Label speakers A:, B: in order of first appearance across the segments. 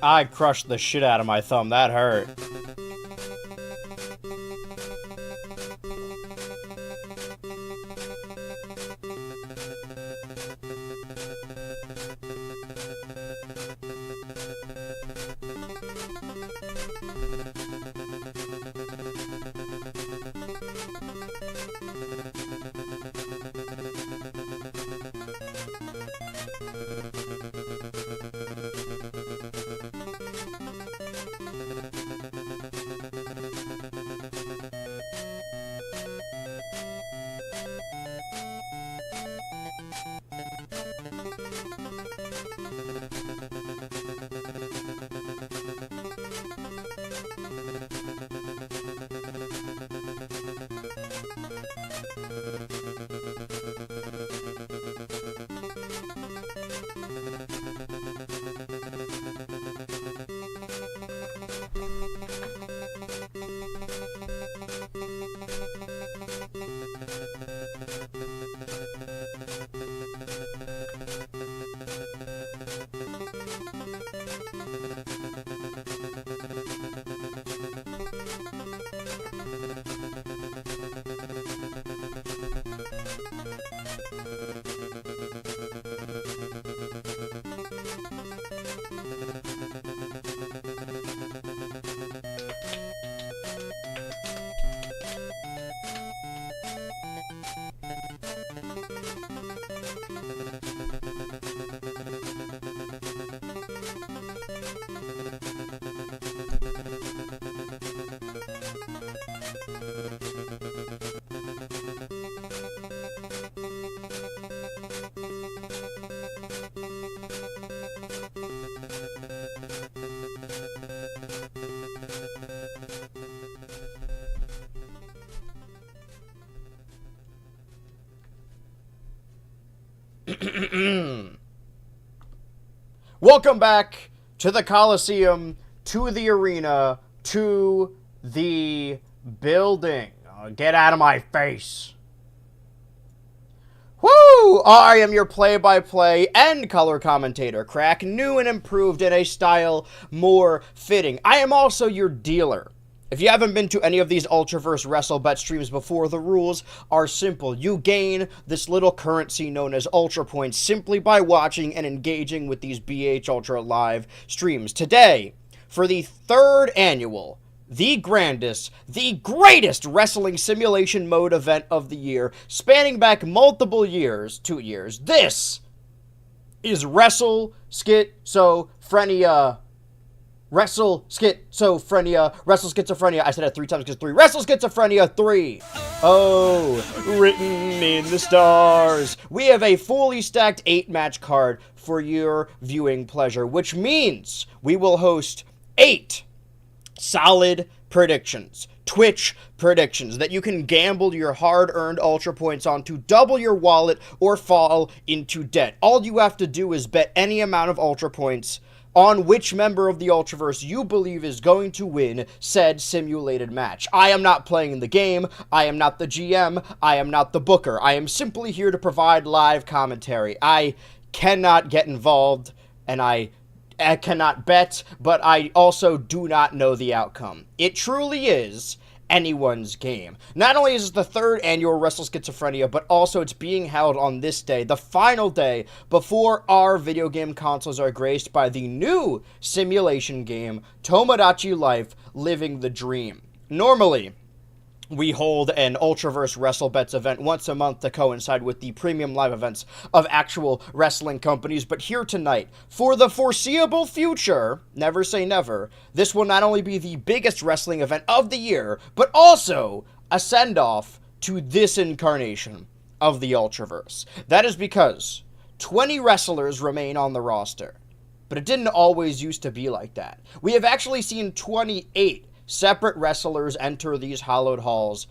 A: I crushed the shit out of my thumb. That hurt. Welcome back to the Coliseum, to the arena, to the building. Get out of my face. Woo! I am your play-by-play and color commentator, Crack, new and improved in a style more fitting. I am also your dealer. If you haven't been to any of these Ultraverse WrestleBet streams before, the rules are simple. You gain this little currency known as Ultra Points simply by watching and engaging with these BH Ultra live streams. Today, for the third annual, the grandest, the greatest wrestling simulation mode event of the year, spanning back multiple years, 2 years, this is Wrestle-Schizophrenia. Wrestle-Schizophrenia. I said it 3 times because 3. Wrestle-Schizophrenia 3. Oh, written in the stars. We have a fully stacked 8-match card for your viewing pleasure, which means we will host 8 solid predictions. Twitch predictions that you can gamble your hard-earned Ultra Points on to double your wallet or fall into debt. All you have to do is bet any amount of Ultra Points on which member of the Ultraverse you believe is going to win said simulated match. I am not playing the game, I am not the GM, I am not the booker. I am simply here to provide live commentary. I cannot get involved, and I cannot bet, but I also do not know the outcome. It truly is anyone's game. Not only is it the third annual Wrestle-Schizophrenia, but also it's being held on this day, the final day before our video game consoles are graced by the new simulation game, Tomodachi Life Living the Dream. Normally, we hold an Ultraverse WrestleBets event once a month to coincide with the premium live events of actual wrestling companies, but here tonight, for the foreseeable future, never say never, this will not only be the biggest wrestling event of the year, but also a send-off to this incarnation of the Ultraverse. That is because 20 wrestlers remain on the roster, but it didn't always used to be like that. We have actually seen 28 separate wrestlers enter these hallowed halls.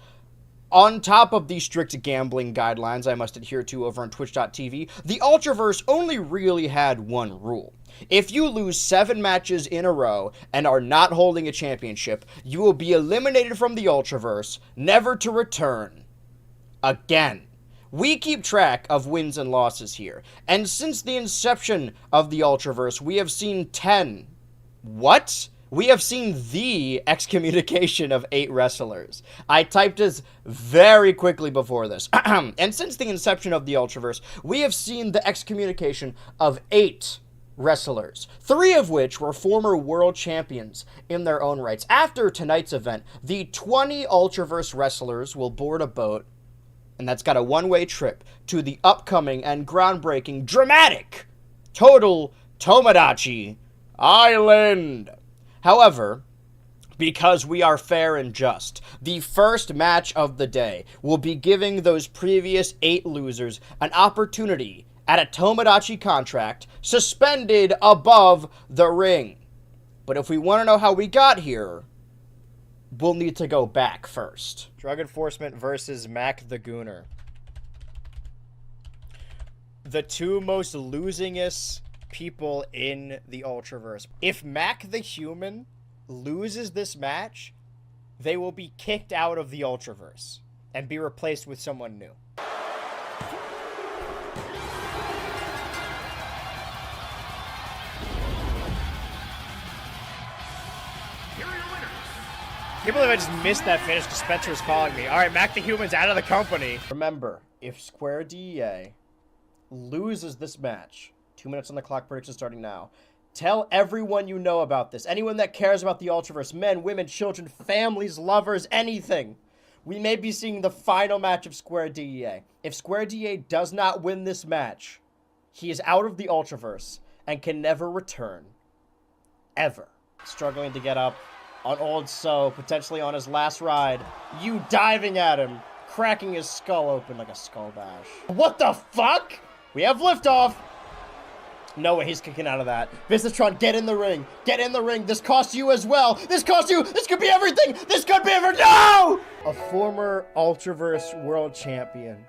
A: On top of the strict gambling guidelines I must adhere to over on Twitch.tv, the Ultraverse only really had one rule. If you lose 7 matches in a row and are not holding a championship, you will be eliminated from the Ultraverse, never to return again. We keep track of wins and losses here, and since the inception of the Ultraverse, we have seen 10 What? We have seen the excommunication of 8 wrestlers. I typed this very quickly before this. And since the inception of the Ultraverse, we have seen the excommunication of 8 wrestlers, 3 of which were former world champions in their own rights. After tonight's event, the 20 Ultraverse wrestlers will board a boat, and that's got a one-way trip to the upcoming and groundbreaking, dramatic, total Tomodachi Island. However, because we are fair and just, the first match of the day will be giving those previous 8 losers an opportunity at a Tomodachi contract suspended above the ring. But if we want to know how we got here, we'll need to go back first. Drug Enforcement versus Mac the Gooner. The 2 most losingest people in the Ultraverse. If Mac the Human loses this match, they will be kicked out of the Ultraverse and be replaced with someone new. I can't believe I just missed that finish because Spencer was calling me. Alright, Mac the Human's out of the company. Remember, if Square DEA loses this match, 2 minutes on the clock, prediction starting now. Tell everyone you know about this. Anyone that cares about the Ultraverse. Men, women, children, families, lovers, anything. We may be seeing the final match of Square DEA. If Square DEA does not win this match, he is out of the Ultraverse and can never return. Ever. Struggling to get up on Old So, potentially on his last ride. You diving at him, cracking his skull open like a skull bash. What the fuck? We have liftoff. No way he's kicking out of that. Visitron, get in the ring. Get in the ring. This costs you as well. This costs you. This could be everything. This could be everything. No! A former Ultraverse world champion.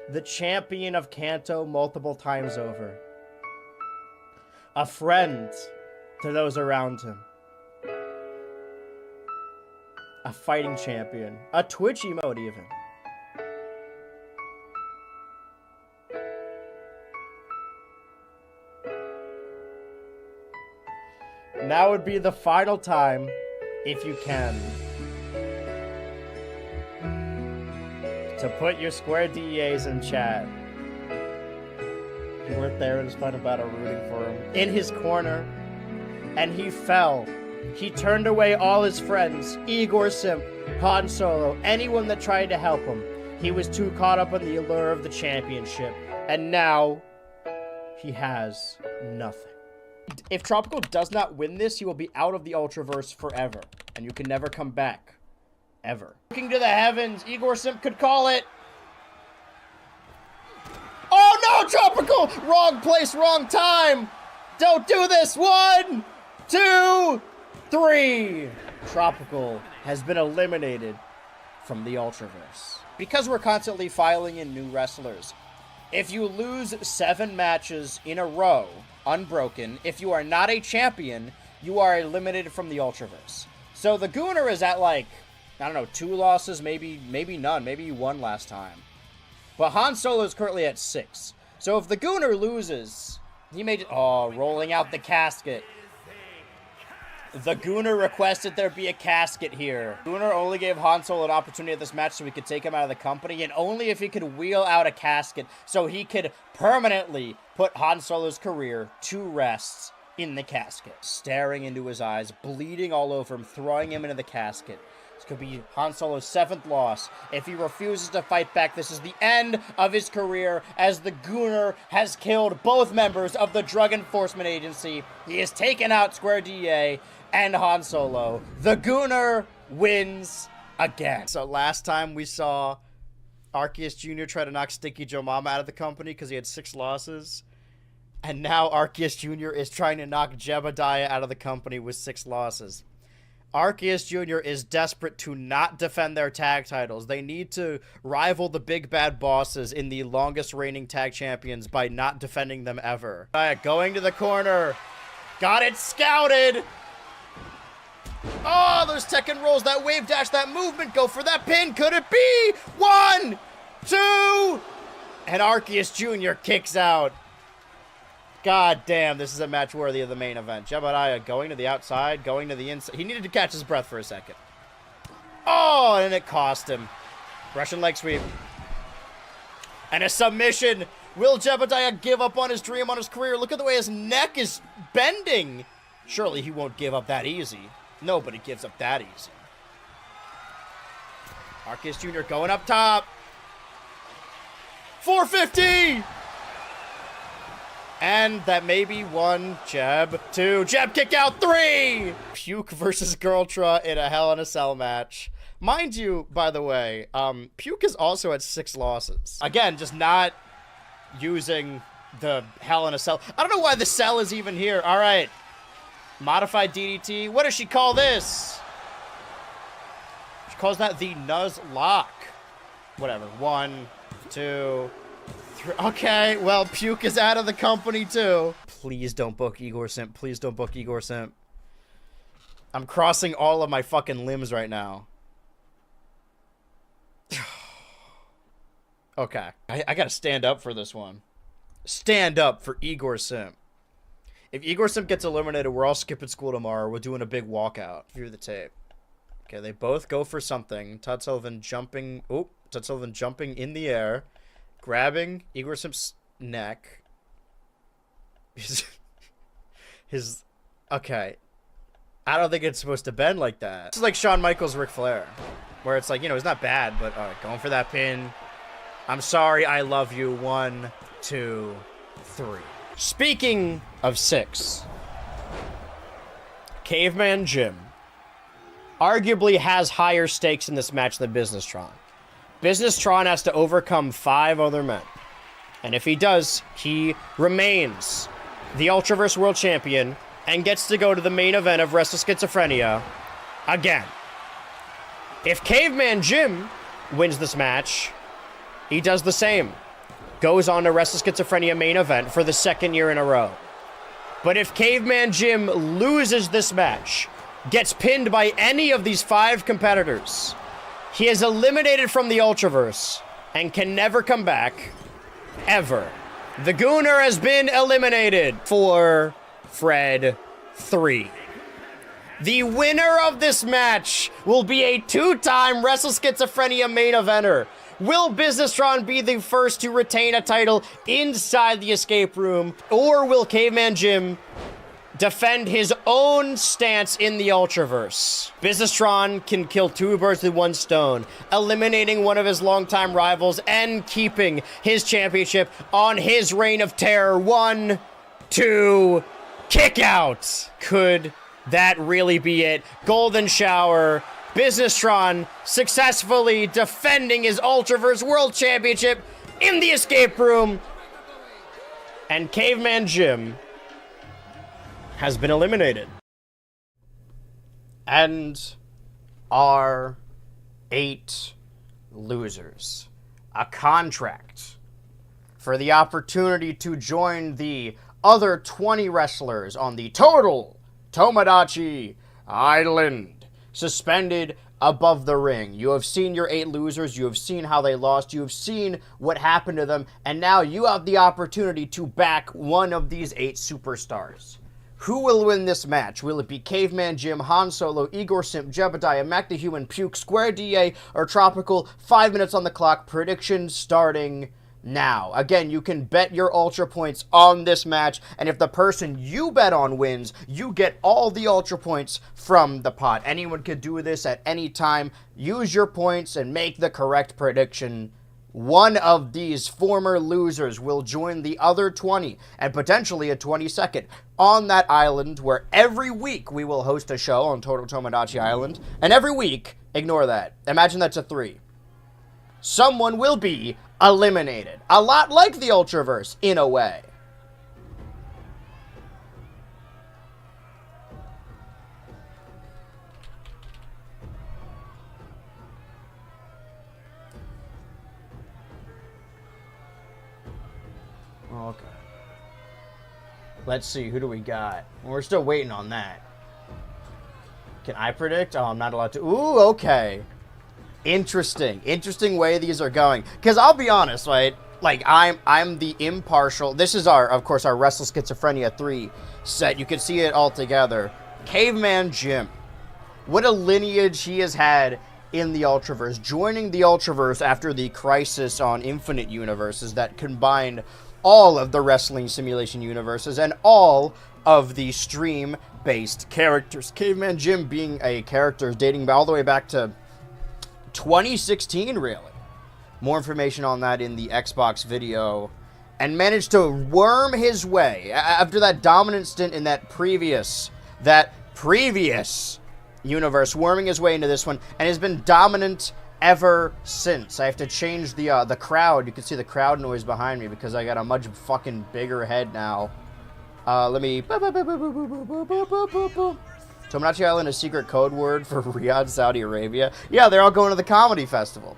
A: The champion of Kanto multiple times over. A friend to those around him. A fighting champion. A Twitch emote even. Now would be the final time, if you can, to put your Square DEAs in chat. You weren't there in his final battle rooting for him. In his corner, and he fell. He turned away all his friends, Igor Simp, Han Solo, anyone that tried to help him. He was too caught up in the allure of the championship, and now he has nothing. If Tropical does not win this, he will be out of the Ultraverse forever, and you can never come back. Ever. Looking to the heavens, Igor Simp could call it. Oh no, Tropical! Wrong place, wrong time! Don't do this! 1, 2, 3. Tropical has been eliminated from the Ultraverse. Because we're constantly filing in new wrestlers, if you lose 7 matches in a row, unbroken, if you are not a champion, you are eliminated from the Ultraverse. So the Gooner is at like, I don't know, 2 losses, maybe none. Maybe you won last time. But Han Solo is currently at 6. So if the Gooner loses, he may... Oh, rolling out the casket. The Gooner requested there be a casket here. Gooner only gave Han Solo an opportunity at this match so we could take him out of the company, and only if he could wheel out a casket so he could permanently put Han Solo's career to rest in the casket. Staring into his eyes, bleeding all over him, throwing him into the casket. This could be Han Solo's 7th loss. If he refuses to fight back, this is the end of his career, as the Gooner has killed both members of the Drug Enforcement Agency. He has taken out Square DEA and Han Solo. The Gooner wins again. So last time we saw Arceus Jr. try to knock Stinky Joe Mama out of the company because he had 6 losses. And now Arceus Jr. is trying to knock Jebediah out of the company with 6 losses. Arceus Jr. is desperate to not defend their tag titles. They need to rival the big bad bosses in the longest reigning tag champions by not defending them ever. Going to the corner. Got it scouted. Oh, those Tekken rolls, that wave dash, that movement. Go for that pin. Could it be? 1, 2. And Arceus Jr. kicks out. God damn, this is a match worthy of the main event. Jebediah going to the outside, going to the inside. He needed to catch his breath for a second. Oh, and it cost him. Russian leg sweep. And a submission. Will Jebediah give up on his dream, on his career? Look at the way his neck is bending. Surely he won't give up that easy. Nobody gives up that easy. Marcus Jr. going up top. 450! And that may be 1, jab, 2, jab kick out, 3! Puke versus Girltra in a Hell in a Cell match. Mind you, by the way, Puke is also at 6 losses. Again, just not using the Hell in a Cell. I don't know why the cell is even here. All right. Modified DDT. What does she call this? She calls that the Nuzlocke. Whatever. 1, 2, 3. Okay, well, Puke is out of the company, too. Please don't book Igor Simp. Please don't book Igor Simp. I'm crossing all of my fucking limbs right now. Okay. I gotta stand up for this one. Stand up for Igor Simp. If Igor Simp gets eliminated, we're all skipping school tomorrow. We're doing a big walkout. View the tape. Okay, they both go for something. Todd Sullivan jumping. Oh, Todd Sullivan jumping in the air. Grabbing Igor Simp's neck. His. Okay. I don't think it's supposed to bend like that. This is like Shawn Michaels' Ric Flair. Where it's like, you know, it's not bad, but all right, going for that pin. I'm sorry, I love you. 1, 2, 3. Speaking of 6, Caveman Jim arguably has higher stakes in this match than Businesstron. Businesstron has to overcome 5 other men. And if he does, he remains the Ultraverse World Champion and gets to go to the main event of Wrestle-Schizophrenia again. If Caveman Jim wins this match, he does the same. Goes on to Wrestle-Schizophrenia main event for the 2nd year in a row. But if Caveman Jim loses this match, gets pinned by any of these 5 competitors, he is eliminated from the Ultraverse and can never come back, ever. The Gooner has been eliminated for Fred 3. The winner of this match will be a 2-time Wrestle-Schizophrenia main eventer. Will Businesstron be the first to retain a title inside the escape room, or will Caveman Jim defend his own stance in the Ultraverse? Businesstron can kill 2 birds with 1 stone, eliminating one of his longtime rivals and keeping his championship on his reign of terror. 1, 2, kick out. Could that really be it? Golden Shower. Businesstron successfully defending his Ultraverse World Championship in the escape room. And Caveman Jim has been eliminated. And our 8 losers. A contract for the opportunity to join the other 20 wrestlers on the total Tomodachi Island. Suspended above the ring. You have seen your 8 losers. You have seen how they lost. You have seen what happened to them. And now you have the opportunity to back one of these 8 superstars. Who will win this match? Will it be Caveman Jim, Han Solo, Igor Simp, Jebediah, Mac the Human, Puke, Square DA, or Tropical? 5 minutes on the clock. Predictions starting now. Again, you can bet your Ultra points on this match, and if the person you bet on wins, you get all the Ultra points from the pot. Anyone could do this at any time. Use your points and make the correct prediction. One of these former losers will join the other 20, and potentially a 22nd, on that island where every week we will host a show on Total Tomodachi Island, and every week, ignore that. Imagine that's a 3. Someone will be eliminated. A lot like the Ultraverse, in a way. Okay. Let's see, who do we got? We're still waiting on that. Can I predict? Oh, I'm not allowed to. Ooh, okay. Interesting way these are going. Because I'll be honest, right? Like, I'm the impartial. This is of course, our Wrestle Schizophrenia 3 set. You can see it all together. Caveman Jim. What a lineage he has had in the Ultraverse. Joining the Ultraverse after the crisis on Infinite Universes that combined all of the wrestling simulation universes and all of the stream-based characters. Caveman Jim being a character dating all the way back to 2016, really. More information on that in the Xbox video. And managed to worm his way after that dominant stint in that previous universe, worming his way into this one, and has been dominant ever since. I have to change the crowd. You can see the crowd noise behind me because I got a much fucking bigger head now. Let me... Tomodachi Island, a secret code word for Riyadh, Saudi Arabia. Yeah, they're all going to the comedy festival.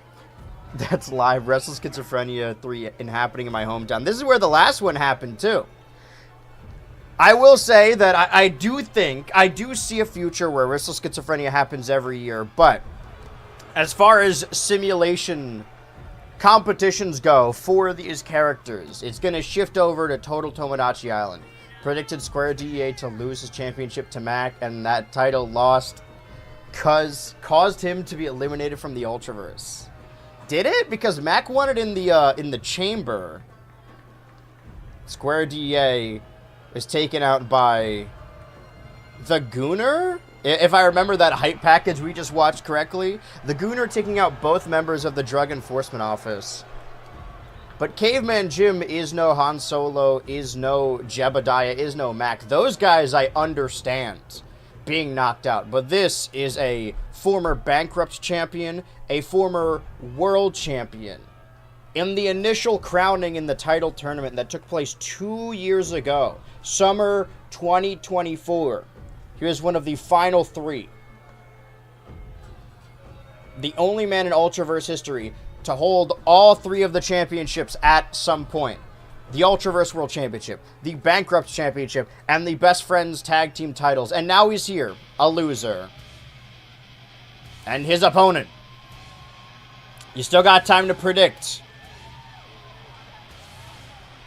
A: That's live. Wrestle Schizophrenia 3 happening in my hometown. This is where the last one happened, too. I will say that I do see a future where Wrestle Schizophrenia happens every year, but as far as simulation competitions go for these characters, it's going to shift over to Total Tomodachi Island. Predicted Square DEA to lose his championship to Mac, and that title lost caused him to be eliminated from the Ultraverse. Did it? Because Mac won it in the chamber. Square DEA was taken out by the Gooner? If I remember that hype package we just watched correctly, the Gooner taking out both members of the Drug Enforcement Office. But Caveman Jim is no Han Solo, is no Jebediah, is no Mac. Those guys I understand being knocked out. But this is a former bankrupt champion, a former world champion. In the initial crowning in the title tournament that took place 2 years ago, summer 2024, he was one of the final three. The only man in Ultraverse history to hold all three of the championships at some point. The Ultraverse World Championship, the Bankrupt Championship, and the Best Friends Tag Team titles. And now he's here, a loser. And his opponent. You still got time to predict.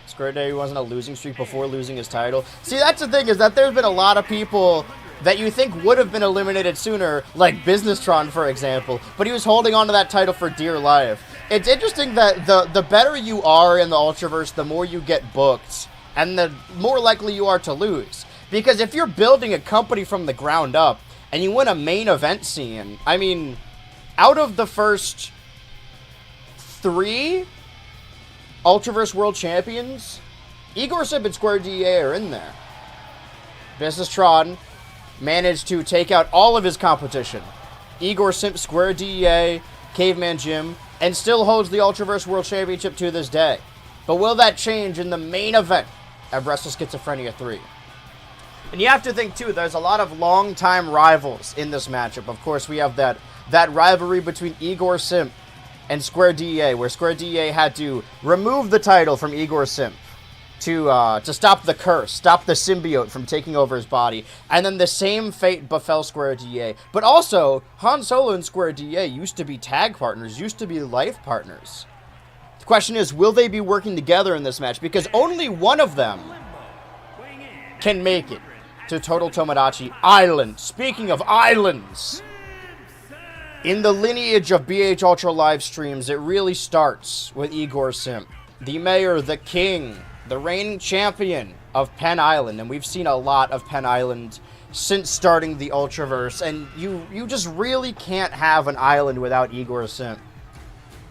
A: Square Day wasn't a losing streak before losing his title. See, that's the thing, is that there's been a lot of people that you think would have been eliminated sooner, like Businesstron, for example, but he was holding on to that title for dear life. It's interesting that the better you are in the Ultraverse, the more you get booked, and the more likely you are to lose. Because if you're building a company from the ground up, and you win a main event scene, I mean, out of the first 3 Ultraverse World Champions, Igor Sip and Square DEA are in there. Businesstron managed to take out all of his competition. Igor Simp, Square DEA, Caveman Jim, and still holds the Ultraverse World Championship to this day. But will that change in the main event of Wrestle Schizophrenia 3? And you have to think, too, there's a lot of long-time rivals in this matchup. Of course, we have that rivalry between Igor Simp and Square DEA, where Square DEA had to remove the title from Igor Simp to stop the curse, stop the symbiote from taking over his body. And then the same fate befell Square DEA. But also, Han Solo and Square DEA used to be tag partners, used to be life partners. The question is, will they be working together in this match? Because only one of them can make it to Total Tomodachi Island. Speaking of islands, in the lineage of BH Ultra live streams, it really starts with Igor Simp, the mayor, the king, the reigning champion of Penn Island. And we've seen a lot of Penn Island since starting the Ultraverse, and you just really can't have an island without Igor Simp.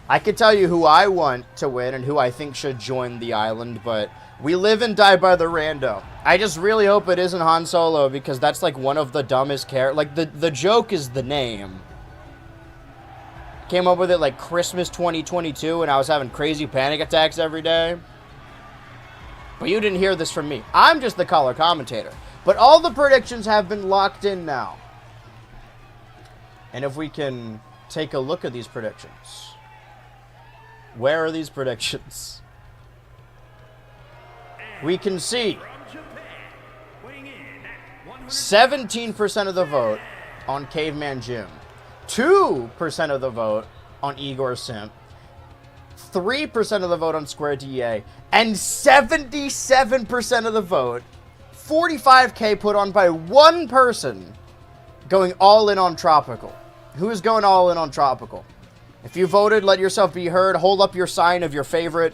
A: I could tell you who I want to win and who I think should join the island, but we live and die by the rando. I just really hope it isn't Han Solo, because that's like one of the dumbest characters. Like, the joke is the name. Came up with it like Christmas 2022, and I was having crazy panic attacks every day. But you didn't hear this from me. I'm just the color commentator. But all the predictions have been locked in now. And if we can take a look at these predictions. Where are these predictions? We can see 17% of the vote on Caveman Jim. 2% of the vote on Igor Simp. 3% of the vote on Square DEA, and 77% of the vote, 45K put on by one person, going all in on Tropical. Who is going all in on Tropical? If you voted, let yourself be heard. Hold up your sign of your favorite.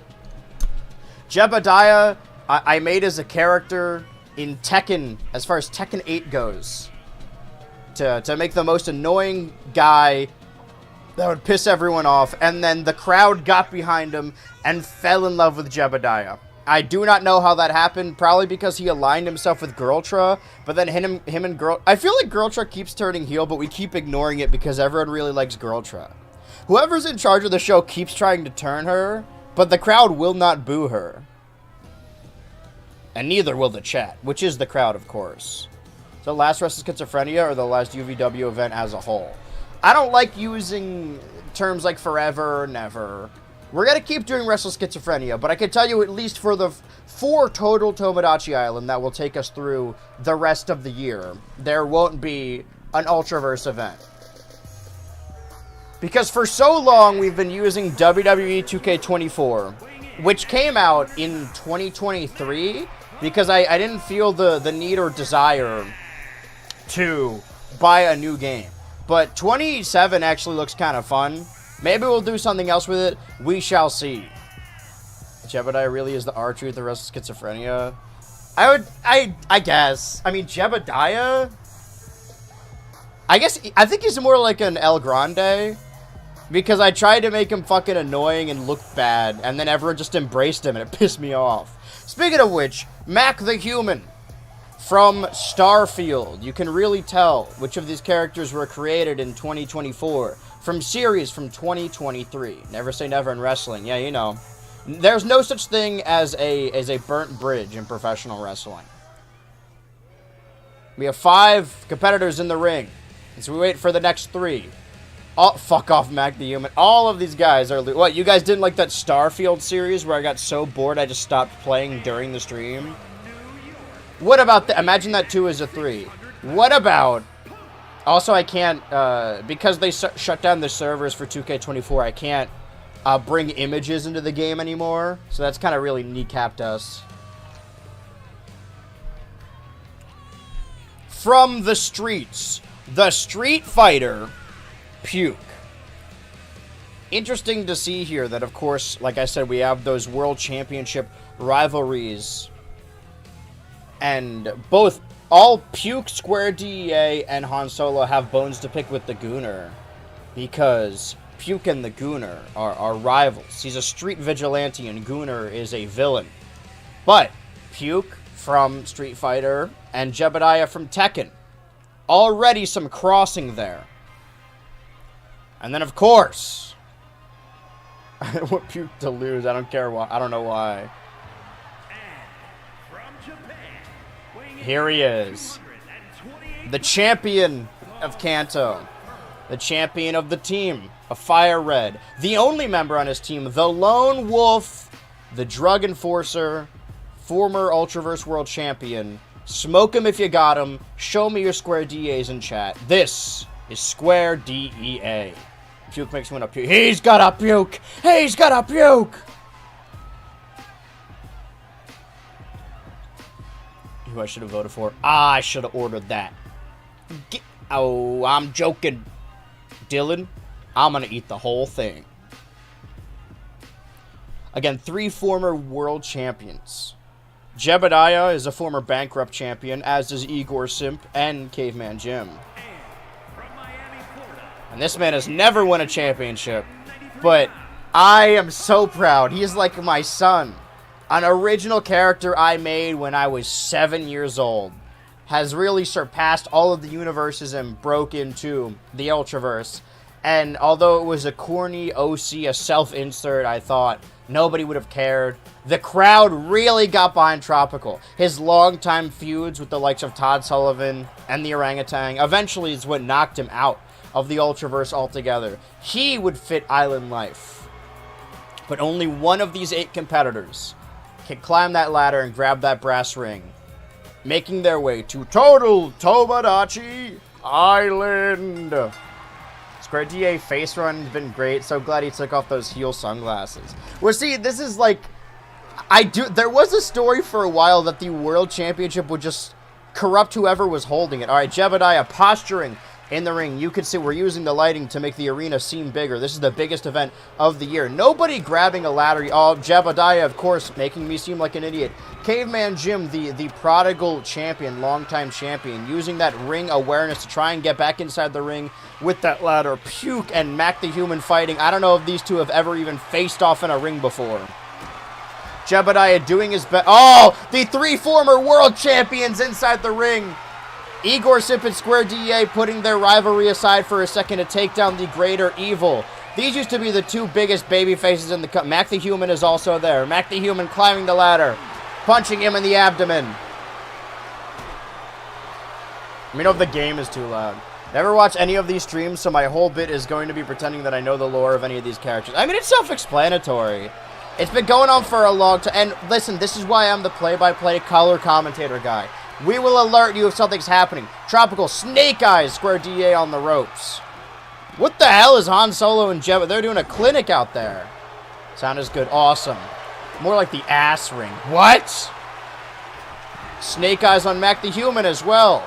A: Jebediah, I made as a character in Tekken, as far as Tekken 8 goes, to make the most annoying guy that would piss everyone off, and then the crowd got behind him and fell in love with Jebediah. I do not know how that happened, probably because he aligned himself with Girltra, but then him and Girl... I feel like Girltra keeps turning heel, but we keep ignoring it because everyone really likes Girltra. Whoever's in charge of the show keeps trying to turn her, but the crowd will not boo her. And neither will the chat, which is the crowd, of course. The last Wrestleschizophrenia or the last UVW event as a whole? I don't like using terms like forever or never. We're going to keep doing Wrestleschizophrenia, but I can tell you at least for total Tomodachi Island that will take us through the rest of the year, there won't be an Ultraverse event. Because for so long, we've been using WWE 2K24, which came out in 2023, because I didn't feel the need or desire to buy a new game. But 27 actually looks kind of fun. Maybe we'll do something else with it. We shall see. Jebediah really is the R-Truth, the rest of Schizophrenia. I guess. I mean, Jebediah... I think he's more like an El Grande. Because I tried to make him fucking annoying and look bad, and then everyone just embraced him, and it pissed me off. Speaking of which, Mac the Human from Starfield. You can really tell which of these characters were created in 2024 from series from 2023. Never say never in wrestling. Yeah, you know. There's no such thing as a burnt bridge in professional wrestling. We have 5 competitors in the ring, so we wait for the next 3. Oh, fuck off, Mac the Human. All of these guys are... What, you guys didn't like that Starfield series where I got so bored I just stopped playing during the stream? What about... Imagine that 2 is a 3. What about... Also, I can't... because they shut down the servers for 2K24, I can't bring images into the game anymore. So that's kind of really kneecapped us. From the streets, the Street Fighter... Puke. Interesting to see here that, of course, like I said, we have those World Championship rivalries. And all Puke, Square DEA, and Han Solo have bones to pick with the Gooner. Because Puke and the Gooner are rivals. He's a street vigilante and Gooner is a villain. But Puke from Street Fighter and Jebediah from Tekken. Already some crossing there. And then, of course, I want Puke to lose. I don't care why. I don't know why. Here he is. The champion of Kanto. The champion of the team of Fire Red. The only member on his team, the Lone Wolf, the Drug Enforcer, former Ultraverse World Champion. Smoke him if you got him. Show me your Square DEAs in chat. This is Square DEA. Puke makes one up puke. He's got a puke! He's got a puke! Who I should have voted for? I should have ordered that. Oh, I'm joking. Dylan, I'm gonna eat the whole thing. Again, 3 former world champions. Jebediah is a former bankrupt champion, as does Igor Simp and Caveman Jim. And this man has never won a championship, but I am so proud. He is like my son. An original character I made when I was 7 years old has really surpassed all of the universes and broke into the Ultraverse. And although it was a corny OC, a self-insert, I thought nobody would have cared. The crowd really got behind Tropical. His longtime feuds with the likes of Todd Sullivan and the Orangutan eventually is what knocked him out of the Ultraverse altogether. He would fit Island Life. But only one of these 8 competitors can climb that ladder and grab that brass ring, making their way to Total Tomodachi Island. Square DA face run has been great. So glad he took off those heel sunglasses. Well, see, this is like... There was a story for a while that the World Championship would just corrupt whoever was holding it. All right, Jebediah posturing in the ring. You can see we're using the lighting to make the arena seem bigger. This is the biggest event of the year. Nobody grabbing a ladder. Oh, Jebediah, of course, making me seem like an idiot. Caveman Jim, the prodigal champion, longtime champion, using that ring awareness to try and get back inside the ring with that ladder. Puke and Mac the Human fighting. I don't know if these two have ever even faced off in a ring before. Jebediah doing his best. Oh, the 3 former world champions inside the ring. Igor Sip and Square DA putting their rivalry aside for a second to take down the greater evil. These used to be the 2 biggest baby faces in the cup. Mac the Human is also there. Mac the Human climbing the ladder, punching him in the abdomen. Let me know if the game is too loud. Never watch any of these streams, so my whole bit is going to be pretending that I know the lore of any of these characters. I mean, it's self-explanatory. It's been going on for a long time. And listen, this is why I'm the play-by-play color commentator guy. We will alert you if something's happening. Tropical Snake Eyes, Square DA on the ropes. What the hell is Han Solo and Jebba? They're doing a clinic out there. Sound is good. Awesome. More like the ass ring. What? Snake Eyes on Mac the Human as well.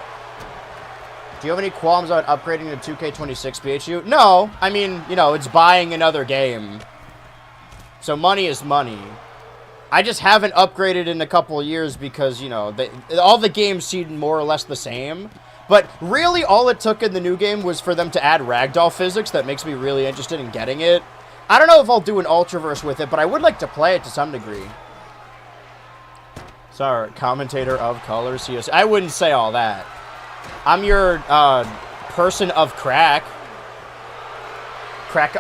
A: Do you have any qualms about upgrading to 2K26, PHU? No. I mean, you know, it's buying another game. So money is money. I just haven't upgraded in a couple of years because, you know, all the games seem more or less the same. But really, all it took in the new game was for them to add ragdoll physics. That makes me really interested in getting it. I don't know if I'll do an Ultraverse with it, but I would like to play it to some degree. Sorry, commentator of color, COC. I wouldn't say all that. I'm your person of crack.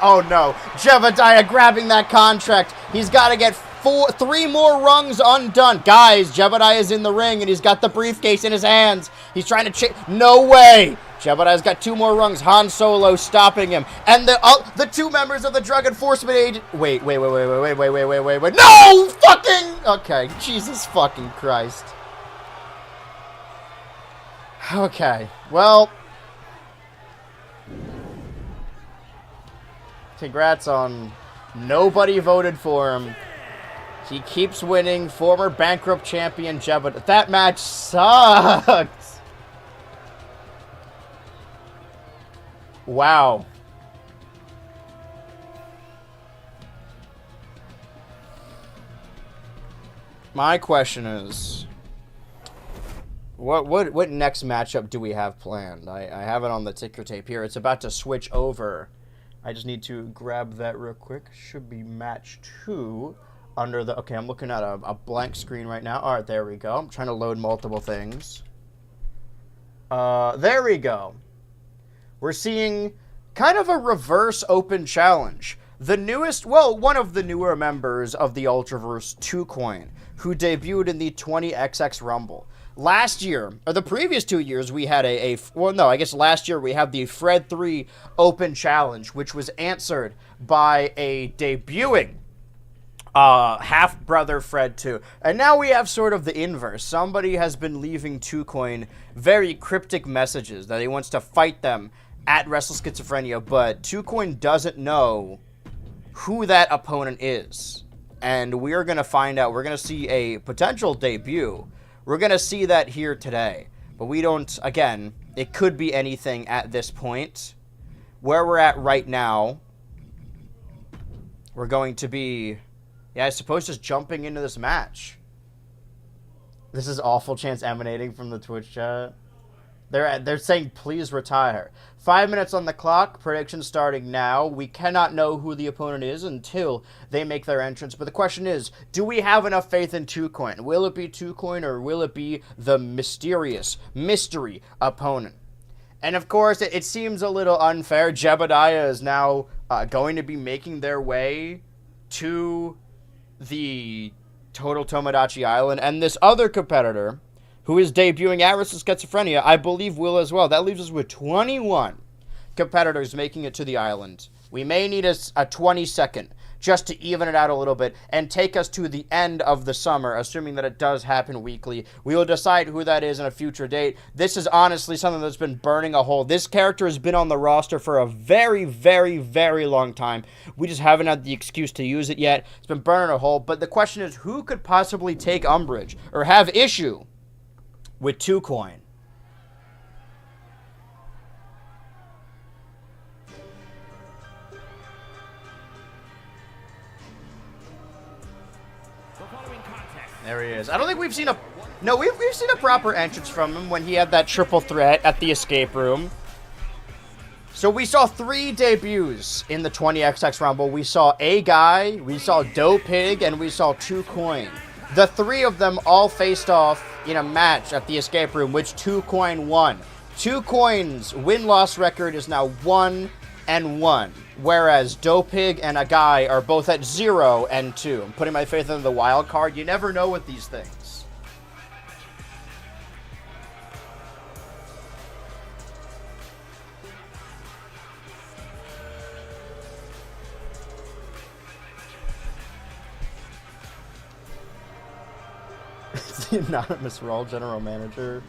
A: Oh no, Jebediah grabbing that contract. He's got to get 3 more rungs undone. Guys, Jebediah is in the ring and he's got the briefcase in his hands. He's trying to no way. Jebediah's got 2 more rungs. Han Solo stopping him. And the 2 members of the Drug Enforcement Agency. Wait. No fucking. Okay, Jesus fucking Christ. Okay, well. Congrats on nobody voted for him. He keeps winning. Former bankrupt champion Jebediah. That match sucks. Wow. My question is, what next matchup do we have planned? I have it on the ticker tape here. It's about to switch over. I just need to grab that real quick. Should be match 2 under the... Okay, I'm looking at a blank screen right now. All right, there we go. I'm trying to load multiple things. There we go. We're seeing kind of a reverse open challenge. The newest... Well, one of the newer members of the Ultraverse, 2Coin, who debuted in the 20XX Rumble. Last year, or the previous 2 years, we had last year we had the Fred 3 Open Challenge, which was answered by a debuting half-brother Fred 2. And now we have sort of the inverse. Somebody has been leaving 2Coin very cryptic messages that he wants to fight them at Wrestleschizophrenia, but 2Coin doesn't know who that opponent is. And we're going to find out. We're going to see a potential debut. We're going to see that here today. But we don't, again, it could be anything at this point. Where we're at right now, we're going to be, I suppose just jumping into this match. This is awful chants emanating from the Twitch chat. They're saying, please retire. 5 minutes on the clock. Prediction starting now. We cannot know who the opponent is until they make their entrance. But the question is, do we have enough faith in 2Coin? Will it be 2Coin or will it be the mysterious mystery opponent? And of course, it seems a little unfair. Jebediah is now going to be making their way to the Total Tomodachi Island. And this other competitor, who is debuting at Wrestle-Schizophrenia, I believe will as well. That leaves us with 21 competitors making it to the island. We may need a 22nd just to even it out a little bit and take us to the end of the summer, assuming that it does happen weekly. We will decide who that is in a future date. This is honestly something that's been burning a hole. This character has been on the roster for a very, very, very long time. We just haven't had the excuse to use it yet. It's been burning a hole. But the question is, who could possibly take umbrage or have issue with 2Coin? There he is. I don't think we've seen a... No, we've seen a proper entrance from him when he had that triple threat at the escape room. So we saw 3 debuts in the 20XX Rumble. We saw A Guy, we saw Doe Pig, and we saw 2Coin. The 3 of them all faced off in a match at the escape room, which 2Coin won. 2Coin's win-loss record is now 1-1. Whereas Doe Pig and A Guy are both at 0-2. I'm putting my faith in the wild card. You never know with these things. The anonymous Raw general manager.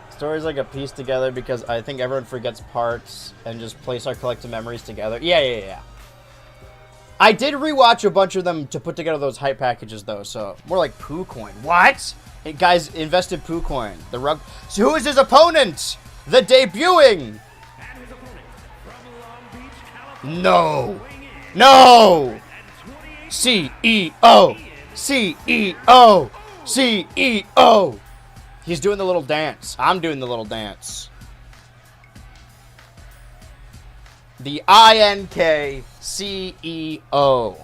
A: Stories like a piece together because I think everyone forgets parts and just place our collective memories together. Yeah. I did rewatch a bunch of them to put together those hype packages though, so more like Poo Coin. What? Hey, guys, invested Poo Coin. The rug. So who is his opponent? The debuting. No. CEO. He's doing the little dance. I'm doing the little dance. The INK CEO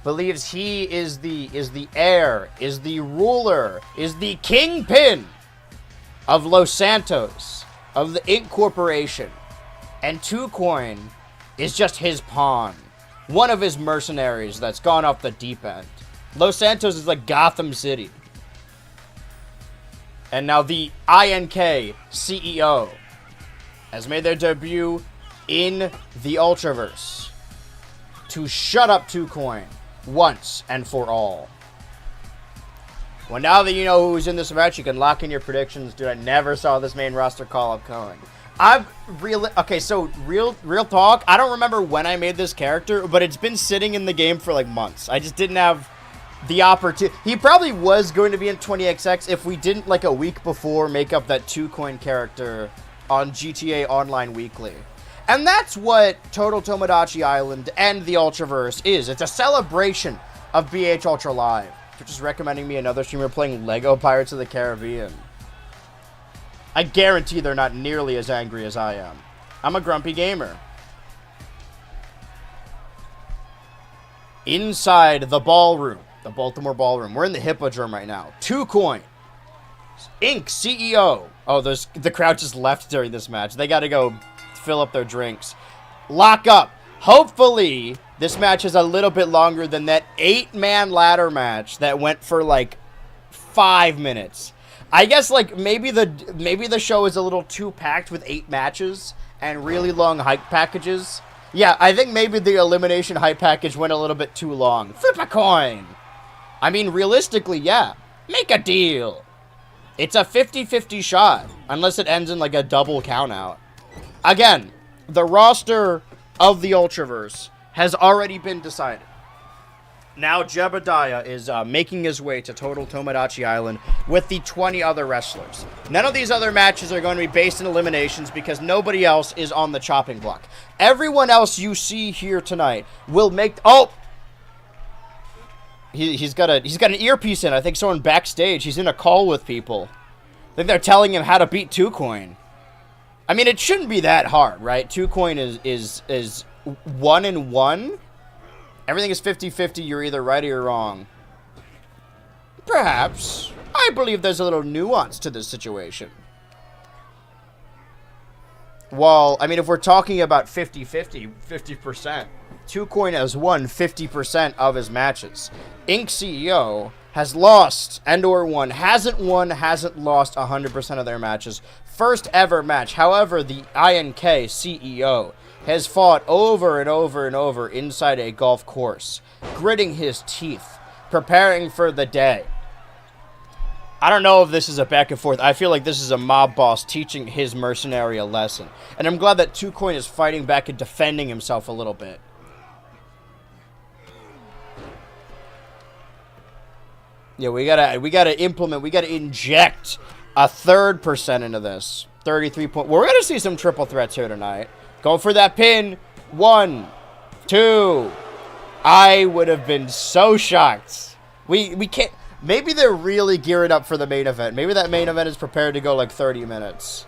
A: believes he is the heir, is the ruler, is the kingpin of Los Santos, of the Inc. Corporation. And 2Coin is just his pawn. One of his mercenaries that's gone off the deep end. Los Santos is like Gotham City. And now the INK CEO has made their debut in the Ultraverse to shut up 2Coin once and for all. Well, now that you know who's in this match, you can lock in your predictions. Dude, I never saw this main roster call-up coming. Real talk. I don't remember when I made this character, but it's been sitting in the game for like months. I just didn't have the opportunity. He probably was going to be in 20XX if we didn't like a week before make up that 2Coin character on GTA Online Weekly. And that's what Total Tomodachi Island and the Ultraverse is. It's a celebration of BH Ultra Live. You're just recommending me another streamer playing Lego Pirates of the Caribbean. I guarantee they're not nearly as angry as I am. I'm a grumpy gamer. Inside the ballroom, the Baltimore Ballroom. We're in the Hippodrome right now. 2Coin, Inc. CEO. Oh, the crowd just left during this match. They got to go fill up their drinks. Lock up. Hopefully, this match is a little bit longer than that 8-man ladder match that went for like 5 minutes. I guess like maybe the show is a little too packed with 8 matches and really long hype packages. Yeah, I think maybe the elimination hype package went a little bit too long. Flip a coin. I mean, realistically, yeah. Make a deal. It's a 50-50 shot, unless it ends in like a double countout. Again, the roster of the Ultraverse has already been decided. Now Jebediah is making his way to Total Tomodachi Island with the 20 other wrestlers. None of these other matches are going to be based in eliminations because nobody else is on the chopping block. Everyone else you see here tonight will make... Oh! He's got an earpiece in. I think someone backstage. He's in a call with people. I think they're telling him how to beat 2Coin. I mean, it shouldn't be that hard, right? 2Coin is 1-1. Everything is 50-50. You're either right or you're wrong. Perhaps. I believe there's a little nuance to this situation. Well, I mean, if we're talking about 50-50, 50%, 2Coin has won 50% of his matches. Inc. CEO has lost and/or won, hasn't lost 100% of their matches. First ever match. However, the INK CEO has fought over and over and over inside a golf course, gritting his teeth, preparing for the day. I don't know if this is a back and forth. I feel like this is a mob boss teaching his mercenary a lesson. And I'm glad that 2Coin is fighting back and defending himself a little bit. Yeah, we gotta inject a 3% into this. 33 point. We're gonna see some triple threats here tonight. Go for that pin. 1, 2. I would have been so shocked. We can't. Maybe they're really gearing up for the main event. Maybe that main event is prepared to go like 30 minutes.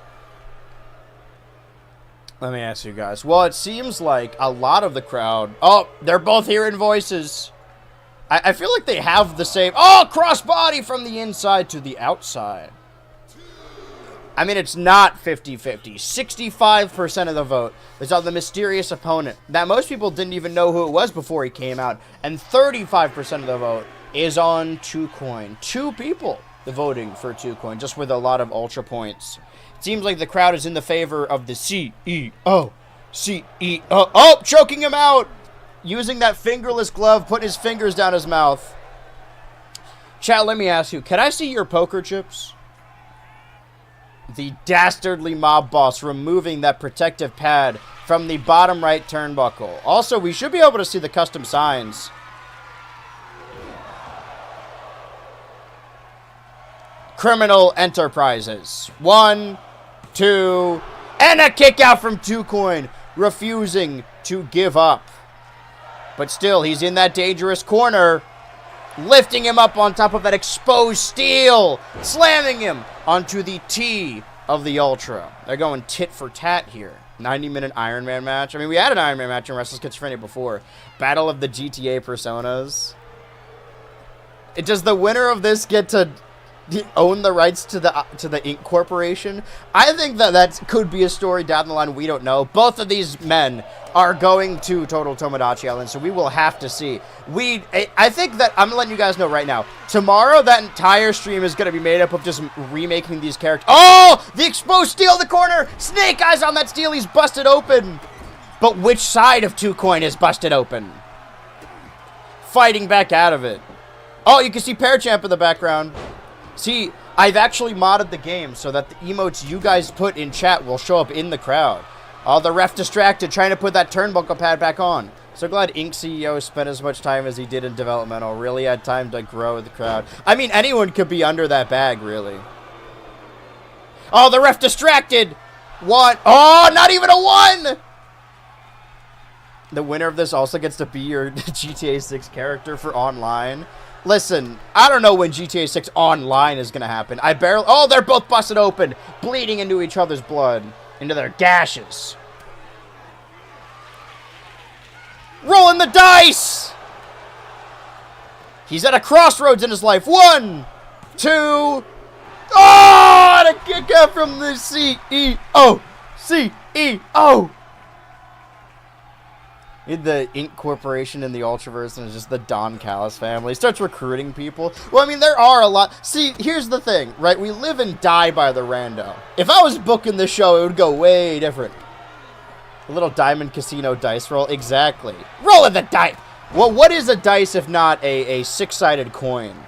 A: Let me ask you guys. Well, it seems like a lot of the crowd... Oh, they're both hearing voices. I feel like they have the same... Oh, crossbody from the inside to the outside. I mean, it's not 50-50. 65% of the vote is on the mysterious opponent that most people didn't even know who it was before he came out. And 35% of the vote is on 2Coin. 2 people voting for 2Coin, just with a lot of ultra points. It seems like the crowd is in the favor of the CEO. CEO. Oh, choking him out! Using that fingerless glove, putting his fingers down his mouth. Chat, let me ask you, can I see your poker chips? The dastardly mob boss removing that protective pad from the bottom right turnbuckle. Also, we should be able to see the custom signs. Criminal Enterprises. 1, 2, and a kick out from 2Coin, refusing to give up. But still, he's in that dangerous corner, lifting him up on top of that exposed steel, slamming him onto the T of the Ultra. They're going tit for tat here. 90-minute Iron Man match. I mean, we had an Iron Man match in Wrestle-Schizophrenia before. Battle of the GTA Personas. Does the winner of this get to own the rights to the Inc. Corporation? I think that could be a story down the line. We don't know. Both of these men are going to Total Tomodachi Island, so we will have to see. I think that I'm letting you guys know right now. Tomorrow, that entire stream is going to be made up of just remaking these characters. Oh, the exposed steel in the corner. Snake Eyes on that steel. He's busted open. But which side of 2Coin is busted open? Fighting back out of it. Oh, you can see Parachamp in the background. See, I've actually modded the game so that the emotes you guys put in chat will show up in the crowd. Oh, the ref distracted, trying to put that turnbuckle pad back on. So glad Inc. CEO spent as much time as he did in developmental. Really had time to grow with the crowd. I mean, anyone could be under that bag, really. Oh, the ref distracted. 1. Oh, not even a 1. The winner of this also gets to be your GTA 6 character for online. Listen, I don't know when GTA 6 Online is going to happen. Oh, they're both busted open, bleeding into each other's blood, into their gashes. Rolling the dice! He's at a crossroads in his life. 1, 2... Oh, and a kick out from the CEO! CEO! The Inc. Corporation in the Ultraverse, and it's just the Don Callis family. Starts recruiting people. Well, I mean, there are a lot. See, here's the thing, right? We live and die by the rando. If I was booking this show, it would go way different. A little Diamond Casino dice roll. Exactly. Rolling the dice. Well, what is a dice if not a six-sided coin?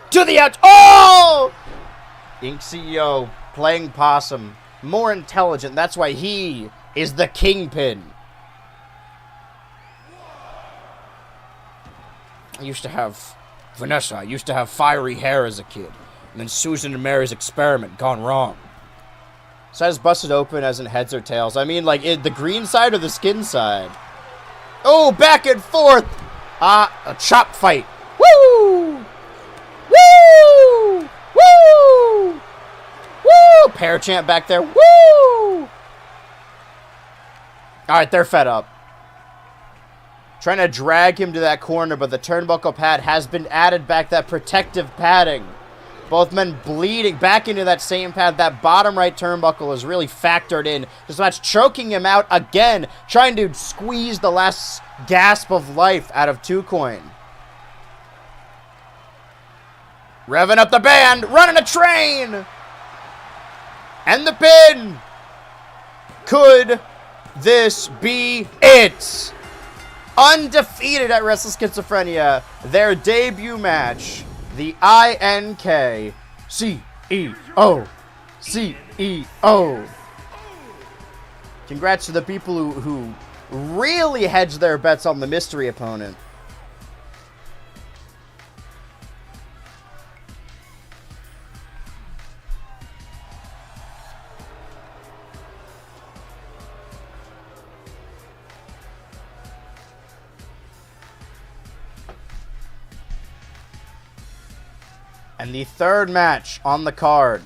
A: To the out. Oh! Inc. CEO playing possum. More intelligent. That's why he is the kingpin. Vanessa, I used to have fiery hair as a kid. And then Susan and Mary's experiment gone wrong. Side's busted open as in heads or tails. I mean, like, the green side or the skin side? Oh, back and forth. A chop fight. Woo! Woo! Woo! Woo! Parachamp back there. Woo! Alright, they're fed up. Trying to drag him to that corner, but the turnbuckle pad has been added back, that protective padding. Both men bleeding back into that same pad. That bottom right turnbuckle is really factored in. This match choking him out again, trying to squeeze the last gasp of life out of 2Coin. Revving up the band, running a train! And the pin! Could this be it? Undefeated at Wrestleschizophrenia, their debut match, the INK CEO. CEO. Congrats to the people who really hedged their bets on the mystery opponent. And the third match on the card.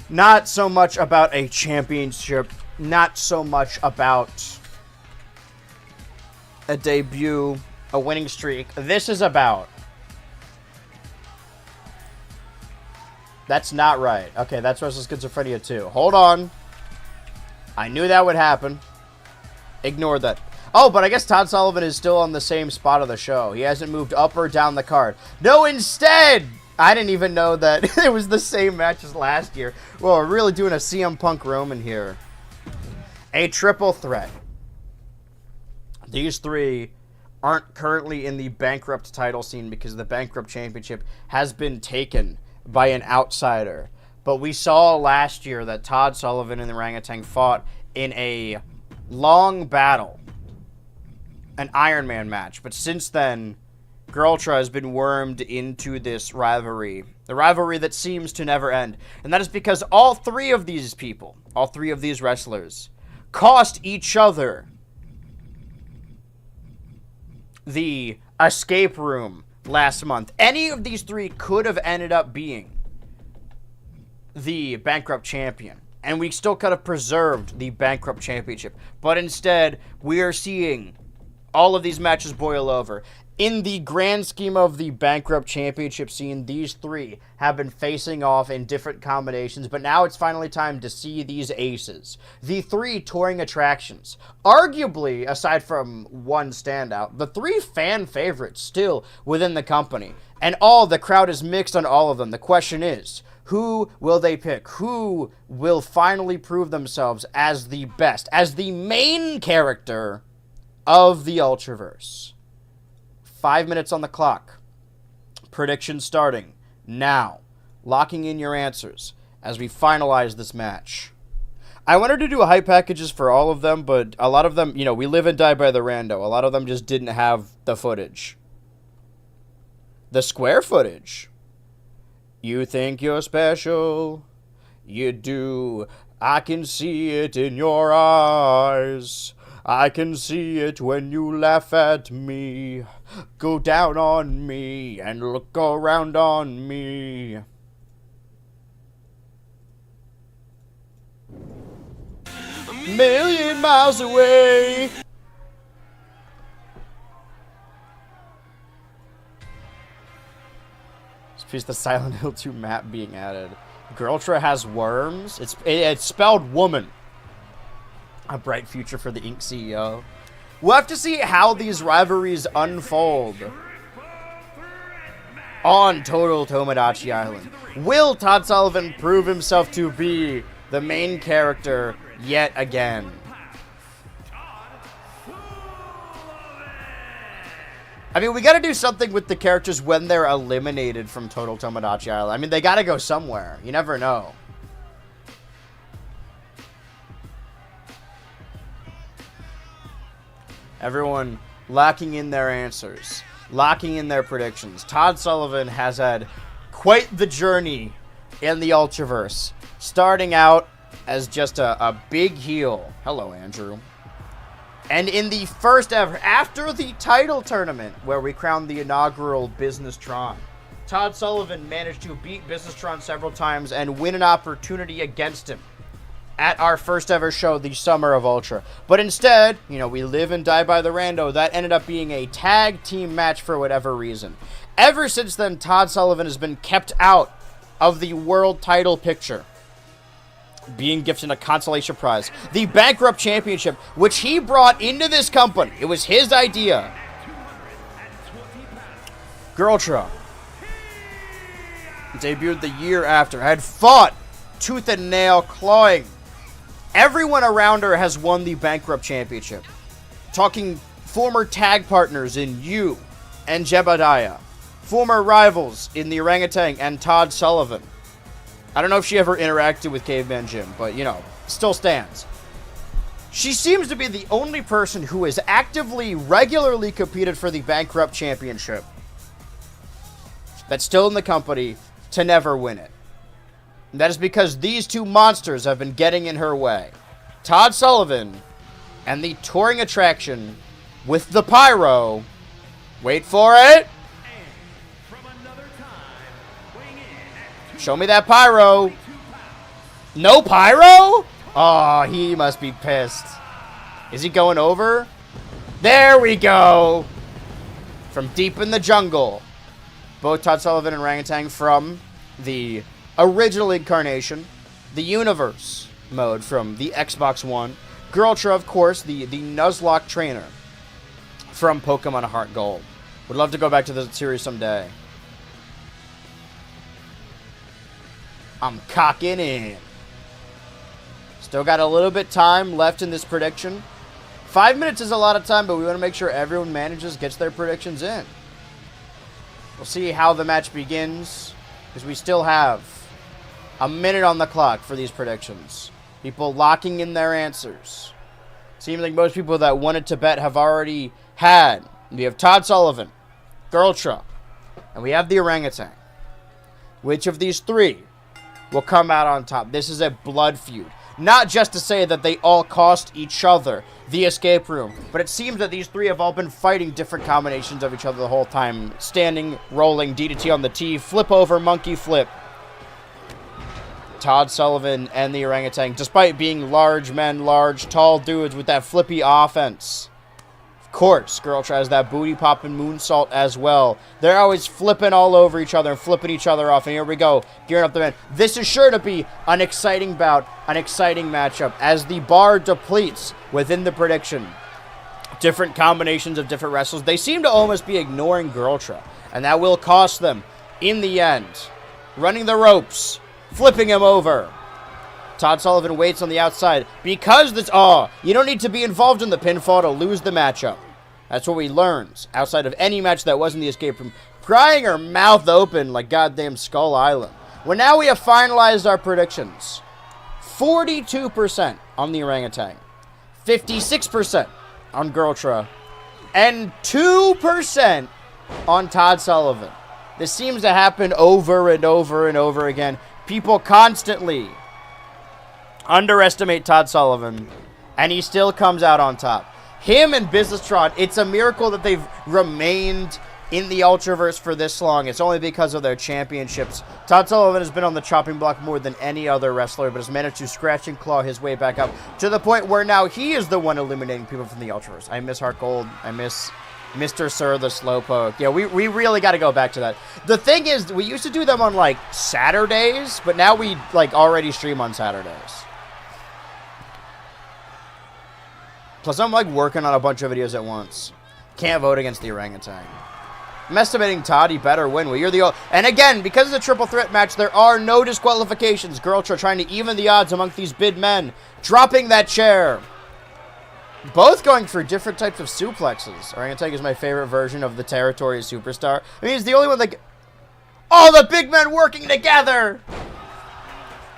A: Not so much about a championship, not so much about a debut, a winning streak. This is about... That's not right. Okay, that's Wrestleschizophrenia 2. Hold on. I knew that would happen. Ignore that. Oh, but I guess Todd Sullivan is still on the same spot of the show. He hasn't moved up or down the card. No, instead, I didn't even know that it was the same match as last year. Well, we're really doing a CM Punk Roman here. A triple threat. These three aren't currently in the bankrupt title scene because the bankrupt championship has been taken by an outsider. But we saw last year that Todd Sullivan and the Orangutan fought in a long battle. An Iron Man match. But since then, Girltra has been wormed into this rivalry. The rivalry that seems to never end. And that is because all three of these people, all three of these wrestlers, cost each other the escape room last month. Any of these three could have ended up being the bankrupt champion. And we still could have preserved the bankrupt championship. But instead, we are seeing all of these matches boil over. In the grand scheme of the bankrupt championship scene, these three have been facing off in different combinations, but now it's finally time to see these aces. The three touring attractions. Arguably, aside from one standout, the three fan favorites still within the company. And the crowd is mixed on all of them. The question is, who will they pick? Who will finally prove themselves as the best, as the main character of the Ultraverse? 5 minutes on the clock. Prediction starting now. Locking in your answers as we finalize this match. I wanted to do hype packages for all of them, but a lot of them, we live and die by the rando. A lot of them just didn't have the footage. The square footage. You think you're special. You do. I can see it in your eyes. I can see it when you laugh at me. Go down on me and look around on me. A million miles away. This piece of the Silent Hill 2 map being added. Girltra has worms. It's spelled woman. A bright future for the Inc. CEO. We'll have to see how these rivalries unfold on Total Tomodachi Island. Will Todd Sullivan prove himself to be the main character yet again? I mean, we gotta do something with the characters when they're eliminated from Total Tomodachi Island. I mean, they gotta go somewhere. You never know. Everyone locking in their answers, locking in their predictions. Todd Sullivan has had quite the journey in the Ultraverse, starting out as just a big heel. Hello, Andrew. And in the first ever, after the title tournament, where we crowned the inaugural Business-tron, Todd Sullivan managed to beat Business-tron several times and win an opportunity against him at our first ever show, the Summer of Ultra. But instead, we live and die by the rando. That ended up being a tag team match for whatever reason. Ever since then, Todd Sullivan has been kept out of the world title picture, being gifted a consolation prize. The Bankrupt Championship, which he brought into this company. It was his idea. Girltra debuted the year after, had fought tooth and nail, clawing Everyone around her has won the Bankrupt Championship. Talking former tag partners in You and Jebediah. Former rivals in the Orangutan and Todd Sullivan. I don't know if she ever interacted with Caveman Jim, but, you know, still stands. She seems to be the only person who has actively, regularly competed for the Bankrupt Championship that's still in the company to never win it. And that is because these two monsters have been getting in her way. Todd Sullivan and the touring attraction with the pyro. Wait for it. Show me that pyro. No pyro? Oh, he must be pissed. Is he going over? There we go. From deep in the jungle. Both Todd Sullivan and Orangutan from the original incarnation. The Universe mode from the Xbox One. Girltra, of course, the Nuzlocke trainer from Pokemon Heart Gold. Would love to go back to the series someday. I'm cocking in. Still got a little bit time left in this prediction. 5 minutes is a lot of time, but we want to make sure everyone gets their predictions in. We'll see how the match begins, because we still have a minute on the clock for these predictions. People locking in their answers. Seems like most people that wanted to bet have already had. We have Todd Sullivan, Girltra, and we have the Orangutan. Which of these three will come out on top? This is a blood feud. Not just to say that they all cost each other the escape room, but it seems that these three have all been fighting different combinations of each other the whole time. Standing, rolling, DDT on the T, flip over, monkey flip. Todd Sullivan and the Orangutan, despite being large men, large, tall dudes with that flippy offense. Of course, Girl tries that booty popping moonsault as well. They're always flipping all over each other and flipping each other off. And here we go, gearing up the man. This is sure to be an exciting bout, an exciting matchup as the bar depletes within the prediction. Different combinations of different wrestlers. They seem to almost be ignoring Girltra, and that will cost them in the end. Running the ropes, flipping him over. Todd Sullivan waits on the outside because this... Oh, you don't need to be involved in the pinfall to lose the matchup. That's what we learned outside of any match that wasn't the escape room. Prying her mouth open like goddamn Skull Island. Well, now we have finalized our predictions. 42% on the Orangutan. 56% on Girltra. And 2% on Todd Sullivan. This seems to happen over and over and over again. People constantly underestimate Todd Sullivan, and he still comes out on top. Him and Businesstron, it's a miracle that they've remained in the Ultraverse for this long. It's only because of their championships. Todd Sullivan has been on the chopping block more than any other wrestler, but has managed to scratch and claw his way back up to the point where now he is the one eliminating people from the Ultraverse. I miss Heart Gold. I miss Mr. Sir the Slowpoke. Yeah, we really got to go back to that. The thing is, we used to do them on, like, Saturdays, but now we, like, already stream on Saturdays. Plus, I'm, like, working on a bunch of videos at once. Can't vote against the Orangutan. I'm estimating Todd, he better win. Well, you're the... And again, because it's a triple threat match, there are no disqualifications. Girltra trying to even the odds among these big men. Dropping that chair. Both going for different types of suplexes. Orangutan is my favorite version of the Territory Superstar. I mean, he's the only one that... All the big men working together!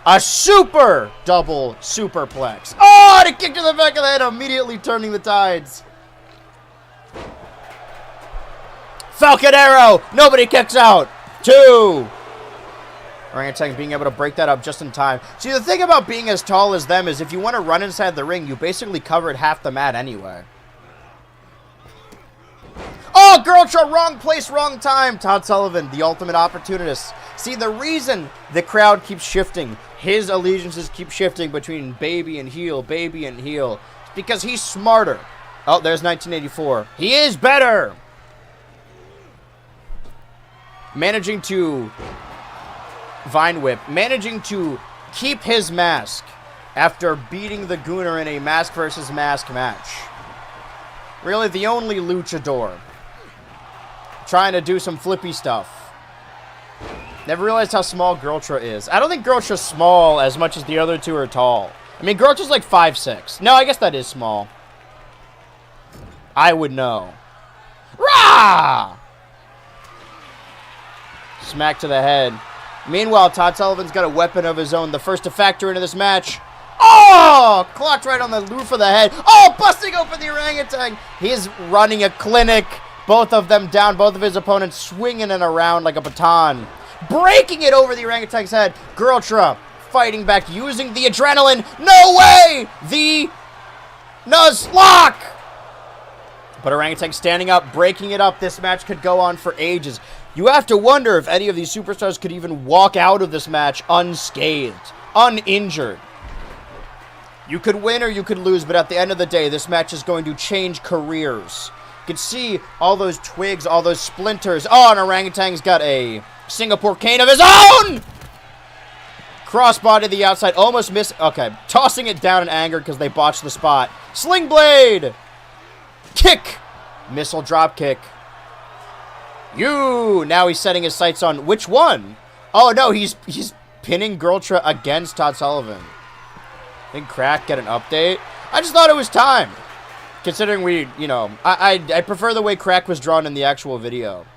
A: A super double superplex. Oh, and a kick to the back of the head, immediately turning the tides. Falcon Arrow. Nobody kicks out. 2. Orangutan being able to break that up just in time. See, the thing about being as tall as them is if you want to run inside the ring, you basically covered half the mat anyway. Oh, Girltra, wrong place, wrong time. Todd Sullivan, the ultimate opportunist. See, the reason the crowd keeps shifting, his allegiances keep shifting between baby and heel, is because he's smarter. Oh, there's 1984. He is better. Managing to Vine Whip, managing to keep his mask after beating the Gooner in a mask versus mask match. Really the only luchador trying to do some flippy stuff. Never realized how small Girltra is. I don't think Girltra's small as much as the other two are tall. I mean, Groucho's like 5'6". No, I guess that is small. I would know. Rah! Smack to the head. Meanwhile, Todd Sullivan's got a weapon of his own. The first to factor into this match. Oh! Clocked right on the roof of the head. Oh! Busting open the orangutan. He's running a clinic. Both of them down. Both of his opponents swinging it around like a baton. Breaking it over the orangutan's head. Groucho fighting back, using the adrenaline. No way! The Nuzlocke! But orangutan standing up, breaking it up. This match could go on for ages. You have to wonder if any of these superstars could even walk out of this match unscathed, uninjured. You could win or you could lose, but at the end of the day, this match is going to change careers. You can see all those twigs, all those splinters. Oh, and orangutan's got a Singapore cane of his own! Crossbody to the outside, almost miss. Okay, tossing it down in anger because they botched the spot. Sling blade! Kick! Missile drop kick. Now he's setting his sights on which one? Oh, no, he's pinning Groucho against Todd Sullivan. I think Crack get an update. I just thought it was time. Considering we, you know, I prefer the way Crack was drawn in the actual video.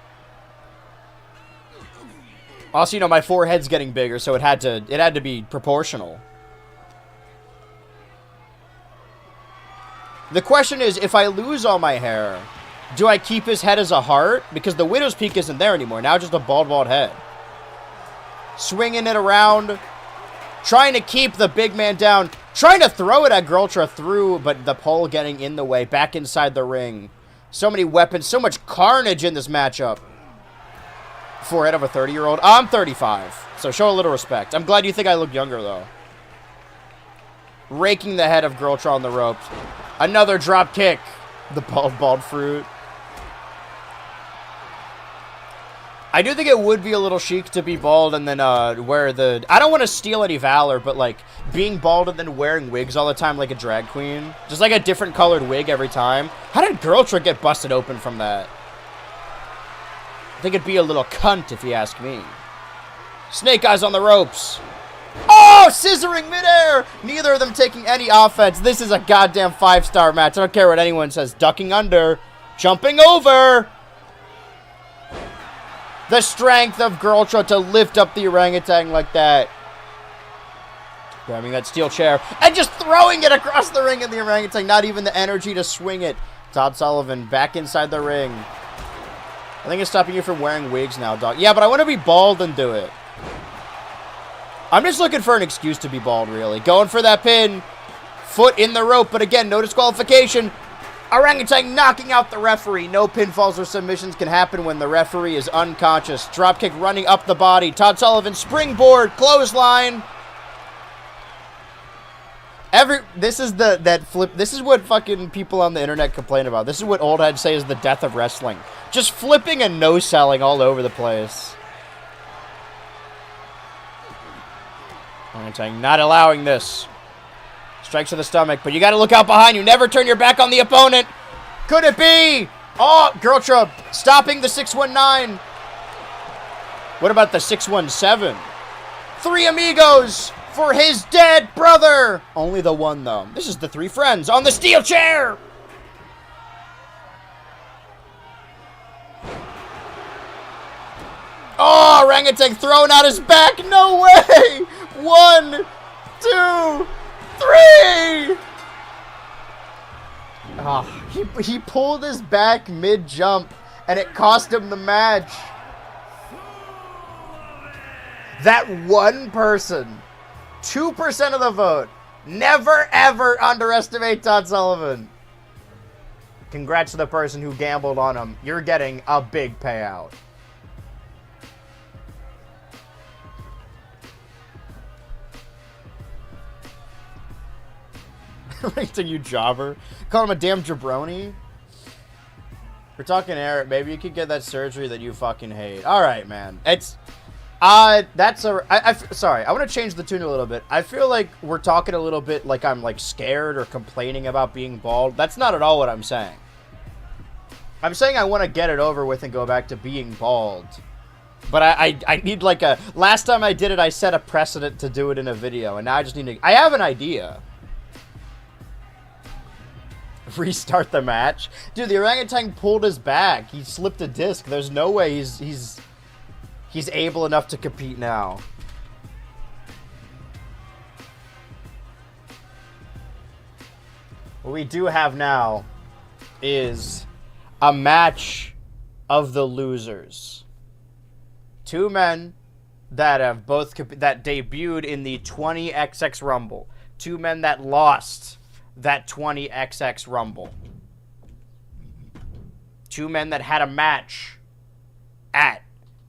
A: Also, you know, my forehead's getting bigger, so it had to be proportional. The question is, if I lose all my hair, do I keep his head as a heart? Because the Widow's Peak isn't there anymore. Now just a bald head. Swinging it around. Trying to keep the big man down. Trying to throw it at Groucho through, but the pole getting in the way. Back inside the ring. So many weapons. So much carnage in this matchup. Forehead of a 30-year-old. I'm 35. So show a little respect. I'm glad you think I look younger, though. Raking the head of Groucho on the ropes. Another drop kick. The bald fruit. I do think it would be a little chic to be bald and then wear the... I don't want to steal any valor, but like being bald and then wearing wigs all the time like a drag queen. Just like a different colored wig every time. How did Groucho get busted open from that? I think it'd be a little cunt if you ask me. Snake Eyes on the ropes. Oh, scissoring midair. Neither of them taking any offense. This is a goddamn 5-star match. I don't care what anyone says. Ducking under. Jumping over. The strength of Groucho to lift up the orangutan like that. Grabbing that steel chair and just throwing it across the ring in the orangutan. Not even the energy to swing it. Todd Sullivan back inside the ring. I think it's stopping you from wearing wigs now, dog. Yeah, but I want to be bald and do it. I'm just looking for an excuse to be bald, really. Going for that pin. Foot in the rope, but again, no disqualification. Orangutan knocking out the referee. No pinfalls or submissions can happen when the referee is unconscious. Dropkick running up the body. Todd Sullivan springboard, clothesline. This is that flip. This is what fucking people on the internet complain about. This is what old heads say is the death of wrestling. Just flipping and no-selling all over the place. Orangutan not allowing this. Strikes to the stomach, but you got to look out behind you. Never turn your back on the opponent. Could it be? Oh, Groucho stopping the 619. What about the 617? Three amigos for his dead brother. Only the one, though. This is the three friends on the steel chair. Oh, orangutan throwing out his back. No way. 1, 2, 3. Oh, he pulled his back mid-jump, and it cost him the match. That one person, 2% of the vote, never ever underestimate Todd Sullivan. Congrats to the person who gambled on him. You're getting a big payout. To you jobber. Call him a damn jabroni. We're talking Eric. Maybe you could get that surgery that you fucking hate. Alright, man. It's... that's a... sorry, I want to change the tune a little bit. I feel like we're talking a little bit like I'm, like, scared or complaining about being bald. That's not at all what I'm saying. I'm saying I want to get it over with and go back to being bald. But I need, like, a... Last time I did it, I set a precedent to do it in a video. And now I just need to... I have an idea. Restart the match? Dude, the orangutan pulled his back. He slipped a disc. There's no way he's able enough to compete now. What we do have now is a match of the losers. Two men that have both that debuted in the 20XX Rumble. Two men that lost that 20XX Rumble. Two men that had a match at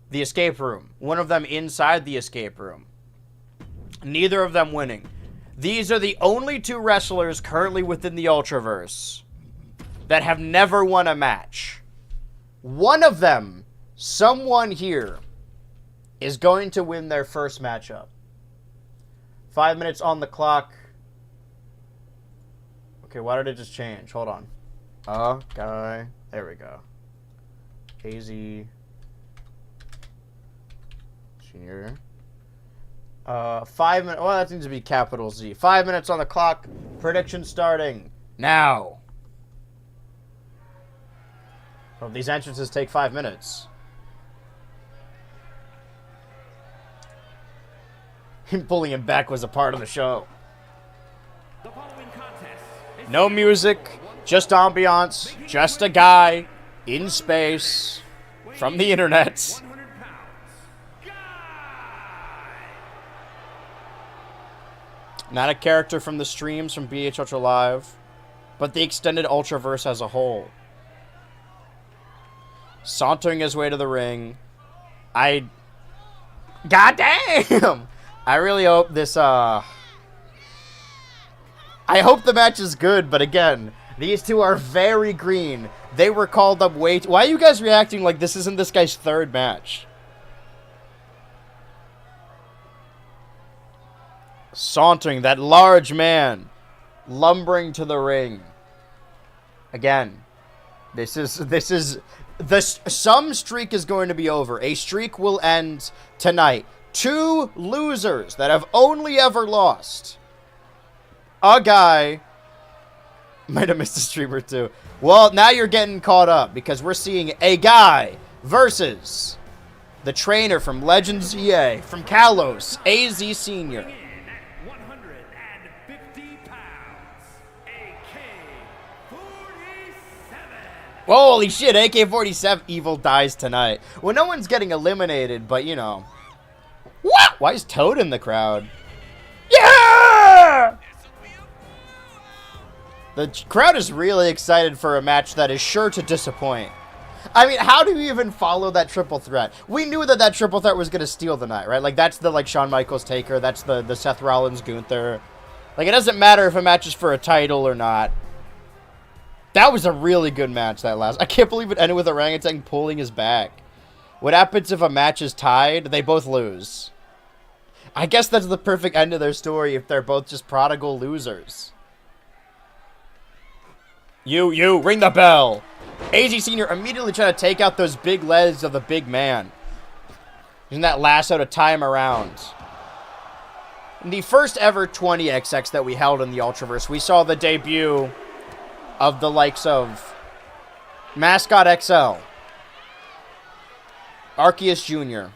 A: the escape room. One of them inside the escape room. Neither of them winning. These are the only two wrestlers currently within the Ultraverse that have never won a match. One of them, someone here, is going to win their first matchup. 5 minutes on the clock. Okay, why did it just change? Hold on. Guy. There we go. AZ Junior. 5 minutes. Well, that needs to be capital Z. 5 minutes on the clock. Prediction starting now. Well, these entrances take 5 minutes. Him pulling him back was a part of the show. No music, just ambiance, just a guy in space from the internet. Not a character from the streams from BH Ultra Live, but the extended Ultraverse as a whole. Sauntering his way to the ring. Goddamn! I really hope this, I hope the match is good, but again, these two are very green. They were called up way too... Why are you guys reacting like this isn't this guy's third match? Sauntering, that large man, lumbering to the ring. Again, some streak is going to be over. A streak will end tonight. Two losers that have only ever lost. A guy might have missed a stream or two. Well, now you're getting caught up because we're seeing a guy versus the trainer from Legends EA, from Kalos, AZ Senior. Holy shit, AK-47 Evil dies tonight. Well, no one's getting eliminated, but you know. What? Why is Toad in the crowd? Yeah! The crowd is really excited for a match that is sure to disappoint. I mean, how do you even follow that triple threat? We knew that triple threat was going to steal the night, right? Like, that's the, Shawn Michaels Taker. That's the Seth Rollins Gunther. Like, it doesn't matter if a match is for a title or not. That was a really good match, that last. I can't believe it ended with Orangutan pulling his back. What happens if a match is tied? They both lose. I guess that's the perfect end of their story if they're both just prodigal losers. You, ring the bell. AZ Senior immediately trying to take out those big legs of the big man. Using that lasso to tie him around. In the first ever 20XX that we held in the Ultraverse, we saw the debut of the likes of Mascot XL, Arceus Jr.,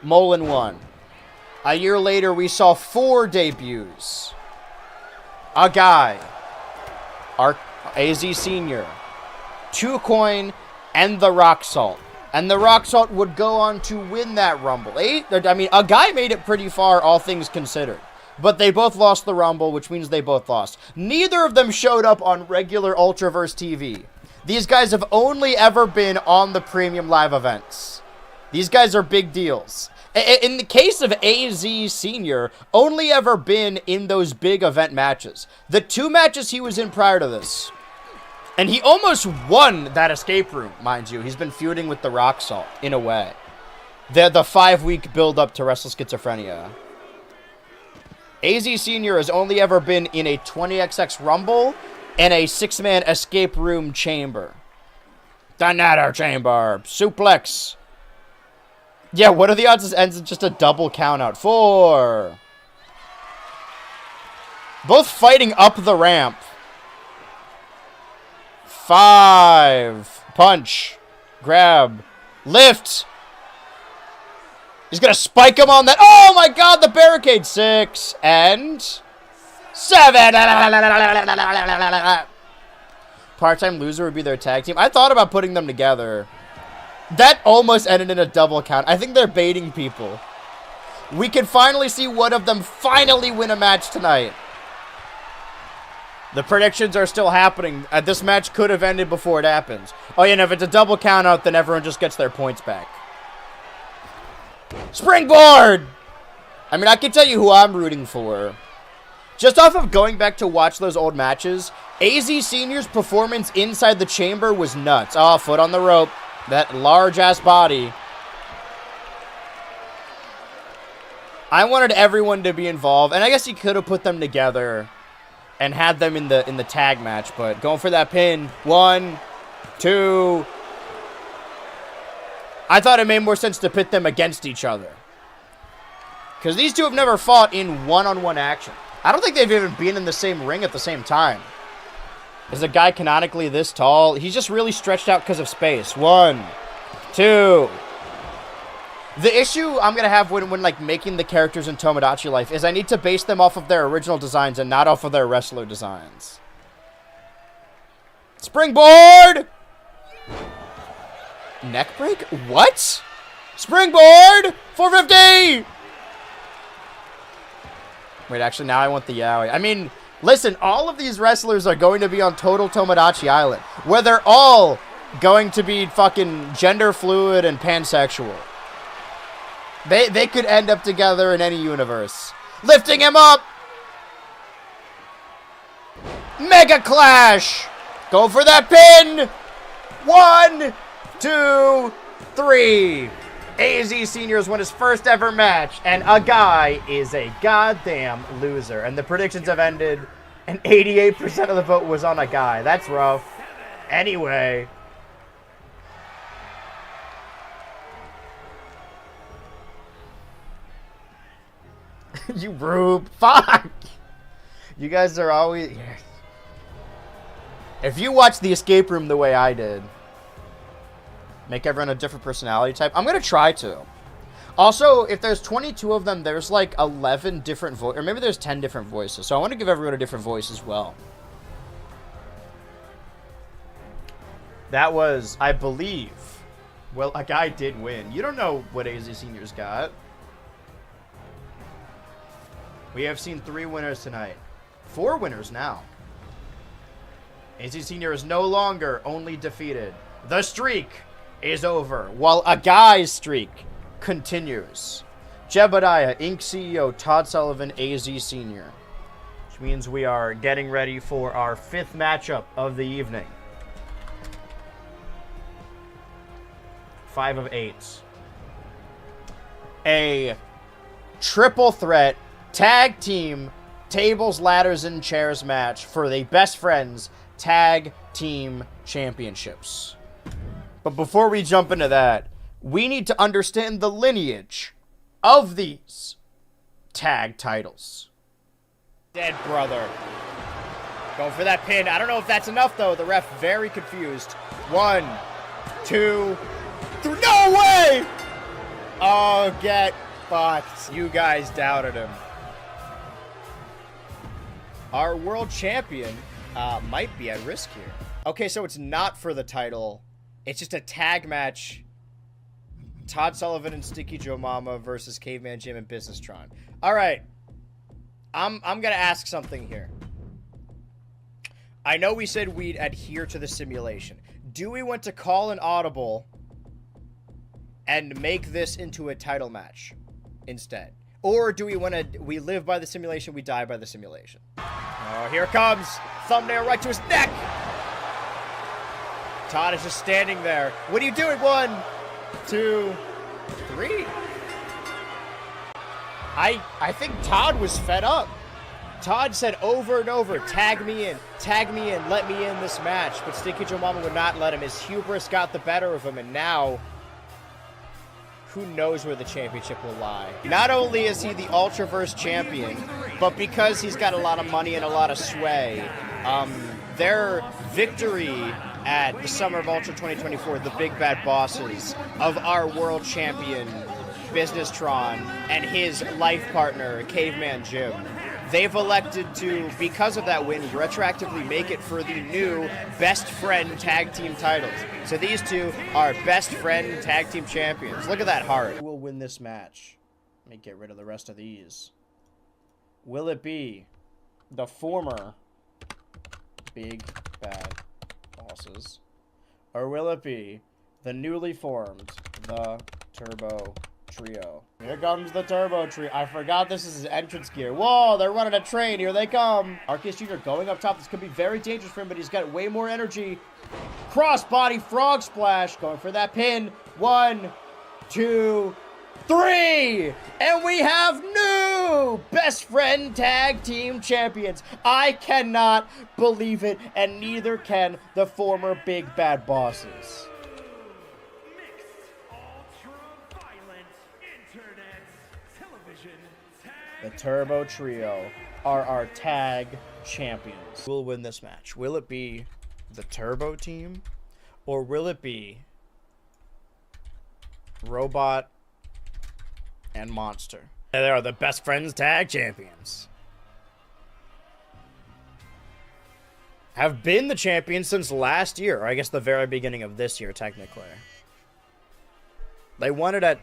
A: Mullen 1. A year later, we saw 4 debuts. A guy, AZ Senior, 2 Coin, and the Rock Salt. And the Rock Salt would go on to win that Rumble. I mean, a guy made it pretty far, all things considered. But they both lost the Rumble, which means they both lost. Neither of them showed up on regular Ultraverse TV. These guys have only ever been on the premium live events. These guys are big deals. In the case of AZ Senior, only ever been in those big event matches. The 2 matches he was in prior to this. And he almost won that escape room, mind you. He's been feuding with the Rock Salt, in a way. The 5-week build-up to Wrestle-Schizophrenia. AZ Senior has only ever been in a 20XX Rumble and a 6-man escape room chamber. The Natter Chamber. Suplex. Yeah, what are the odds this ends in just a double countout? 4. Both fighting up the ramp. 5. Punch. Grab. Lift. He's going to spike him on that. Oh, my God, the barricade. 6 and 7. Part-time loser would be their tag team. I thought about putting them together. That almost ended in a double count. I think they're baiting people. We can finally see one of them finally win a match tonight. The predictions are still happening. This match could have ended before it happens. Oh, yeah, and if it's a double count out, then everyone just gets their points back. Springboard! I mean, I can tell you who I'm rooting for. Just off of going back to watch those old matches, AZ Senior's performance inside the chamber was nuts. Oh, foot on the rope. That large-ass body. I wanted everyone to be involved, and I guess you could have put them together and had them in the tag match, but going for that pin. 1, 2. I thought it made more sense to pit them against each other. Because these two have never fought in one-on-one action. I don't think they've even been in the same ring at the same time. Is a guy canonically this tall? He's just really stretched out because of space. 1, 2. The issue I'm going to have when like making the characters in Tomodachi Life is I need to base them off of their original designs and not off of their wrestler designs. Springboard! Neck break? What? Springboard! 450! Wait, actually, now I want the yaoi. I mean, listen, all of these wrestlers are going to be on Total Tomodachi Island, where they're all going to be fucking gender fluid and pansexual. They could end up together in any universe. Lifting him up! Mega Clash! Go for that pin! 1, 2, 3. AZ Seniors won his first ever match, and a guy is a goddamn loser. And the predictions have ended, and 88% of the vote was on a guy. That's rough. Anyway. You rube. Fuck! You guys are always... If you watch The Escape Room the way I did, make everyone a different personality type, I'm going to try to. Also, if there's 22 of them, there's like 11 different voices, or maybe there's 10 different voices, so I want to give everyone a different voice as well. That was, I believe, well, a guy did win. You don't know what AZ Seniors got. We have seen 3 winners tonight. 4 winners now. AZ Senior is no longer only defeated. The streak is over, while a guy's streak continues. Jebediah, Inc. CEO, Todd Sullivan, AZ Senior. Which means we are getting ready for our 5th matchup of the evening. 5 of 8. A triple threat tag team tables, ladders, and chairs match for the Best Friends Tag Team Championships. But before we jump into that, we need to understand the lineage of these tag titles. Dead brother. Going for that pin. I don't know if that's enough, though. The ref very confused. 1, 2, 3. No way! Oh, get fucked. You guys doubted him. Our world champion might be at risk here. Okay, so it's not for the title. It's just a tag match. Todd Sullivan and Sticky Joe Mama versus Caveman Jim and Business Tron. All right. I'm going to ask something here. I know we said we'd adhere to the simulation. Do we want to call an audible and make this into a title match instead? Or do we want to, we live by the simulation, we die by the simulation? Oh, here it comes. Thumbnail right to his neck. Todd is just standing there. What are you doing? 1, 2, 3. I think Todd was fed up. Todd said over and over, tag me in, let me in this match. But Sticky Joe Mama would not let him. His hubris got the better of him, and now who knows where the championship will lie. Not only is he the Ultraverse champion, but because he's got a lot of money and a lot of sway, their victory at the Summer of Ultra 2024, the big bad bosses of our world champion, Businesstron, and his life partner, Caveman Jim. They've elected to, because of that win, retroactively make it for the new Best Friend Tag Team titles. So these two are Best Friend Tag Team champions. Look at that heart. Who will win this match? Let me get rid of the rest of these. Will it be the former Big Bad Bosses? Or will it be the newly formed, the Turbo Trio? Here comes the Turbo Trio. I forgot this is his entrance gear. Whoa, they're running a train. Here they come. Arceus Jr. going up top. This could be very dangerous for him, but he's got way more energy. Crossbody frog splash. Going for that pin. 1, 2, 3. And we have new Best Friend Tag Team Champions. I cannot believe it, and neither can the former Big Bad Bosses. The Turbo Trio are our tag champions. Who will win this match? Will it be the Turbo team? Or will it be Robot and Monster? They are the Best Friends Tag Champions. Have been the champions since last year. Or I guess the very beginning of this year, technically. They won it at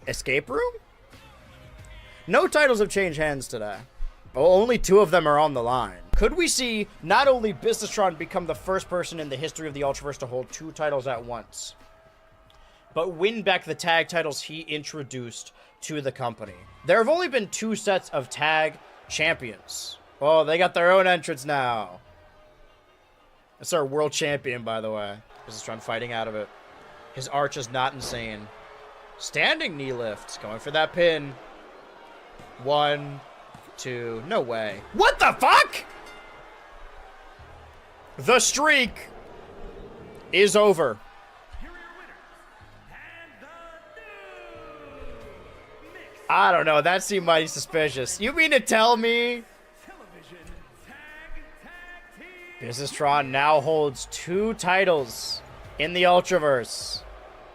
A: Escape Room? No titles have changed hands today. Only 2 of them are on the line. Could we see not only Businesstron become the first person in the history of the Ultraverse to hold 2 titles at once, but win back the tag titles he introduced to the company? There have only been 2 sets of tag champions. Oh, they got their own entrance now. That's our world champion, by the way. Businesstron fighting out of it. His arch is not insane. Standing knee lift. Going for that pin. 1, 2, no way. What the fuck? The streak is over. I don't know, that seemed mighty suspicious. You mean to tell me Businesstron now holds 2 titles in the Ultraverse?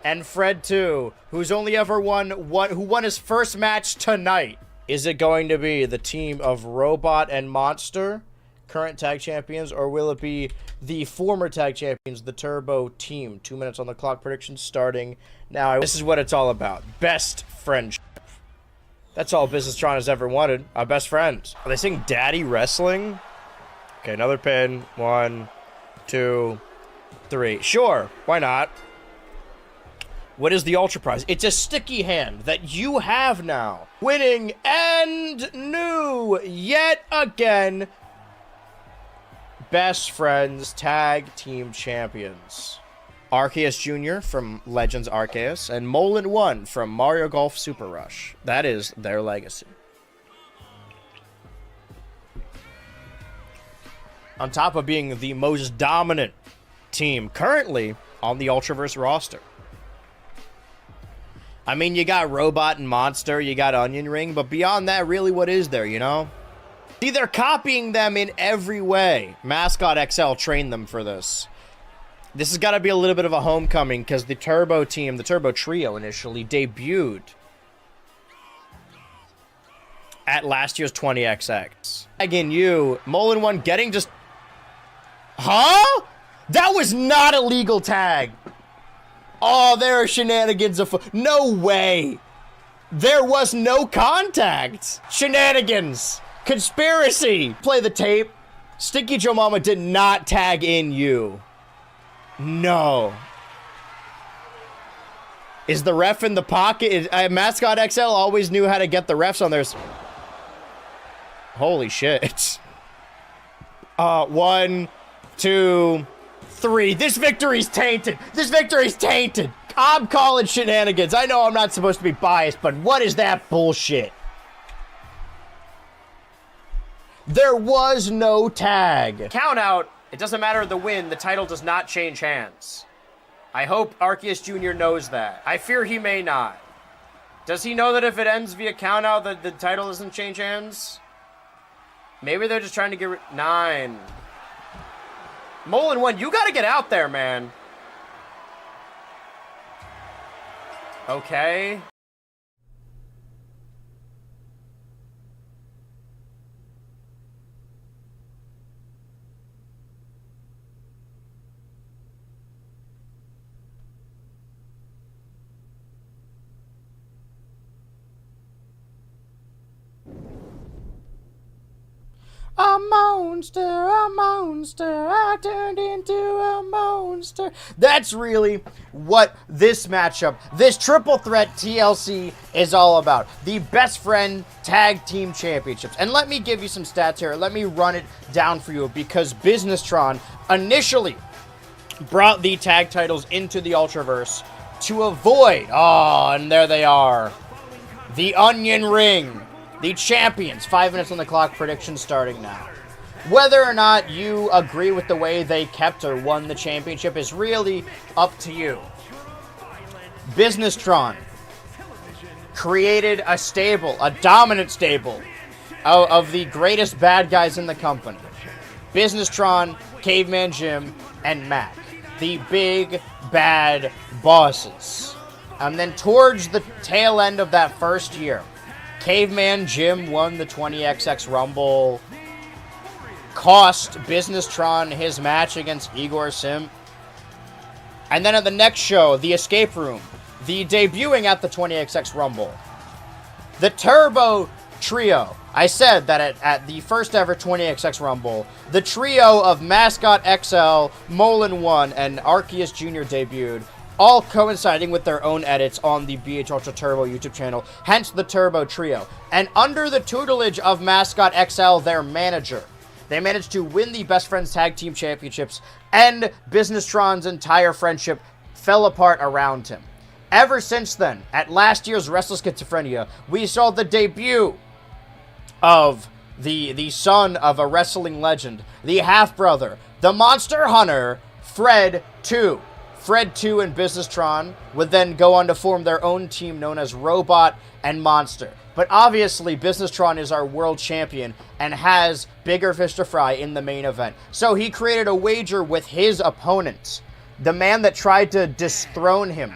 A: And Fred too, who's only ever who won his first match tonight. Is it going to be the team of Robot and Monster, current tag champions, or will it be the former tag champions, the Turbo team? 2 minutes on the clock, prediction starting now. This is what it's all about. Best friendship. That's all Businesstron has ever wanted. A best friend. Are they saying Daddy Wrestling? Okay, another pin. 1, 2, 3. Sure, why not? What is the Ultra Prize? It's a sticky hand that you have now. Winning and new yet again. Best Friends Tag Team Champions. Arceus Jr. from Legends Arceus and Molin 1 from Mario Golf Super Rush. That is their legacy. On top of being the most dominant team currently on the Ultraverse roster. I mean, you got Robot and Monster, you got Onion Ring, but beyond that, really, what is there, you know? See, they're copying them in every way. Mascot XL trained them for this. This has got to be a little bit of a homecoming, because the Turbo team, the Turbo Trio initially, debuted at last year's 20XX. Again, you, Molin 1 getting just... Huh? That was not a legal tag. Oh, there are shenanigans afoot. No way. There was no contact. Shenanigans. Conspiracy. Play the tape. Stinky Joe Mama did not tag in you. No. Is the ref in the pocket? Mascot XL always knew how to get the refs on theirs. Holy shit. 1, 2, 3. This victory's tainted. This victory's tainted. I'm calling shenanigans. I know I'm not supposed to be biased, but what is that bullshit? There was no tag. Count out. It doesn't matter the win. The title does not change hands. I hope Arceus Jr. knows that. I fear he may not. Does he know that if it ends via count out that the title doesn't change hands? Maybe they're just trying to get 9. Mullen 1, you gotta get out there, man. Okay. A monster, I turned into a monster. That's really what this matchup, this triple threat TLC is all about. The Best Friend Tag Team Championships. And let me give you some stats here. Let me run it down for you because Businesstron initially brought the tag titles into the Ultraverse to avoid, and there they are, the Onion Ring. The champions, 5 minutes on the clock, prediction starting now. Whether or not you agree with the way they kept or won the championship is really up to you. Businesstron created a stable, a dominant stable, of the greatest bad guys in the company. Businesstron, Caveman Jim, and Mac. The big, bad bosses. And then towards the tail end of that first year, Caveman Jim won the 20XX Rumble, cost Businesstron his match against Igor Sim. And then at the next show, the Escape Room, the debuting at the 20XX Rumble, the Turbo Trio. I said that at the first ever 20XX Rumble, the trio of Mascot XL, Mullen 1, and Arceus Jr. debuted, all coinciding with their own edits on the BH Ultra Turbo YouTube channel, hence the Turbo Trio. And under the tutelage of Mascot XL, their manager, they managed to win the Best Friends Tag Team Championships, and Businesstron's entire friendship fell apart around him. Ever since then, at last year's Wrestleschizophrenia, we saw the debut of the son of a wrestling legend, the half-brother, the Monster Hunter, Fred 2. Fred 2 and Businesstron would then go on to form their own team known as Robot and Monster. But obviously, Businesstron is our world champion and has bigger fish to fry in the main event. So he created a wager with his opponent, the man that tried to dethrone him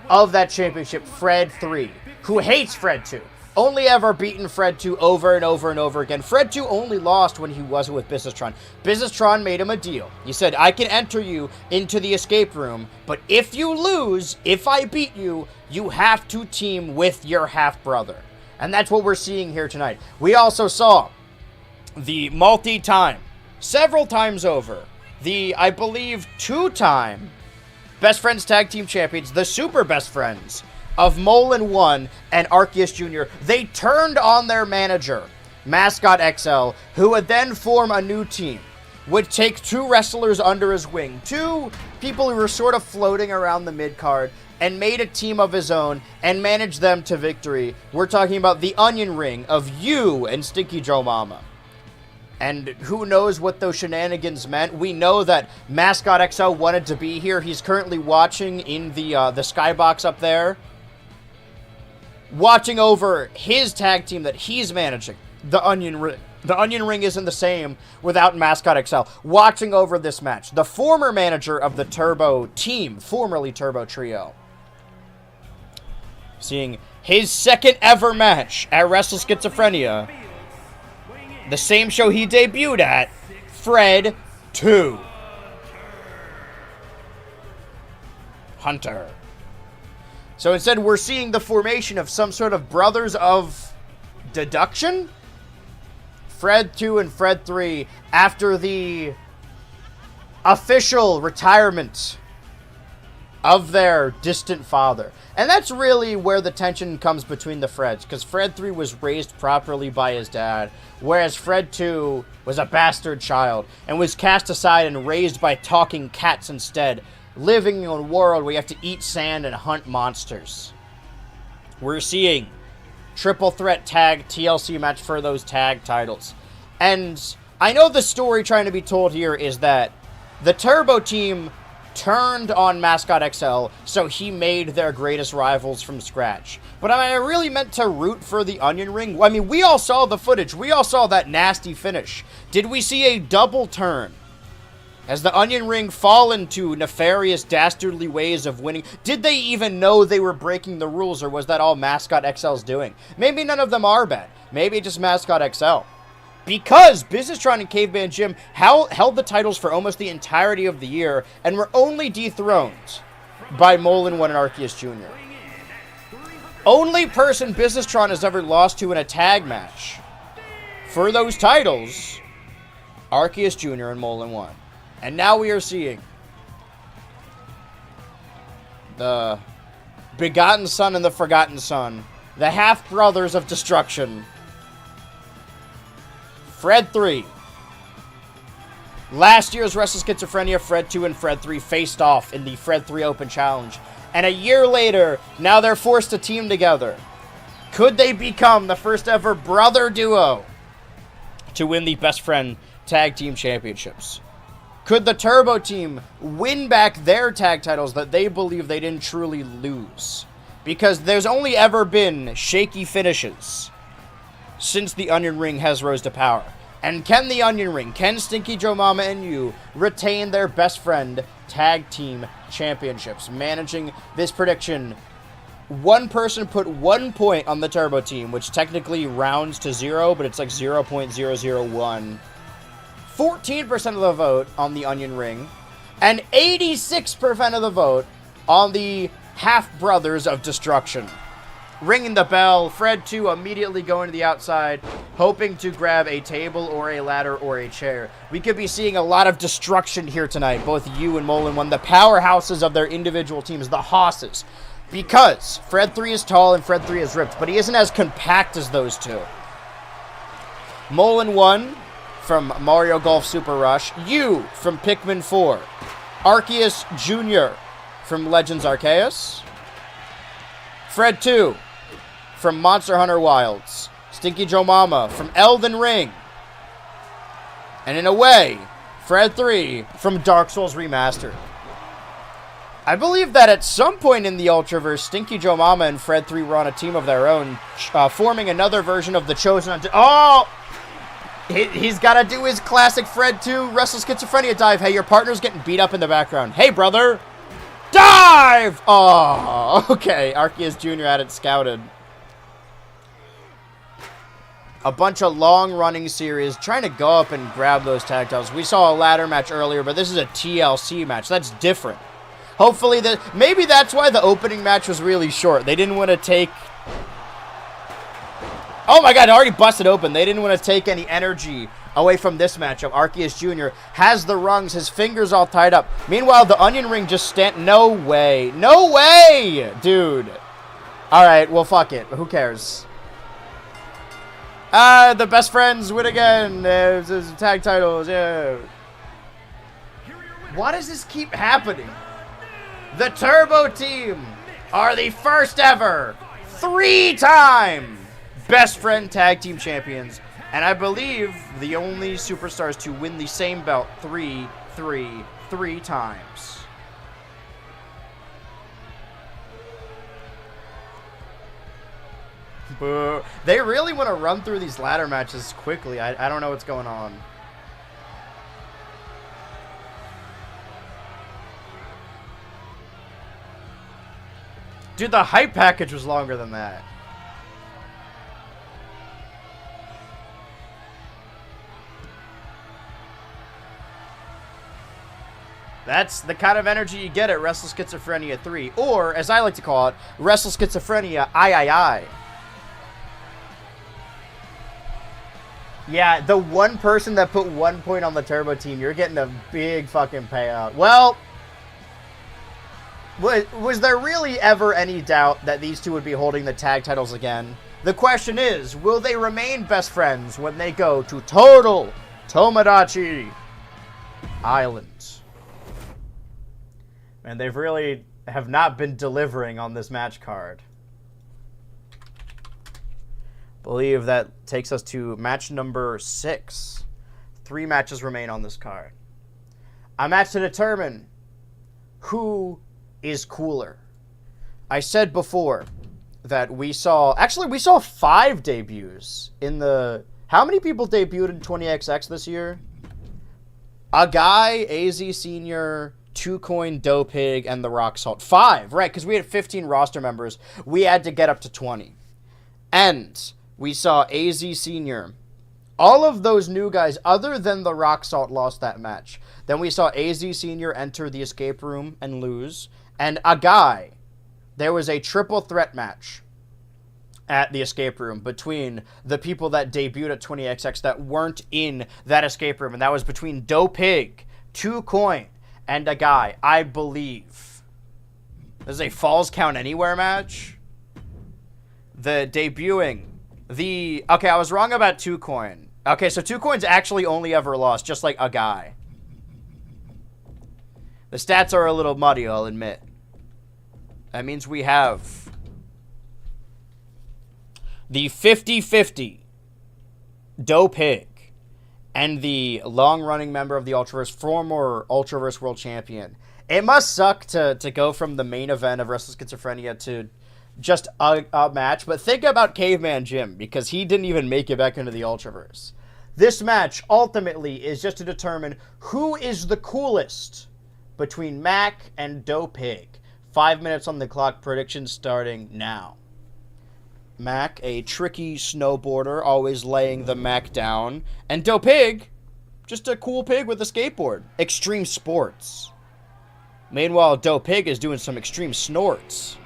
A: of that championship, Fred 3, who hates Fred 2. Only ever beaten Fred 2 over and over and over again. Fred 2 only lost when he wasn't with Businesstron. Businesstron made him a deal. He said, I can enter you into the escape room, but if you lose, if I beat you, you have to team with your half-brother. And that's what we're seeing here tonight. We also saw the multi-time, several times over, the, I believe, 2-time Best Friends Tag Team Champions, the Super Best Friends of Mullen 1 and Arceus Jr. They turned on their manager, Mascot XL, who would then form a new team, would take 2 wrestlers under his wing, 2 people who were sort of floating around the mid-card, and made a team of his own and managed them to victory. We're talking about the Onion Ring of you and Stinky Joe Mama. And who knows what those shenanigans meant. We know that Mascot XL wanted to be here. He's currently watching in the skybox up there, watching over his tag team that he's managing, the Onion Ring. The Onion Ring isn't the same without Mascot XL. Watching over this match, the former manager of the Turbo team, formerly Turbo Trio, seeing his second ever match at Wrestleschizophrenia, the same show he debuted at, Fred 2. Hunter. So instead, we're seeing the formation of some sort of brothers of deduction? Fred 2 and Fred 3 after the official retirement of their distant father. And that's really where the tension comes between the Freds, because Fred 3 was raised properly by his dad, whereas Fred 2 was a bastard child and was cast aside and raised by talking cats instead, living in a world where you have to eat sand and hunt monsters. We're seeing triple threat tag TLC match for those tag titles. And I know the story trying to be told here is that the Turbo team turned on Mascot XL, so he made their greatest rivals from scratch. But I really meant to root for the Onion Ring. I mean, we all saw the footage. We all saw that nasty finish. Did we see a double turn Has the Onion Ring fallen to nefarious, dastardly ways of winning? Did they even know they were breaking the rules, or was that all Mascot XL's doing? Maybe none of them are bad. Maybe just Mascot XL. Because Businesstron and Caveman Jim held the titles for almost the entirety of the year and were only dethroned by Molin 1 and Arceus Jr. Only person Businesstron has ever lost to in a tag match for those titles, Arceus Jr. and Molin 1. And now we are seeing the Begotten Son and the Forgotten Son, the half-brothers of destruction. Fred 3. Last year's Wrestle Schizophrenia, Fred 2 and Fred 3 faced off in the Fred 3 Open Challenge. And a year later, now they're forced to team together. Could they become the first ever brother duo to win the Best Friend Tag Team Championships? Could the Turbo Team win back their tag titles that they believe they didn't truly lose? Because there's only ever been shaky finishes since the Onion Ring has rose to power. And can the Onion Ring, can Stinky Joe Mama and you retain their Best Friend Tag Team Championships? Managing this prediction, one person put 1 point on the Turbo Team, which technically rounds to 0, but it's like 0.001. 14% of the vote on the Onion Ring, and 86% of the vote on the Half-Brothers of Destruction. Ringing the bell, Fred 2 immediately going to the outside, hoping to grab a table or a ladder or a chair. We could be seeing a lot of destruction here tonight, both you and Molin 1, the powerhouses of their individual teams, the Hosses. Because Fred 3 is tall and Fred 3 is ripped, but he isn't as compact as those two. Molin 1 from Mario Golf Super Rush, you from Pikmin 4, Arceus Jr. from Legends Arceus, Fred 2 from Monster Hunter Wilds, Stinky Joe Mama from Elden Ring, and in a way, Fred 3 from Dark Souls Remastered. I believe that at some point in the Ultraverse, Stinky Joe Mama and Fred 3 were on a team of their own, forming another version of the Chosen. Oh! He's got to do his classic Fred 2 Wrestle Schizophrenia dive. Hey, your partner's getting beat up in the background. Hey, brother! Dive! Oh, okay. Arceus Jr. had it scouted. A bunch of long-running series trying to go up and grab those tag titles. We saw a ladder match earlier, but this is a TLC match. That's different. Hopefully, maybe that's why the opening match was really short. They didn't want to take... Oh my god, it already busted open. They didn't want to take any energy away from this matchup. Arceus Jr. has the rungs, his fingers all tied up. Meanwhile, the Onion Ring just No way. No way! Dude. Alright, well, fuck it. Who cares? The Best Friends win again. Tag titles, yeah. Why does this keep happening? The Turbo Team are the first ever 3-time Best Friend Tag Team Champions, and I believe the only superstars to win the same belt three times. Boo. They really want to run through these ladder matches quickly. I don't know what's going on. Dude, the hype package was longer than that. That's the kind of energy you get at Wrestle Schizophrenia 3, or, as I like to call it, Wrestle Schizophrenia I. Yeah, the one person that put 1 point on the Turbo Team, you're getting a big fucking payout. Well, was there really ever any doubt that these two would be holding the tag titles again? The question is, will they remain best friends when they go to Total Tomodachi Island? And they've really have not been delivering on this match card. Believe that takes us to match number 6. 3 matches remain on this card. A match to determine who is cooler. I said before that we saw 5 debuts in the... How many people debuted in 20XX this year? A Guy, AZ Senior, Two Coin, Dough Pig, and the Rock Salt. 5, right, because we had 15 roster members. We had to get up to 20. And we saw AZ Senior. All of those new guys, other than the Rock Salt, lost that match. Then we saw AZ Senior enter the escape room and lose. And A Guy, there was a triple threat match at the escape room between the people that debuted at 20XX that weren't in that escape room. And that was between Dough Pig, Two Coin, and A Guy, I believe. This is a Falls Count Anywhere match. Okay, I was wrong about Two Coin. Okay, so Two Coin's actually only ever lost, just like A Guy. The stats are a little muddy, I'll admit. That means we have the 50-50 Dough Pig and the long-running member of the Ultraverse, former Ultraverse World Champion. It must suck to go from the main event of Wrestle Schizophrenia to just a match, but think about Caveman Jim, because he didn't even make it back into the Ultraverse. This match, ultimately, is just to determine who is the coolest between Mac and Dough Pig. 5 minutes on the clock, predictions starting now. Mac, a tricky snowboarder, always laying the Mac down. And Dough Pig, just a cool pig with a skateboard. Extreme sports. Meanwhile, Dough Pig is doing some extreme snorts.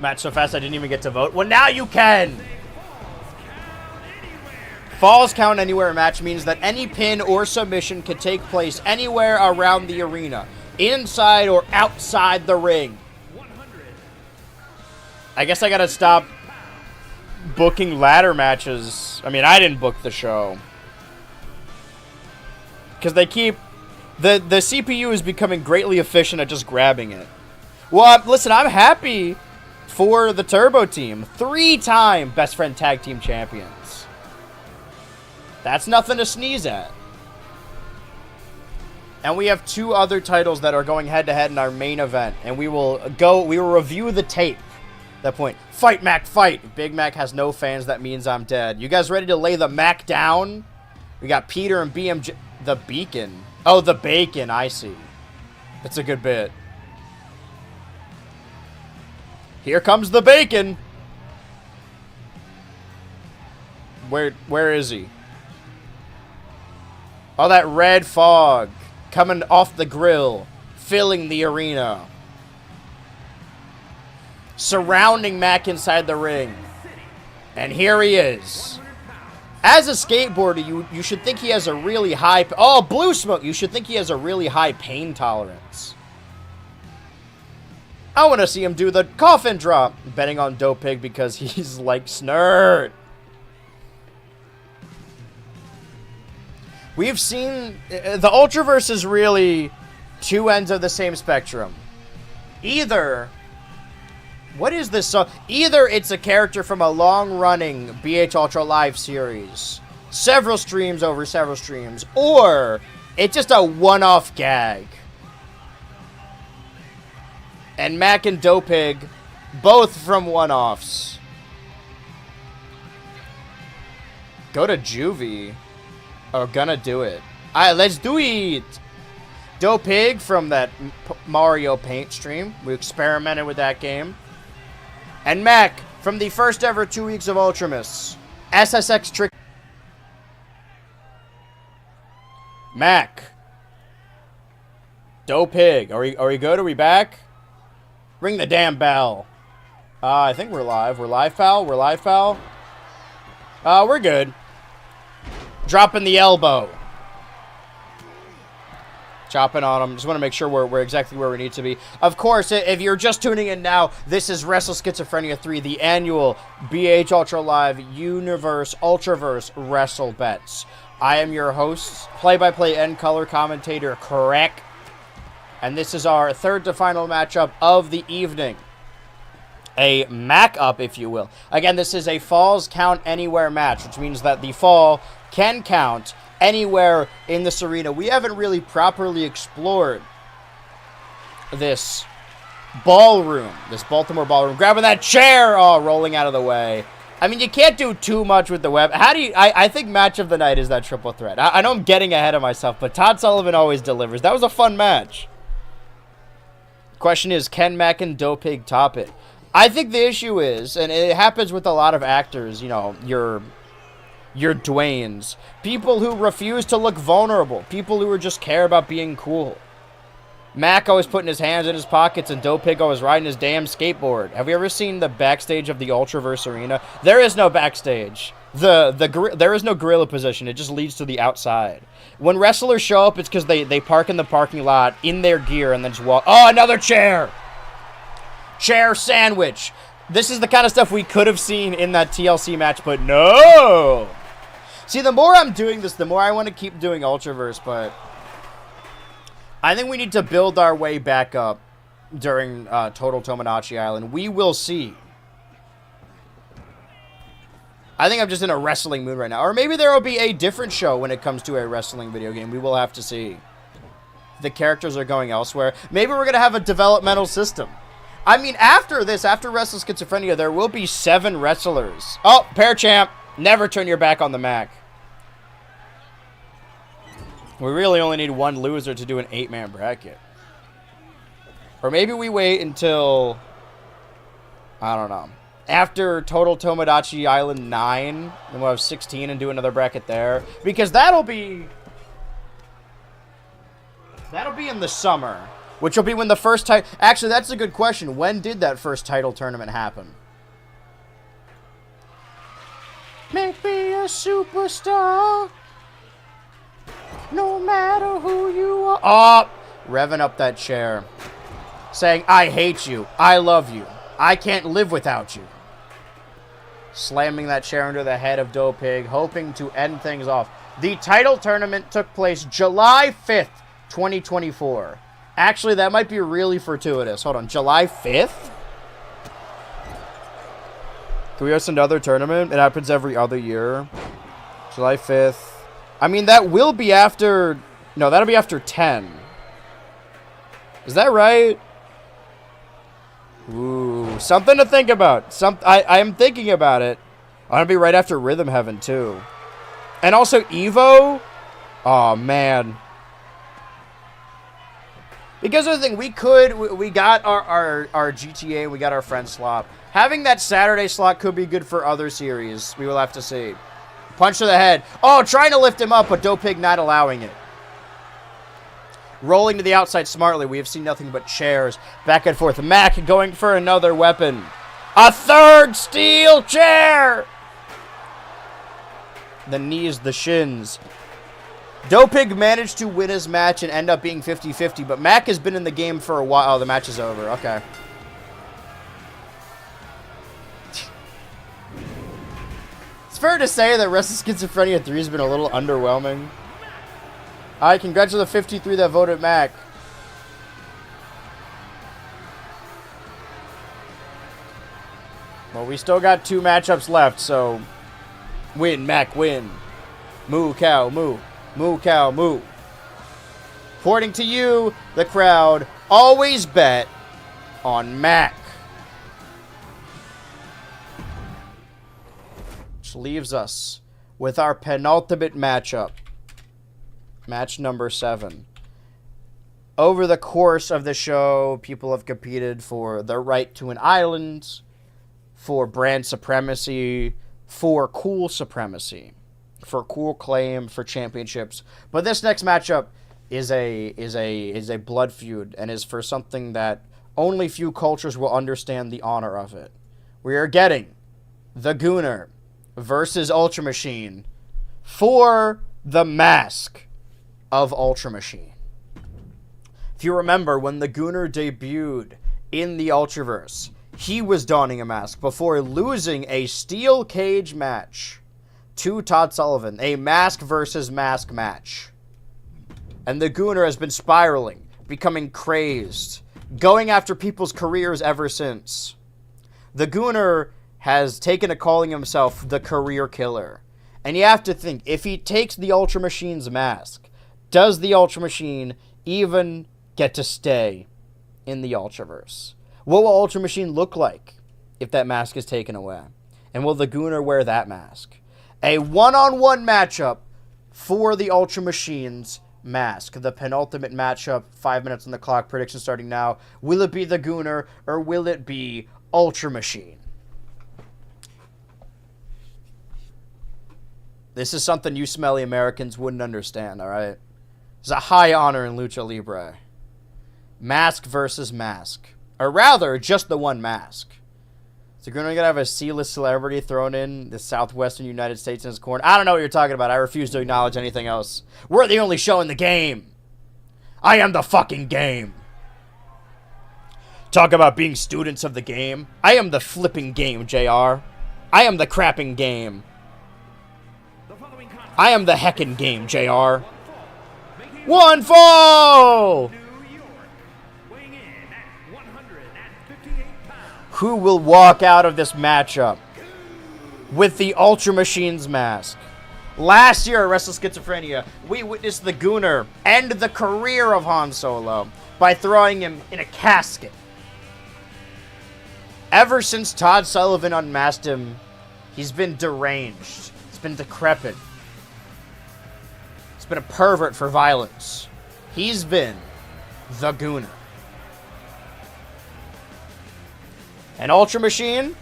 A: Match so fast I didn't even get to vote. Well, now you can! Falls Count Anywhere match means that any pin or submission can take place anywhere around the arena. Inside or outside the ring. I guess I gotta stop booking ladder matches. I mean, I didn't book the show. Because they keep... The CPU is becoming greatly efficient at just grabbing it. Well, listen, I'm happy for the Turbo team. 3-time Best Friend Tag Team Champions. That's nothing to sneeze at. And we have 2 other titles that are going head-to-head in our main event. And we will review the tape. That point. Fight, Mac, fight. If Big Mac has no fans, that means I'm dead. You guys ready to lay the Mac down? We got Peter and BMJ. The Beacon. Oh, the Bacon. I see. That's a good bit. Here comes the Bacon. Where is he? Oh, that red fog coming off the grill, filling the arena. Surrounding Mac inside the ring. And here he is. As a skateboarder, you should think he has a really high... Oh, blue smoke! You should think he has a really high pain tolerance. I want to see him do the coffin drop. Betting on Dough Pig because he's like Snurt. We've seen... The Ultraverse is really 2 ends of the same spectrum. Either... What is this song? Either it's a character from a long-running BH Ultra Live series, several streams over several streams, or it's just a one-off gag. And Mac and Dough Pig, both from one-offs. Go to Juvie. Or gonna do it. Alright, let's do it! Dough Pig from that Mario Paint stream. We experimented with that game. And Mac, from the first ever 2 weeks of Ultramus. SSX Trick. Mac. Dough Pig. Are we good? Are we back? Ring the damn bell. I think we're live. We're live, pal? We're live, pal? We're good. Dropping the elbow. Chopping on them. Just want to make sure we're exactly where we need to be. Of course, if you're just tuning in now, this is Wrestle Schizophrenia 3, the annual BH Ultra Live Universe Ultraverse Wrestle Bets. I am your host, play-by-play and color commentator, Crack. And this is our third to final matchup of the evening. A Mac-up, if you will. Again, this is a Falls Count Anywhere match, which means that the fall can count anywhere in this arena. We haven't really properly explored this ballroom, this Baltimore ballroom. Grabbing that chair! Oh, rolling out of the way. I mean, you can't do too much with the web. How do you... I think match of the night is that triple threat. I know I'm getting ahead of myself, but Todd Sullivan always delivers. That was a fun match. Question is, can Mac and Dopig top it? I think the issue is, and it happens with a lot of actors, you know, your Dwaynes. People who refuse to look vulnerable. People who just care about being cool. Mac always putting his hands in his pockets and Dopig always riding his damn skateboard. Have you ever seen the backstage of the Ultraverse Arena? There is no backstage. There is no gorilla position. It just leads to the outside. When wrestlers show up, it's because they park in the parking lot in their gear and then just walk. Oh, another chair! Chair sandwich. This is the kind of stuff we could have seen in that TLC match, but no! See, the more I'm doing this, the more I want to keep doing Ultraverse, but I think we need to build our way back up during Total Tomodachi Island. We will see. I think I'm just in a wrestling mood right now. Or maybe there will be a different show when it comes to a wrestling video game. We will have to see. The characters are going elsewhere. Maybe we're going to have a developmental system. I mean, after this, after Wrestle Schizophrenia, there will be 7 wrestlers. Oh, pair champ. Never turn your back on the Mac. We really only need 1 loser to do an 8-man bracket. Or maybe we wait until, I don't know, after Total Tomodachi Island 9, and we'll have 16 and do another bracket there. Because that'll be in the summer, which will be when the first title... Actually, that's a good question. When did that first title tournament happen? Make me a superstar, no matter who you are. Oh, revving up that chair. Saying, I hate you. I love you. I can't live without you. Slamming that chair into the head of Dopig, hoping to end things off. The title tournament took place July 5th, 2024. Actually, that might be really fortuitous. Hold on, July 5th? Can we host another tournament? It happens every other year. July 5th. I mean, that will be after... No, that'll be after 10. Is that right? Ooh, something to think about. I am thinking about it. I'm going to be right after Rhythm Heaven, too. And also Evo? Oh, man. Because of the thing, we got our GTA, we got our friend slot. Having that Saturday slot could be good for other series. We will have to see. Punch to the head. Oh, trying to lift him up, but Dopig not allowing it. Rolling to the outside smartly. We have seen nothing but chairs. Back and forth. Mac going for another weapon. A third steel chair! The knees, the shins. Dopig managed to win his match and end up being 50-50, but Mac has been in the game for a while. Oh, the match is over. Okay. It's fair to say that Wrestle Schizophrenia 3 has been a little underwhelming. Alright, congrats to the 53 that voted Mac. Well, we still got 2 matchups left, so win, Mac, win. Moo, cow, moo. Moo, cow, moo. According to you, the crowd always bet on Mac. Which leaves us with our penultimate matchup. Match number 7. Over the course of the show, people have competed for the right to an island, for brand supremacy, for cool supremacy, for cool claim, for championships. But this next matchup is a blood feud and is for something that only few cultures will understand the honor of it. We are getting the Gooner versus Ultra Machine for the mask of Ultra Machine. If you remember, when the Gooner debuted in the Ultraverse, he was donning a mask before losing a steel cage match to Todd Sullivan, a mask versus mask match. And the Gooner has been spiraling, becoming crazed, going after people's careers ever since. The Gooner has taken to calling himself the career killer. And you have to think, if he takes the Ultra Machine's mask, does the Ultra Machine even get to stay in the Ultraverse? What will Ultra Machine look like if that mask is taken away? And will the Gooner wear that mask? A one-on-one matchup for the Ultra Machine's mask. The penultimate matchup, 5 minutes on the clock, prediction starting now. Will it be the Gooner or will it be Ultra Machine? This is something you smelly Americans wouldn't understand, all right? It's a high honor in Lucha Libre. Mask versus mask. Or rather, just the one mask. So you're going to have a C-list celebrity thrown in the southwestern United States in his corner. I don't know what you're talking about. I refuse to acknowledge anything else. We're the only show in the game. I am the fucking game. Talk about being students of the game. I am the flipping game, JR. I am the crapping game. I am the heckin' game, JR. One fall! Who will walk out of this matchup with the Ultra Machine's mask? Last year at Wrestle-Schizophrenia, we witnessed the Gooner end the career of Han Solo by throwing him in a casket. Ever since Todd Sullivan unmasked him, he's been deranged. He's been decrepit. He's been a pervert for violence. He's been the Gooner. And Ultra Machine,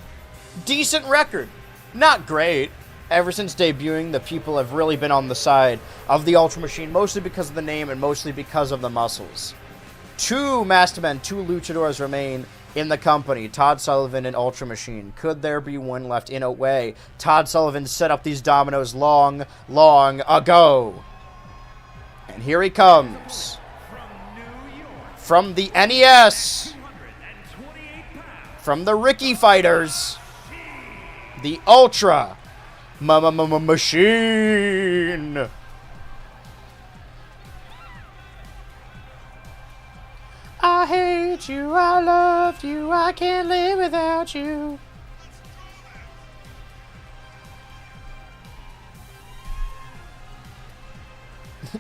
A: decent record. Not great. Ever since debuting, the people have really been on the side of the Ultra Machine, mostly because of the name and mostly because of the muscles. 2 masked men, 2 luchadors remain in the company, Todd Sullivan and Ultra Machine. Could there be one left? In a way, Todd Sullivan set up these dominoes long, long ago. And here he comes. From the NES. From the Ricky Fighters, the Ultra Machine. I hate you, I love you, I can't live without you.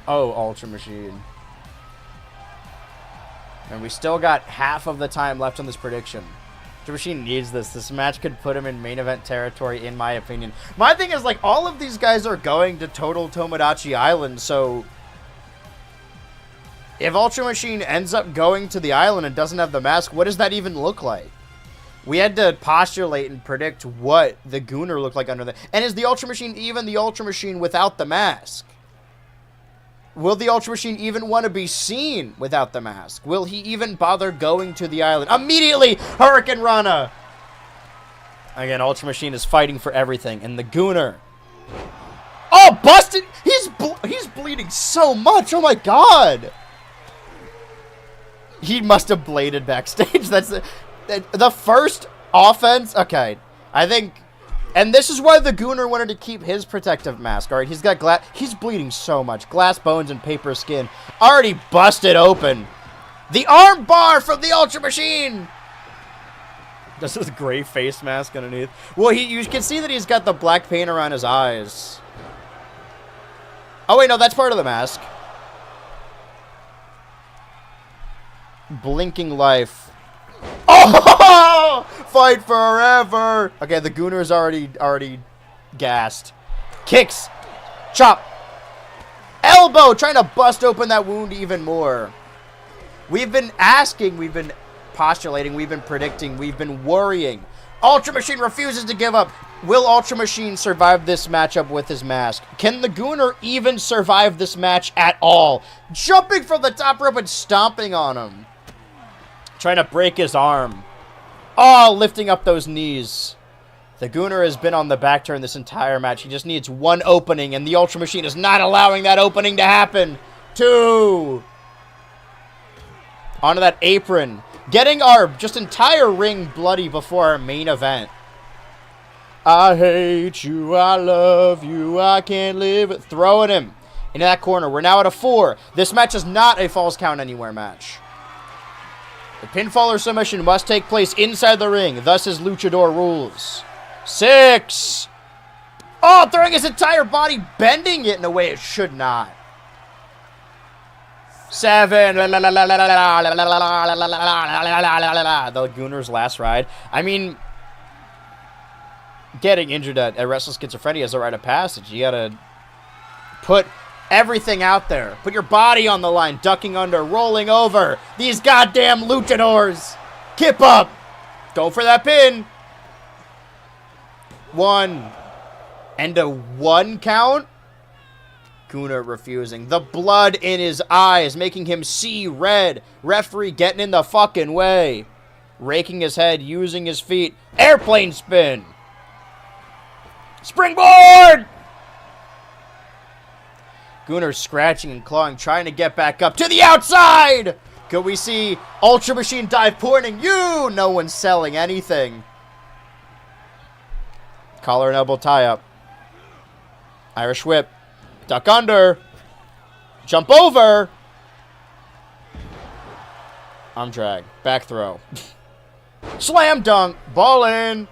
A: Oh, Ultra Machine. And we still got half of the time left on this prediction. Ultra Machine needs this. This match could put him in main event territory, in my opinion. My thing is, like, all of these guys are going to Total Tomodachi Island, so if Ultra Machine ends up going to the island and doesn't have the mask, what does that even look like? We had to postulate and predict what the Gooner looked like under the... And is the Ultra Machine even the Ultra Machine without the mask? Will the Ultra Machine even want to be seen without the mask? Will he even bother going to the island? Immediately, Hurricane Rana! Again, Ultra Machine is fighting for everything. And the Gooner... Oh, busted! He's bleeding so much! Oh my god! He must have bladed backstage. That's the first offense. Okay, I think... And this is why the Gooner wanted to keep his protective mask. All right, he's got glass. He's bleeding so much. Glass bones and paper skin. Already busted open. The arm bar from the Ultra Machine. Just his gray face mask underneath. Well, you can see that he's got the black paint around his eyes. Oh, wait, no, that's part of the mask. Blinking life. Oh! Fight forever! Okay, the Gooner's already gassed. Kicks. Chop. Elbow! Trying to bust open that wound even more. We've been asking, we've been postulating, we've been predicting, we've been worrying. Ultra Machine refuses to give up. Will Ultra Machine survive this matchup with his mask? Can the Gooner even survive this match at all? Jumping from the top rope and stomping on him. Trying to break his arm. Oh, lifting up those knees. The Gooner has been on the back turn this entire match. He just needs one opening, and the Ultra Machine is not allowing that opening to happen. 2. Onto that apron. Getting our just entire ring bloody before our main event. I hate you, I love you, I can't live it. Throwing him into that corner. We're now at a 4. This match is not a Falls Count Anywhere match. The pinfall or submission must take place inside the ring. Thus is luchador rules. 6. Oh, throwing his entire body, bending it in a way it should not. 7. The Gooner's last ride. I mean, getting injured at Wrestleschizophrenia is a rite of passage. You gotta put everything out there. Put your body on the line, ducking under, rolling over. These goddamn luchadors. Kip up. Go for that pin. 1. And a 1 count. Gunnar refusing. The blood in his eyes, making him see red. Referee getting in the fucking way. Raking his head, using his feet. Airplane spin. Springboard! Gunnar scratching and clawing, trying to get back up to the outside! Could we see Ultra Machine dive pointing? You! No one's selling anything. Collar and elbow tie-up. Irish whip. Duck under. Jump over. Arm drag. Back throw. Slam dunk. Ball in.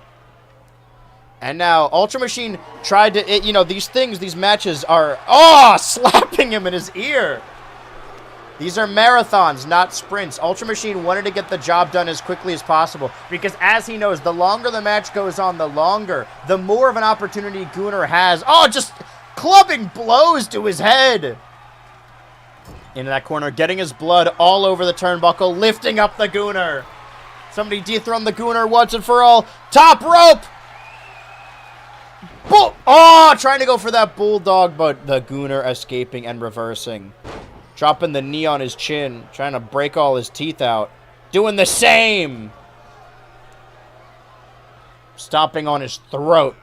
A: And now Ultra Machine tried to, these matches are, slapping him in his ear. These are marathons, not sprints. Ultra Machine wanted to get the job done as quickly as possible because, as he knows, the longer the match goes on, the more of an opportunity Gunnar has. Oh, just clubbing blows to his head. Into that corner, getting his blood all over the turnbuckle, lifting up the Gunnar. Somebody dethrone the Gunnar once and for all. Top rope. Trying to go for that bulldog, but the Gunnar escaping and reversing. Dropping the knee on his chin, trying to break all his teeth out. Doing the same. Stomping on his throat.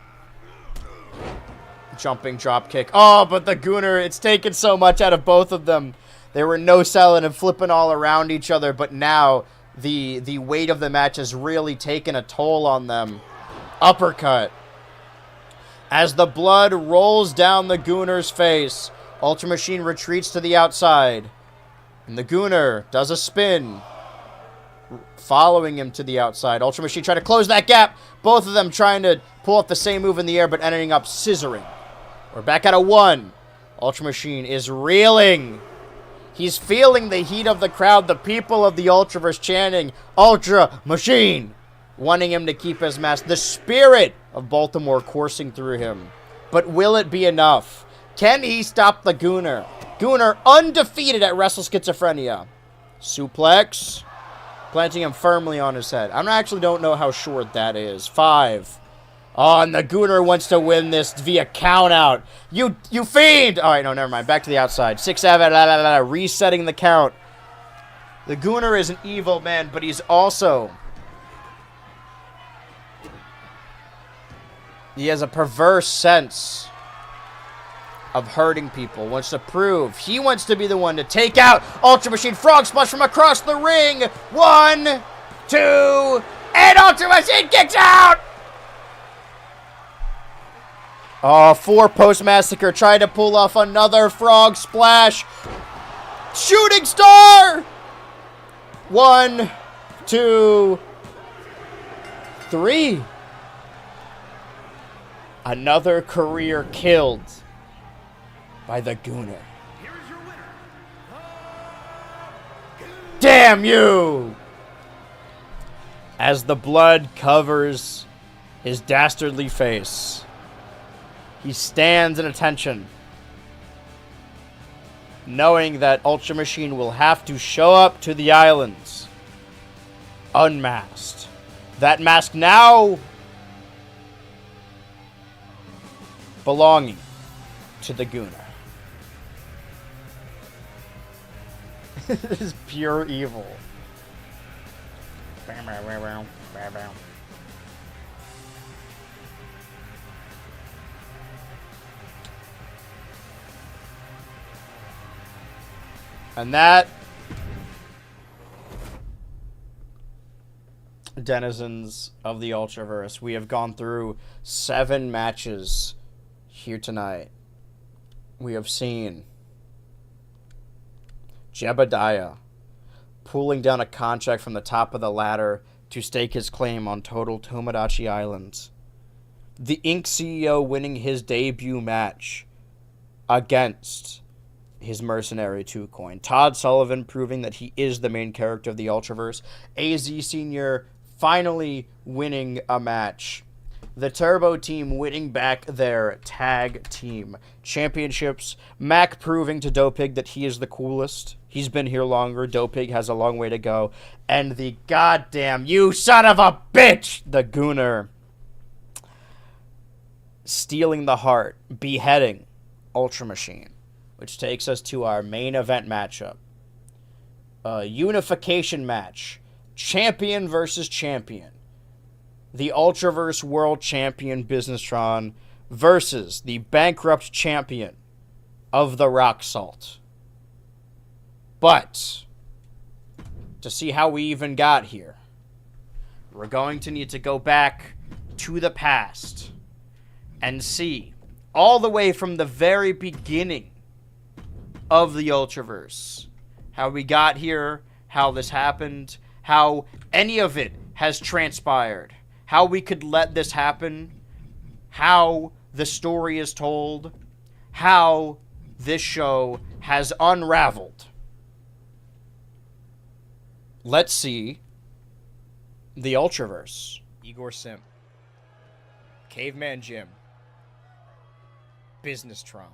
A: Jumping drop kick. Oh, but the Gunnar, it's taken so much out of both of them. They were no selling and flipping all around each other, but now the weight of the match has really taken a toll on them. Uppercut. As the blood rolls down the Gunnar's face, Ultra Machine retreats to the outside. And the Gunnar does a spin, following him to the outside. Ultra Machine trying to close that gap. Both of them trying to pull off the same move in the air, but ending up scissoring. We're back at a 1. Ultra Machine is reeling. He's feeling the heat of the crowd, the people of the Ultraverse chanting, Ultra Machine, wanting him to keep his mask. The spirit of Baltimore coursing through him. But will it be enough? Can he stop the Gunnar? Gunnar undefeated at Wrestleschizophrenia. Suplex. Planting him firmly on his head. I actually don't know how short that is. 5. Oh, and the Gunnar wants to win this via countout. You fiend! Alright, no, never mind. Back to the outside. 6, 7, resetting the count. The Gunnar is an evil man, but he's also... he has a perverse sense of hurting people. Wants to prove. He wants to be the one to take out Ultra Machine. Frog splash from across the ring. 1, 2, and Ultra Machine kicks out! Oh, 4 post-massacre. Trying to pull off another frog splash. Shooting star! 1, 2, 3. Another career killed by the Gunnar. Damn you! As the blood covers his dastardly face, he stands in attention, knowing that Ultra Machine will have to show up to the islands unmasked. That mask now belonging to the Gunnar. This is pure evil. And that, denizens of the Ultraverse, we have gone through 7 matches here tonight. We have seen Jebediah pulling down a contract from the top of the ladder to stake his claim on Total Tomodachi Islands. The Inc. CEO winning his debut match against his mercenary 2-Coin. Todd Sullivan proving that he is the main character of the Ultraverse. AZ Senior finally winning a match. the Turbo team winning back their tag team championships. Mac proving to Dopig that he is the coolest. He's been here longer. Dopig has a long way to go. And the goddamn, you son of a bitch, the Gooner, stealing the heart, beheading Ultra Machine, which takes us to our main event matchup. A unification match. Champion versus champion. The Ultraverse World Champion Businesstron versus the bankrupt champion of the Rock Salt. But to see how we even got here, we're going to need to go back to the past and see all the way from the very beginning of the Ultraverse, how we got here, how this happened, how any of it has transpired, how we could let this happen, how the story is told, how this show has unraveled. Let's see the Ultraverse. Igor Simp, Caveman Jim, Businesstron.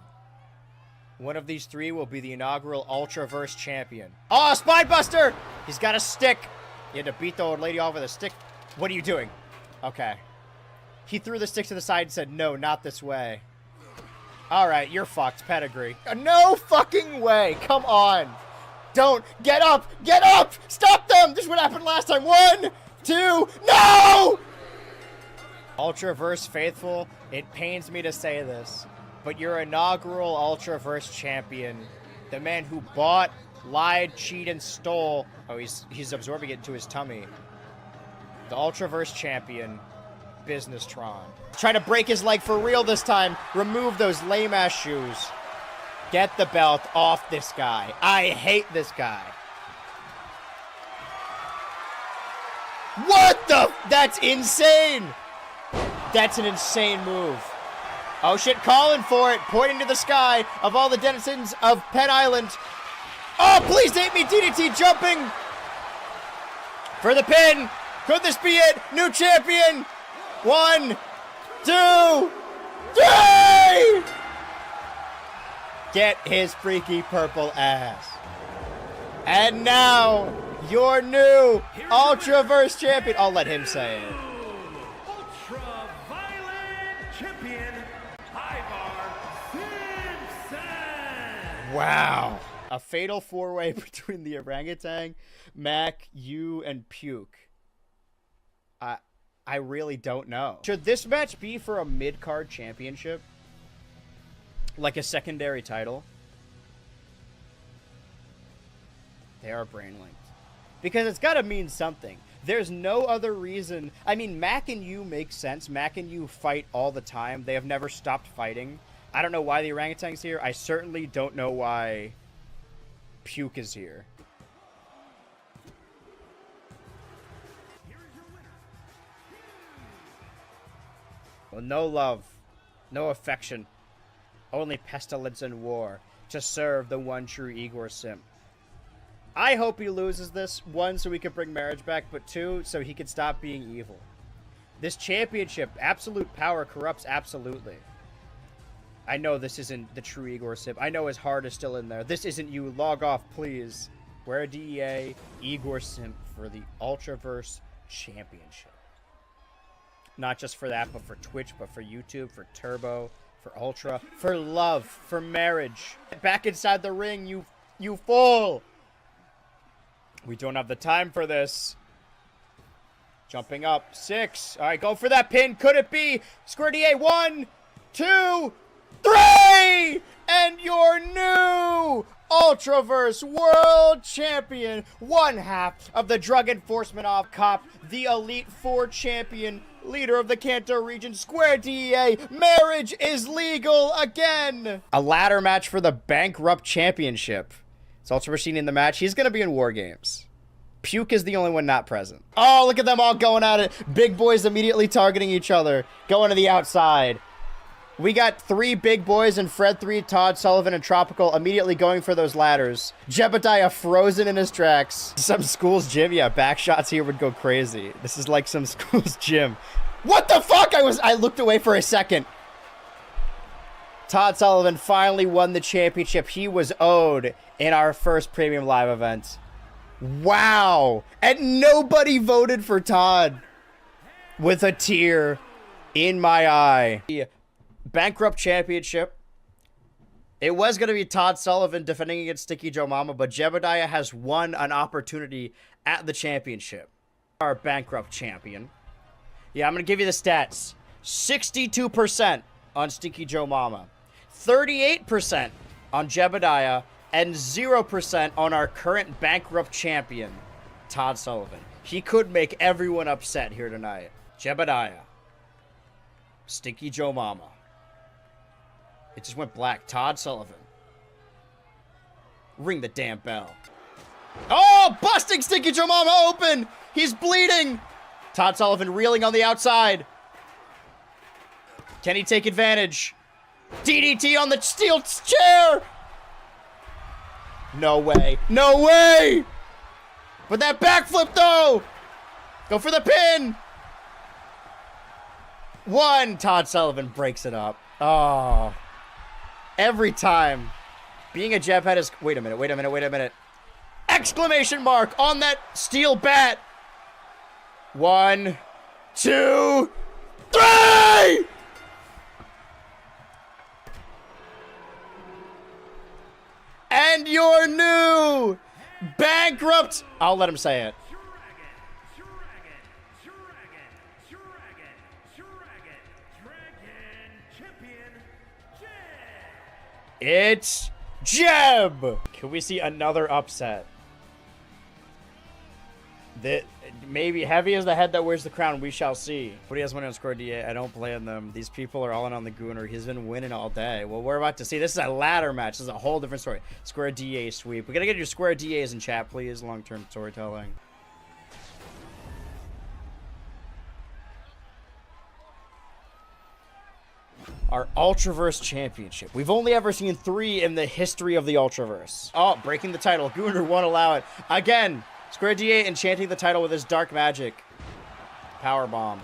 A: One of these three will be the inaugural Ultraverse champion. Oh, Spinebuster! He's got a stick. He had to beat the old lady off with a stick. What are you doing? Okay. He threw the stick to the side and said, no, not this way. Alright, you're fucked. Pedigree. No fucking way. Come on. Don't. Get up. Get up. Stop them. This is what happened last time. 1, 2, no! Ultraverse faithful, it pains me to say this, but your inaugural Ultraverse champion, the man who bought, lied, cheated, and stole. Oh, he's absorbing it into his tummy. The Ultraverse champion, Businesstron. Try to break his leg for real this time. Remove those lame-ass shoes. Get the belt off this guy. I hate this guy. What the? That's insane. That's an insane move. Oh shit, calling for it, pointing to the sky of all the denizens of Penn Island. Oh, please take me, DDT jumping. For the pin. Could this be it? New champion. 1, 2, 3. Get his freaky purple ass. And now, your new Ultraverse champion. I'll let him say it. Wow. A fatal four-way between the orangutan, Mac, you, and Puke. I really don't know. Should this match be for a mid-card championship? Like a secondary title? They are brain-linked. Because it's gotta mean something. There's no other reason. I mean, Mac and you make sense. Mac and you fight all the time. They have never stopped fighting. I don't know why the orangutan's here. I certainly don't know why Puke is here. Well, no love, no affection, only pestilence and war to serve the one true Igor Simp. I hope he loses this, 1, so we can bring marriage back, but 2, so he can stop being evil. This championship, absolute power corrupts absolutely. I know this isn't the true Igor Simp. I know his heart is still in there. This isn't you. Log off, please. Wear DEA, Igor Simp for the Ultraverse Championship. Not just for that, but for Twitch, but for YouTube, for Turbo, for Ultra, for love, for marriage. Back inside the ring, you fool! We don't have the time for this. Jumping up. 6. All right, go for that pin. Could it be? Square DA. 1, 2, 3! And your new Ultraverse World Champion, 1/2 of the Drug Enforcement Off Cop, the Elite Four Champion, leader of the Kanto region, Square DEA. Marriage is legal again. A ladder match for the Bankrupt Championship. It's Ultra Machine in the match. He's going to be in War Games. Puke is the only one not present. Oh, look at them all going at it. Big boys immediately targeting each other. Going to the outside. We got 3 big boys and Fred 3, Todd, Sullivan, and Tropical immediately going for those ladders. Jebediah frozen in his tracks. Some school's gym, yeah, back shots here would go crazy. This is like some school's gym. What the fuck? I looked away for a second. Todd Sullivan finally won the championship he was owed in our first premium live event. Wow. And nobody voted for Todd. With a tear in my eye. The Bankrupt Championship. It was going to be Todd Sullivan defending against Sticky Joe Mama, but Jebediah has won an opportunity at the championship. Our Bankrupt Champion. Yeah, I'm going to give you the stats. 62% on Sticky Joe Mama. 38% on Jebediah. And 0% on our current Bankrupt Champion, Todd Sullivan. He could make everyone upset here tonight. Jebediah. Sticky Joe Mama. It just went black. Todd Sullivan. Ring the damn bell. Oh, busting Sticky Joe Mama open. He's bleeding. Todd Sullivan reeling on the outside. Can he take advantage? DDT on the steel chair. No way. No way. But that backflip though. Go for the pin. One. Todd Sullivan breaks it up. Oh. Every time. Being a Jeb head is... Wait a minute, wait a minute, wait a minute. Exclamation mark on that steel bat. 1, 2, 3! And your new Bankrupt... I'll let him say it. It's Jeb! Can we see another upset? Maybe heavy as the head that wears the crown, we shall see. What do you guys want on Square DA? I don't blame them. These people are all in on the Gooner. He's been winning all day. Well, we're about to see. This is a ladder match. This is a whole different story. Square DA sweep. We gotta get your Square DAs in chat, please. Long-term storytelling. Our Ultraverse Championship. We've only ever seen 3 in the history of the Ultraverse. Oh, breaking the title. Gooner won't allow it. Again, Square DA enchanting the title with his dark magic. Powerbomb.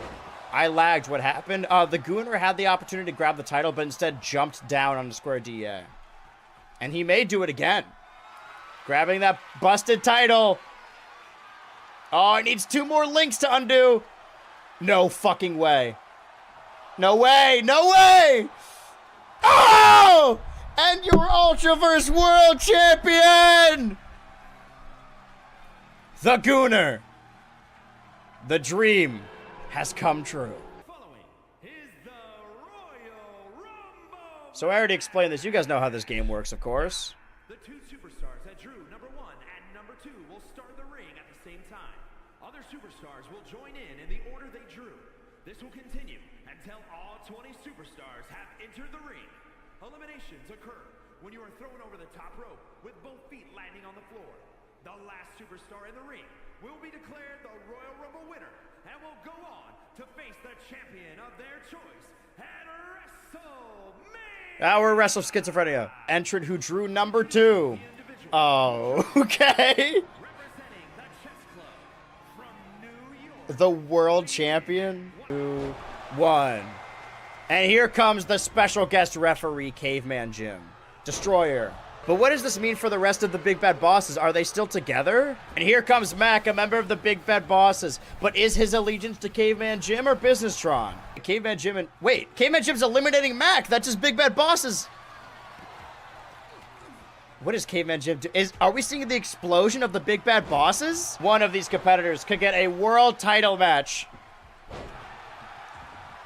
A: I lagged. What happened? The Gooner had the opportunity to grab the title, but instead jumped down on the Square DA. And he may do it again. Grabbing that busted title. Oh, it needs 2 more links to undo. No fucking way. No way! No way! Oh! And your Ultraverse World Champion! The Gooner! The dream has come true.
B: Following is the Royal Rumble.
A: So I already explained this. You guys know how this game works, of course.
B: The 2 superstars that drew number 1 and number 2 will start the ring at the same time. Other superstars will join in the order they drew. This will continue until all 20 superstars have entered the ring. Eliminations occur when you are thrown over the top rope with both feet landing on the floor. The last superstar in the ring will be declared the Royal Rumble winner and will go on to face the champion of their choice at WrestleMania.
A: Our Wrestle-Schizophrenia entrant who drew number 2. Oh, okay.
B: Representing the Chess Club from New York.
A: The world champion. 2, 1. And here comes the special guest referee, Caveman Jim. Destroyer. But what does this mean for the rest of the Big Bad Bosses? Are they still together? And here comes Mac, a member of the Big Bad Bosses. But is his allegiance to Caveman Jim or Businesstron? Caveman Jim and... Wait, Caveman Jim's eliminating Mac. That's his Big Bad Bosses. What is Caveman Jim do? Are we seeing the explosion of the Big Bad Bosses? One of these competitors could get a world title match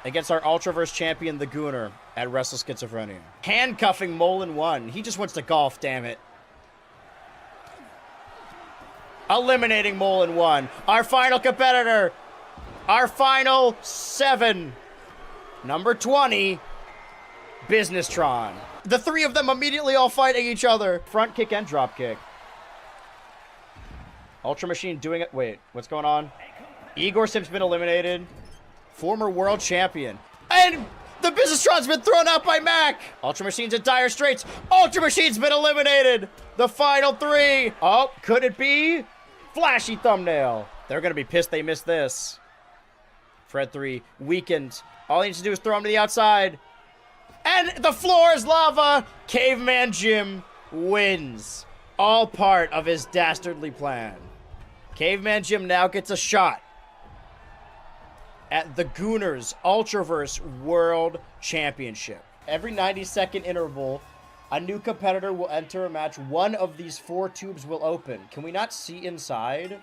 A: against our Ultraverse champion, the Gooner, at Wrestle-Schizophrenia. Handcuffing Molin 1. He just wants to golf, damn it. Eliminating Molin 1. Our final competitor. Our final 7. Number 20. Businesstron. The 3 of them immediately all fighting each other. Front kick and drop kick. Ultra Machine doing it. Wait, what's going on? Igor Simp's been eliminated. Former world champion. And the Businesstron's been thrown out by Mac. Ultra Machine's in dire straits. Ultra Machine's been eliminated. The final 3. Oh, could it be? Flashy thumbnail. They're going to be pissed they missed this. Fred 3 weakened. All he needs to do is throw him to the outside. And the floor is lava. Caveman Jim wins. All part of his dastardly plan. Caveman Jim now gets a shot at the Gooners Ultraverse World Championship. Every 90-second interval, a new competitor will enter a match. One of these 4 tubes will open. Can we not see inside?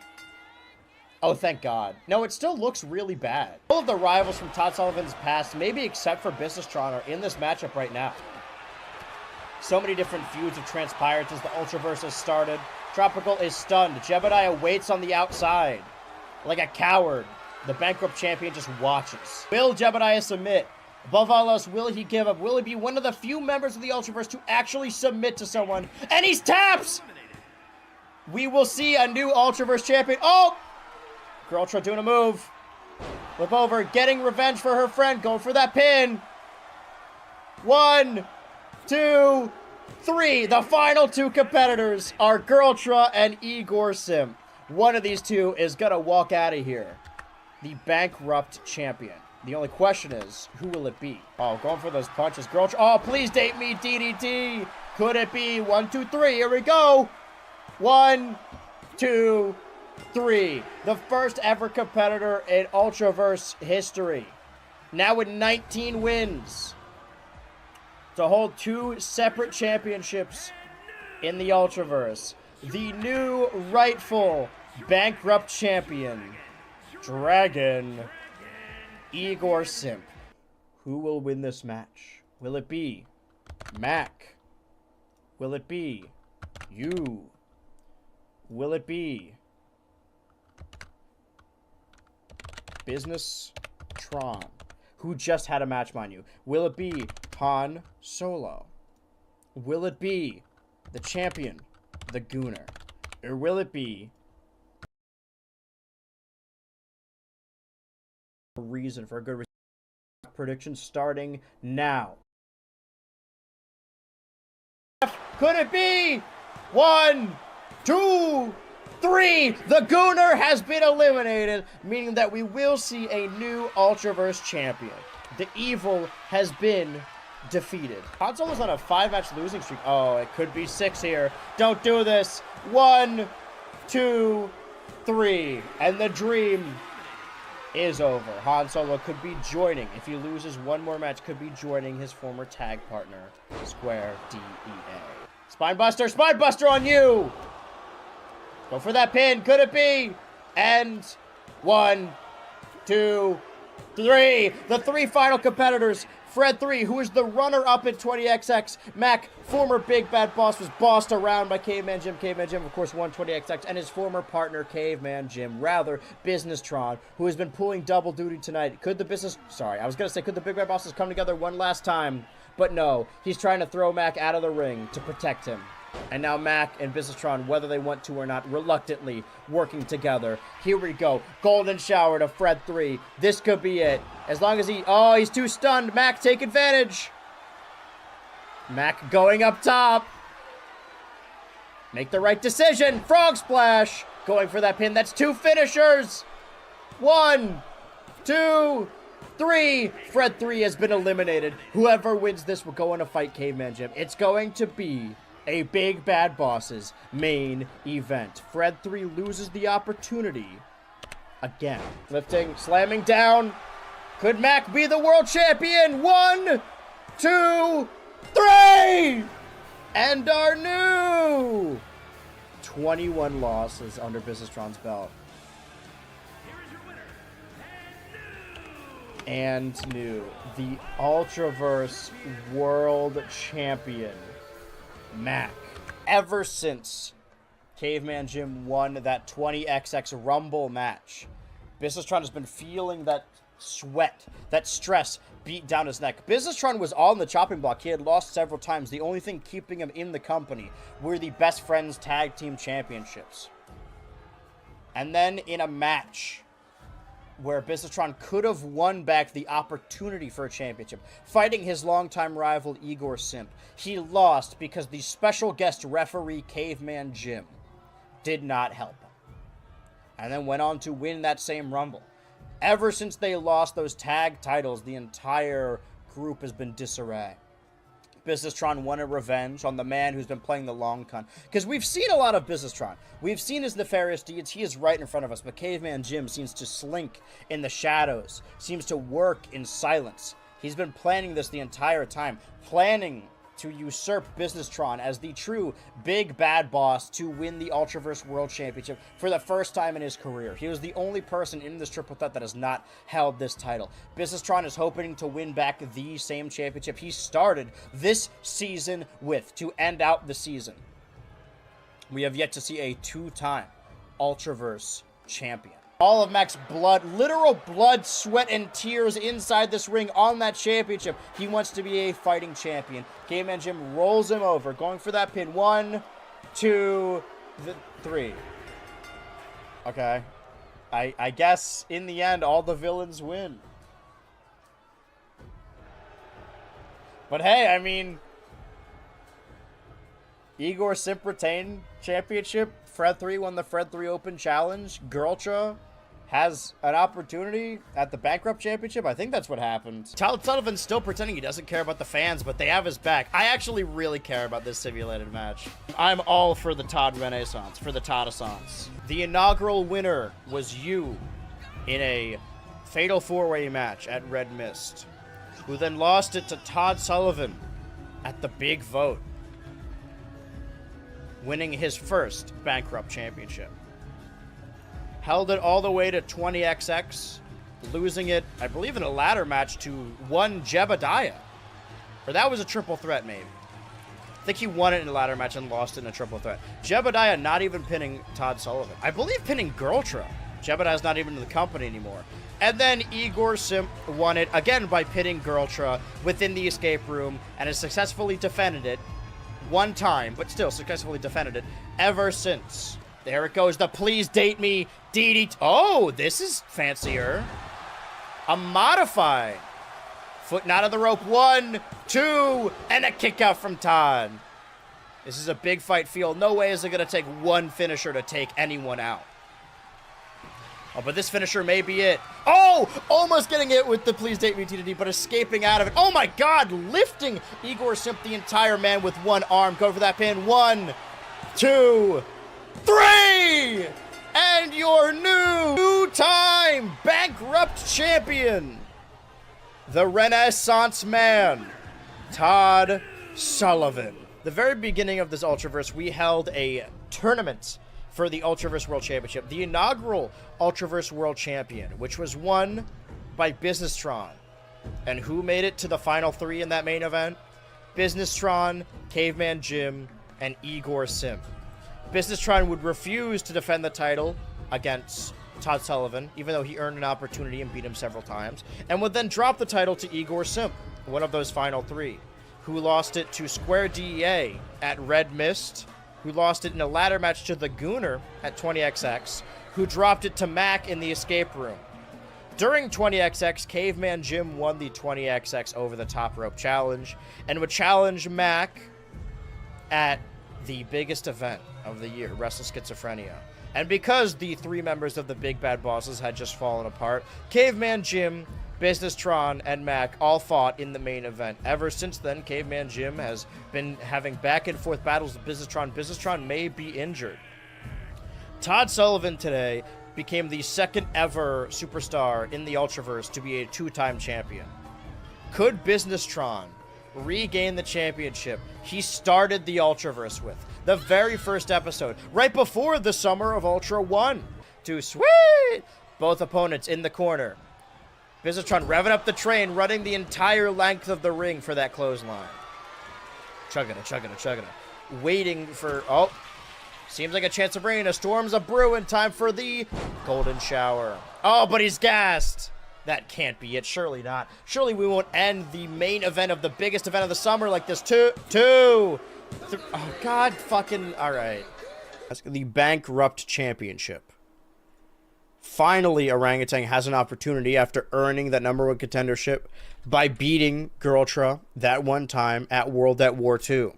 A: Oh, thank God. No, it still looks really bad. All of the rivals from Todd Sullivan's past, maybe except for Businesstron, are in this matchup right now. So many different feuds have transpired since the Ultraverse has started. Tropical is stunned. Jebediah waits on the outside. Like a coward, the bankrupt champion just watches. Will Jebediah submit? Above all else, will he give up? Will he be one of the few members of the Ultraverse to actually submit to someone? And he's taps! We will see a new Ultraverse champion. Oh! Girltra doing a move. Flip over, getting revenge for her friend, going for that pin. 1, 2, 3. The final 2 competitors are Girltra and Igor Simp. One of these 2 is gonna walk out of here. The bankrupt champion. The only question is, who will it be? Oh, going for those punches. Girltra. Oh, please date me, DDT. Could it be? 1, 2, 3. Here we go. 1, 2, 3. The first ever competitor in Ultraverse history. Now with 19 wins. To hold 2 separate championships in the Ultraverse. The new rightful bankrupt champion, Dragon Igor Simp. Who will win this match? Will it be Mac? Will it be you? Will it be Businesstron, who just had a match, mind you? Will it be Han Solo? Will it be the champion, the Gooner? Or will it be a reason for a good prediction starting now? Could it be? 1, 2, 3. The Gooner has been eliminated, meaning that we will see a new Ultraverse champion. The evil has been defeated. Han Solo's on a 5-match losing streak. Oh, it could be 6 here. Don't do this. 1, 2, 3. And the dream is over. Han Solo could be joining, if he loses one more match, could be joining his former tag partner, Square DEA. Spine Buster on you! Go for that pin. Could it be? And 1, 2, 3. The 3 final competitors. Fred 3, who is the runner-up at 20XX. Mac, former Big Bad Boss, was bossed around by Caveman Jim. Caveman Jim, of course, won 20XX. And his former partner, Caveman Jim, rather, Businesstron, who has been pulling double duty tonight. Could the Big Bad Bosses come together one last time? But no, he's trying to throw Mac out of the ring to protect him. And now Mac and Businesstron, whether they want to or not, reluctantly working together. Here we go. Golden shower to Fred 3. This could be it. As long as he's too stunned. Mac, take advantage. Mac going up top. Make the right decision. Frog splash. Going for that pin. That's 2 finishers. 1, 2, 3. Fred 3 has been eliminated. Whoever wins this will go on to fight Caveman Jim. It's going to be a Big Bad Boss's main event. Fred 3 loses the opportunity again. Lifting, slamming down. Could Mac be the world champion? 1, 2, 3! And our new 21 losses under Businesstron's belt. And new, the Ultraverse World Champion, Mac. Ever since Caveman Jim won that 20XX Rumble match, Businesstron has been feeling that sweat, that stress beat down his neck. Businesstron was on the chopping block. He had lost several times. The only thing keeping him in the company were the Best Friends Tag Team Championships. And then in a match where Businesstron could have won back the opportunity for a championship, fighting his longtime rival Igor Simp, he lost because the special guest referee Caveman Jim did not help him. And then went on to win that same Rumble. Ever since they lost those tag titles, the entire group has been disarray. Businesstron wanted revenge on the man who's been playing the long con. Because we've seen a lot of Businesstron. We've seen his nefarious deeds. He is right in front of us. But Caveman Jim seems to slink in the shadows. Seems to work in silence. He's been planning this the entire time. Planning to usurp Businesstron as the true big bad boss to win the Ultraverse World Championship for the first time in his career. He was the only person in this triple threat that has not held this title. Businesstron is hoping to win back the same championship he started this season with to end out the season. We have yet to see a two-time Ultraverse champion. All of Mac's blood, literal blood, sweat, and tears inside this ring on that championship. He wants to be a fighting champion. Caveman Jim rolls him over, going for that pin. 1, 2, 3. Okay. I guess, in the end, all the villains win. But hey, I mean, Igor Simp retained championship. Fred 3 won the Fred 3 Open Challenge. Girltra has an opportunity at the Bankrupt Championship. I think that's what happened. Todd Sullivan's still pretending he doesn't care about the fans, but they have his back. I actually really care about this simulated match. I'm all for the Todd Renaissance, for the Todd-assance. The inaugural winner was you in a fatal four-way match at Red Mist, who then lost it to Todd Sullivan at the big vote, winning his first Bankrupt Championship. Held it all the way to 20XX, losing it, I believe, in a ladder match to one Jebediah. Or that was a triple threat, maybe. I think he won it in a ladder match and lost it in a triple threat. Jebediah not even pinning Todd Sullivan. I believe pinning Girltra. Jebediah's not even in the company anymore. And then Igor Simp won it, again by pinning Girltra within the escape room, and has successfully defended it one time, but still successfully defended it ever since. There it goes, the please date me DDT. Oh, this is fancier. A modified foot knot of the rope. 1, 2, and a kick out from Todd. This is a big fight field. No way is it going to take one finisher to take anyone out. Oh, but this finisher may be it. Oh, almost getting it with the please date me DDT, but escaping out of it. Oh my God, lifting Igor Simp, the entire man, with one arm. Go for that pin. 1, 2, 3! And your new two-time Bankrupt champion, the Renaissance man, Todd Sullivan. The very beginning of this Ultraverse, we held a tournament for the Ultraverse World Championship, the inaugural Ultraverse World Champion, which was won by Businesstron. And who made it to the final three in that main event? Businesstron, Caveman Jim, and Igor Simp. Businesstron would refuse to defend the title against Todd Sullivan, even though he earned an opportunity and beat him several times, and would then drop the title to Igor Simp, one of those final three, who lost it to Square DEA at Red Mist, who lost it in a ladder match to the Gooner at 20XX, who dropped it to Mac in the escape room. During 20XX, Caveman Jim won the 20XX over the top rope challenge and would challenge Mac at the biggest event of the year, Wrestle-Schizophrenia. And because the three members of the Big Bad Bosses had just fallen apart, Caveman Jim, Businesstron, and Mac all fought in the main event. Ever since then, Caveman Jim has been having back and forth battles with Businesstron. Businesstron may be injured. Todd Sullivan today became the second ever superstar in the Ultraverse to be a two-time champion. Could Businesstron regain the championship he started the Ultraverse with? The very first episode, right before the Summer of Ultra 1. To sweet! Both opponents in the corner. Businesstron revving up the train, running the entire length of the ring for that clothesline. Chugging it. Waiting for, oh, seems like a chance of rain. A storm's a brewing. Time for the golden shower. Oh, but he's gassed. That can't be it. Surely not. Surely we won't end the main event of the biggest event of the summer like this. Oh, God fucking, all right. The Bankrupt Championship. Finally, Orangutan has an opportunity after earning that #1 contendership by beating Girltra that one time at World at War II.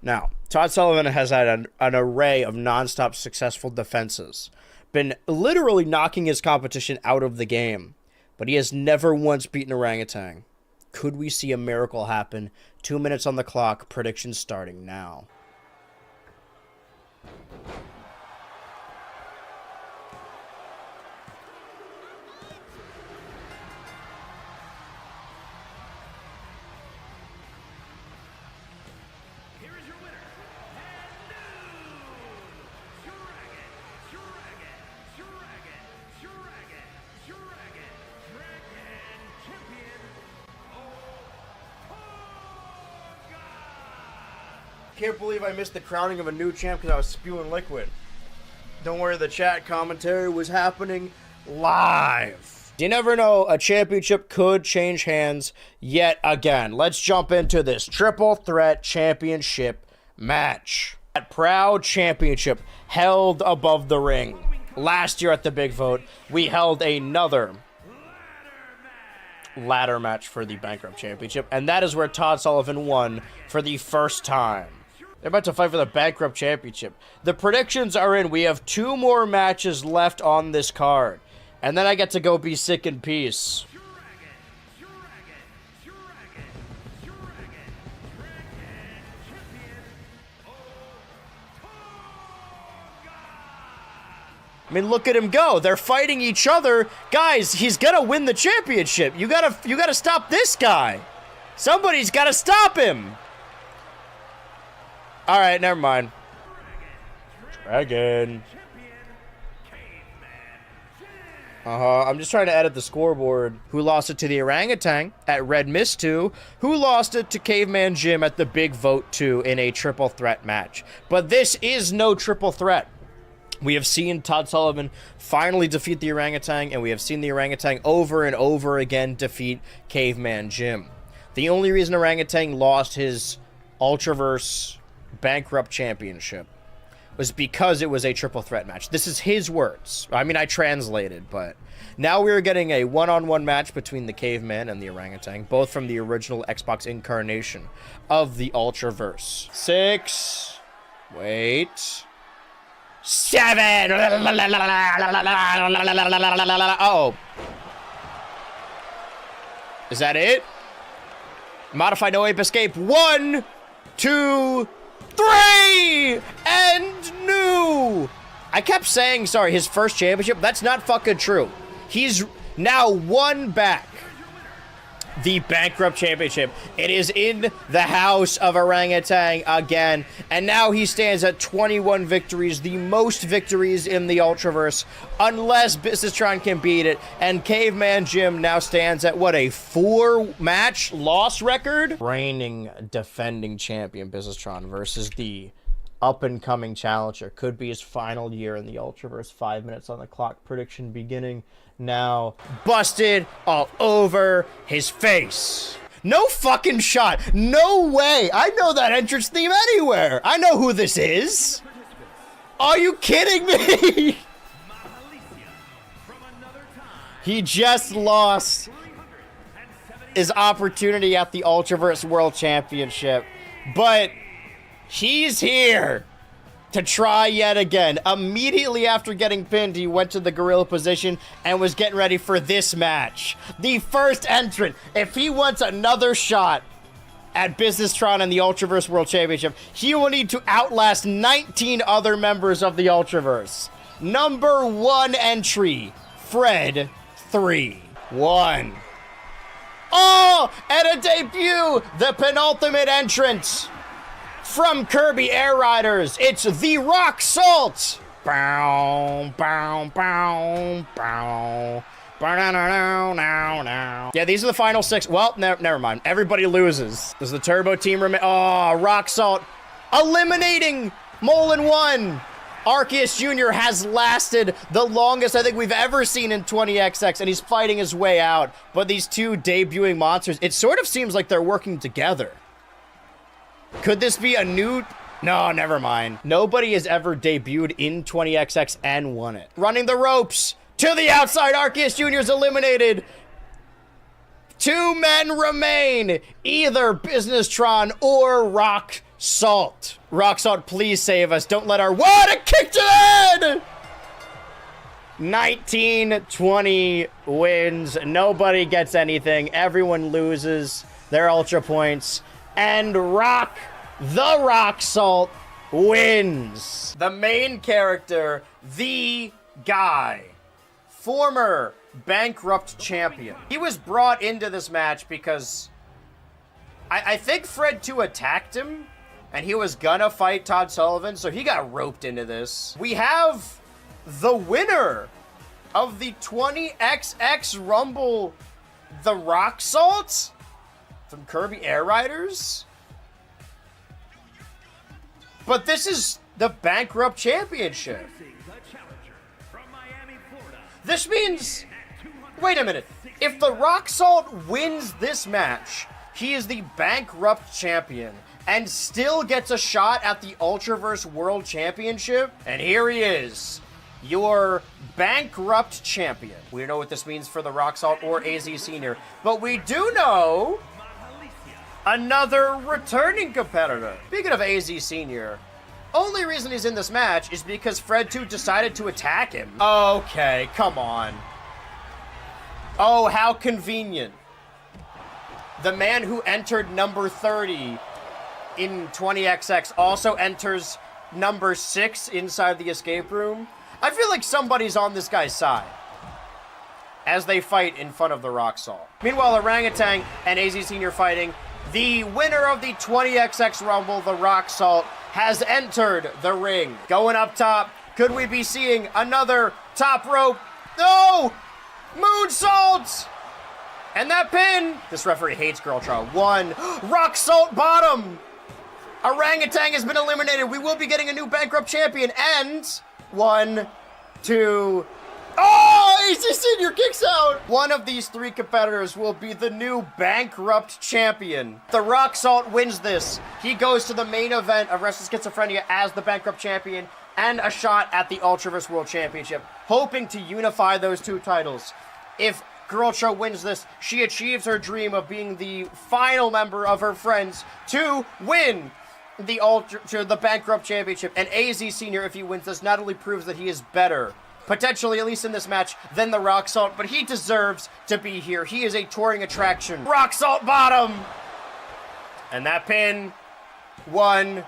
A: Now, Todd Sullivan has had an array of non-stop successful defenses, been literally knocking his competition out of the game, but he has never once beaten Orangutan. Could we see a miracle happen? 2 minutes on the clock, predictions starting now.
B: Here is your winner, Dragon Champion.
A: Can't believe I missed the crowning of a new champ because I was spewing liquid. Don't worry, the chat commentary was happening live. You never know, a championship could change hands yet again. Let's jump into this triple threat championship match. That proud championship held above the ring. Last year at the Big Vote, we held another ladder match for the Bankrupt Championship, and that is where Todd Sullivan won for the first time. They're about to fight for the Bankrupt Championship. The predictions are in. We have 2 more matches left on this card, and then I get to go be sick in peace. I mean, look at him go. They're fighting each other. Guys, he's gonna win the championship. You gotta stop this guy. Somebody's gotta stop him. All right, never mind. Dragon. I'm just trying to edit the scoreboard. Who lost it to the Orangutan at Red Mist 2? Who lost it to Caveman Jim at the Big Vote 2 in a triple threat match? But this is no triple threat. We have seen Todd Sullivan finally defeat the Orangutan, and we have seen the Orangutan over and over again defeat Caveman Jim. The only reason Orangutan lost his Ultraverse Bankrupt Championship was because it was a triple threat match. This is his words. I mean, I translated, but now we're getting a one-on-one match between the Caveman and the Orangutan, both from the original Xbox incarnation of the Ultraverse. 6. Wait. 7. Oh. Is that it? Modify no ape escape. 1, 2, 3, and new. I kept saying, sorry, his first championship. That's not fucking true. He's now won back the Bankrupt Championship. It is in the house of Orangutan again, and now he stands at 21 victories, the most victories in the Ultraverse, unless Businesstron can beat it, and Caveman Jim now stands at, what, a 4-match loss record? Reigning, defending champion Businesstron versus the up-and-coming challenger. Could be his final year in the Ultraverse. 5 minutes on the clock, prediction beginning now. Busted all over his face. No fucking shot. No way. I know that entrance theme anywhere. I know who this is. Are you kidding me? He just lost his opportunity at the Ultraverse World Championship, but he's here to try yet again. Immediately after getting pinned, he went to the gorilla position and was getting ready for this match. The first entrant. If he wants another shot at Businesstron and the Ultraverse World Championship, he will need to outlast 19 other members of the Ultraverse. Number 1 entry, Fred 3-1. Oh, and a debut, the penultimate entrant from Kirby Air Riders, it's the Rock Salt. Bow, bow, bow, bow. Yeah, these are the final 6. Well, never mind. Everybody loses. Does the Turbo Team remain? Oh, Rock Salt eliminating Molin 1. Arceus Jr. has lasted the longest I think we've ever seen in 20XX, and he's fighting his way out. But these two debuting monsters, it sort of seems like they're working together. Could this be a new... No, never mind. Nobody has ever debuted in 20XX and won it. Running the ropes to the outside. Arceus Jr. is eliminated. 2 men remain. Either Businesstron or Rock Salt. Rock Salt, please save us. Don't let our... What? A kick to the head! 19-20 wins. Nobody gets anything. Everyone loses their Ultra points. And the Rock Salt wins. The main character, the guy, former bankrupt champion. He was brought into this match because I think Fred 2 attacked him and he was gonna fight Todd Sullivan, so he got roped into this. We have the winner of the 20XX Rumble, the Rock Salt from Kirby Air Riders. But this is the Bankrupt Championship. This means, wait a minute, if the Rock Salt wins this match, he is the Bankrupt Champion and still gets a shot at the Ultraverse World Championship. And here he is, your Bankrupt Champion. We don't know what this means for the Rock Salt or AZ Senior, but we do know another returning competitor. Speaking of AZ Senior, only reason he's in this match is because Fred 2 decided to attack him. Okay, come on. Oh, how convenient. The man who entered number 30 in 20XX also enters number 6 inside the escape room. I feel like somebody's on this guy's side as they fight in front of the Rock Salt. Meanwhile, Orangutan and AZ Senior fighting. The winner of the 20XX Rumble, the Rock Salt, has entered the ring. Going up top, could we be seeing another top rope? No! Moonsault! And that pin! This referee hates Girl Trial. 1. Rock Salt bottom! Orangutan has been eliminated. We will be getting a new Bankrupt Champion. And 1, 2... Oh! AZ Senior kicks out! One of these 3 competitors will be the new Bankrupt Champion. The Rock Salt wins this. He goes to the main event of Wrestleschizophrenia as the Bankrupt Champion and a shot at the Ultraverse World Championship, hoping to unify those 2 titles. If Girl Show wins this, she achieves her dream of being the final member of her friends to win the Bankrupt Championship. And AZ Senior, if he wins this, not only proves that he is better, potentially, at least in this match, than the Rock Salt, but he deserves to be here. He is a touring attraction. Rock Salt bottom! And that pin, 1,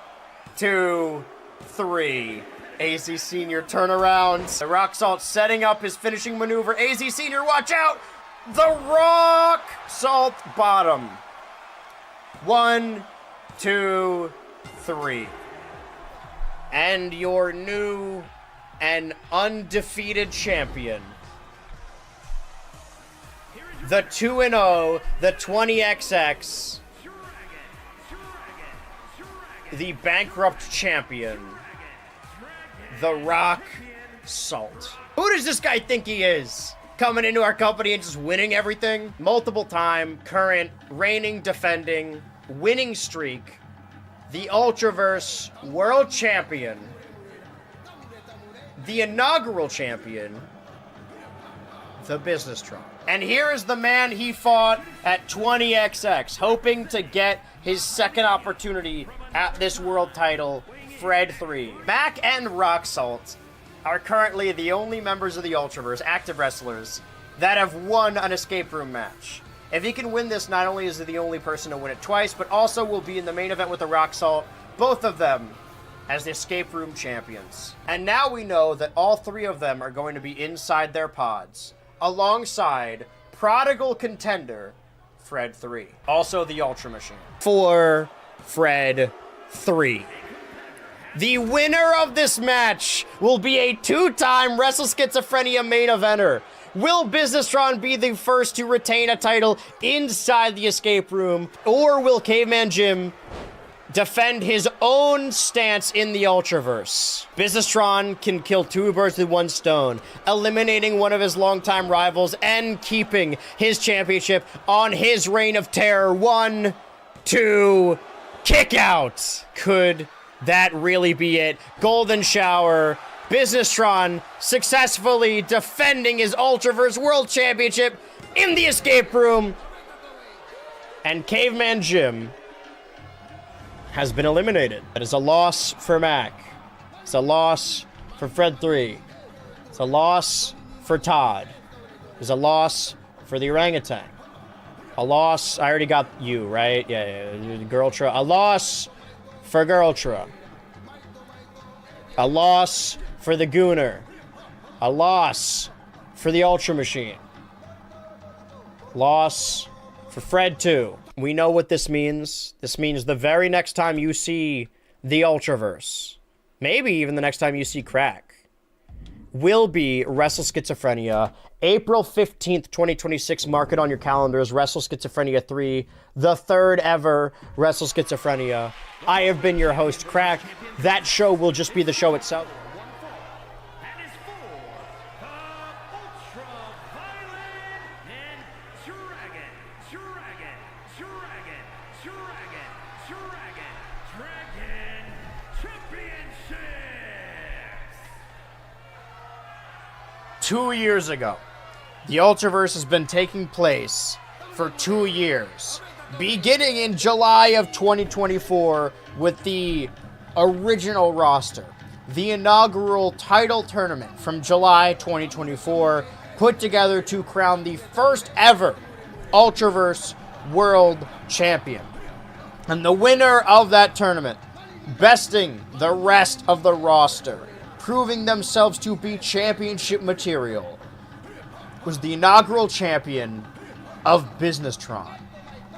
A: 2, 3. AZ Senior turnaround. The Rock Salt setting up his finishing maneuver. AZ Senior, watch out! The Rock Salt bottom. 1, 2, 3. And your new and undefeated champion, the 2-0, the 20XX, the Bankrupt Champion, the Rock Salt. Who does this guy think he is? Coming into our company and just winning everything? Multiple time, current, reigning, defending, winning streak, the Ultraverse World Champion, the inaugural champion, the Business Trump. And here is the man he fought at 20XX, hoping to get his second opportunity at this world title, Fred 3. Mac and Rock Salt are currently the only members of the Ultraverse, active wrestlers, that have won an escape room match. If he can win this, not only is he the only person to win it twice, but also will be in the main event with the Rock Salt, both of them as the escape room champions. And now we know that all 3 of them are going to be inside their pods, alongside prodigal contender Fred 3, also the Ultra Machine. For Fred 3. The winner of this match will be a 2-time Wrestle-Schizophrenia main eventer. Will Businessron be the first to retain a title inside the escape room, or will Caveman Jim defend his own stance in the Ultraverse? Businessron can kill 2 birds with 1 stone, eliminating one of his longtime rivals and keeping his championship on his reign of terror. 1, 2, kick out. Could that really be it? Golden Shower. Businessron successfully defending his Ultraverse World Championship in the escape room. And Caveman Jim has been eliminated. That is a loss for Mac. It's a loss for Fred 3. It's a loss for Todd is a loss for the orangutan. A loss, I already got you, right? Yeah, Girltra. A loss for Girltra. A loss for the Gooner. A loss for the Ultra Machine. Loss for Fred 2. We know what this means. This means the very next time you see the Ultraverse, maybe even the next time you see Crack, will be Wrestle-Schizophrenia. April 15th, 2026. Mark it on your calendars. Wrestle-Schizophrenia 3. The third ever Wrestle-Schizophrenia. I have been your host, Crack. That show will just be the show itself.
B: And is for the Ultra-Violent and Dragon Championships!
A: 2 years ago, the Ultraverse has been taking place for 2 years, beginning in July of 2024 with the original roster. The inaugural title tournament from July 2024 put together to crown the first ever Ultraverse World Champion. And the winner of that tournament, besting the rest of the roster, proving themselves to be championship material, was the inaugural champion of Businesstron.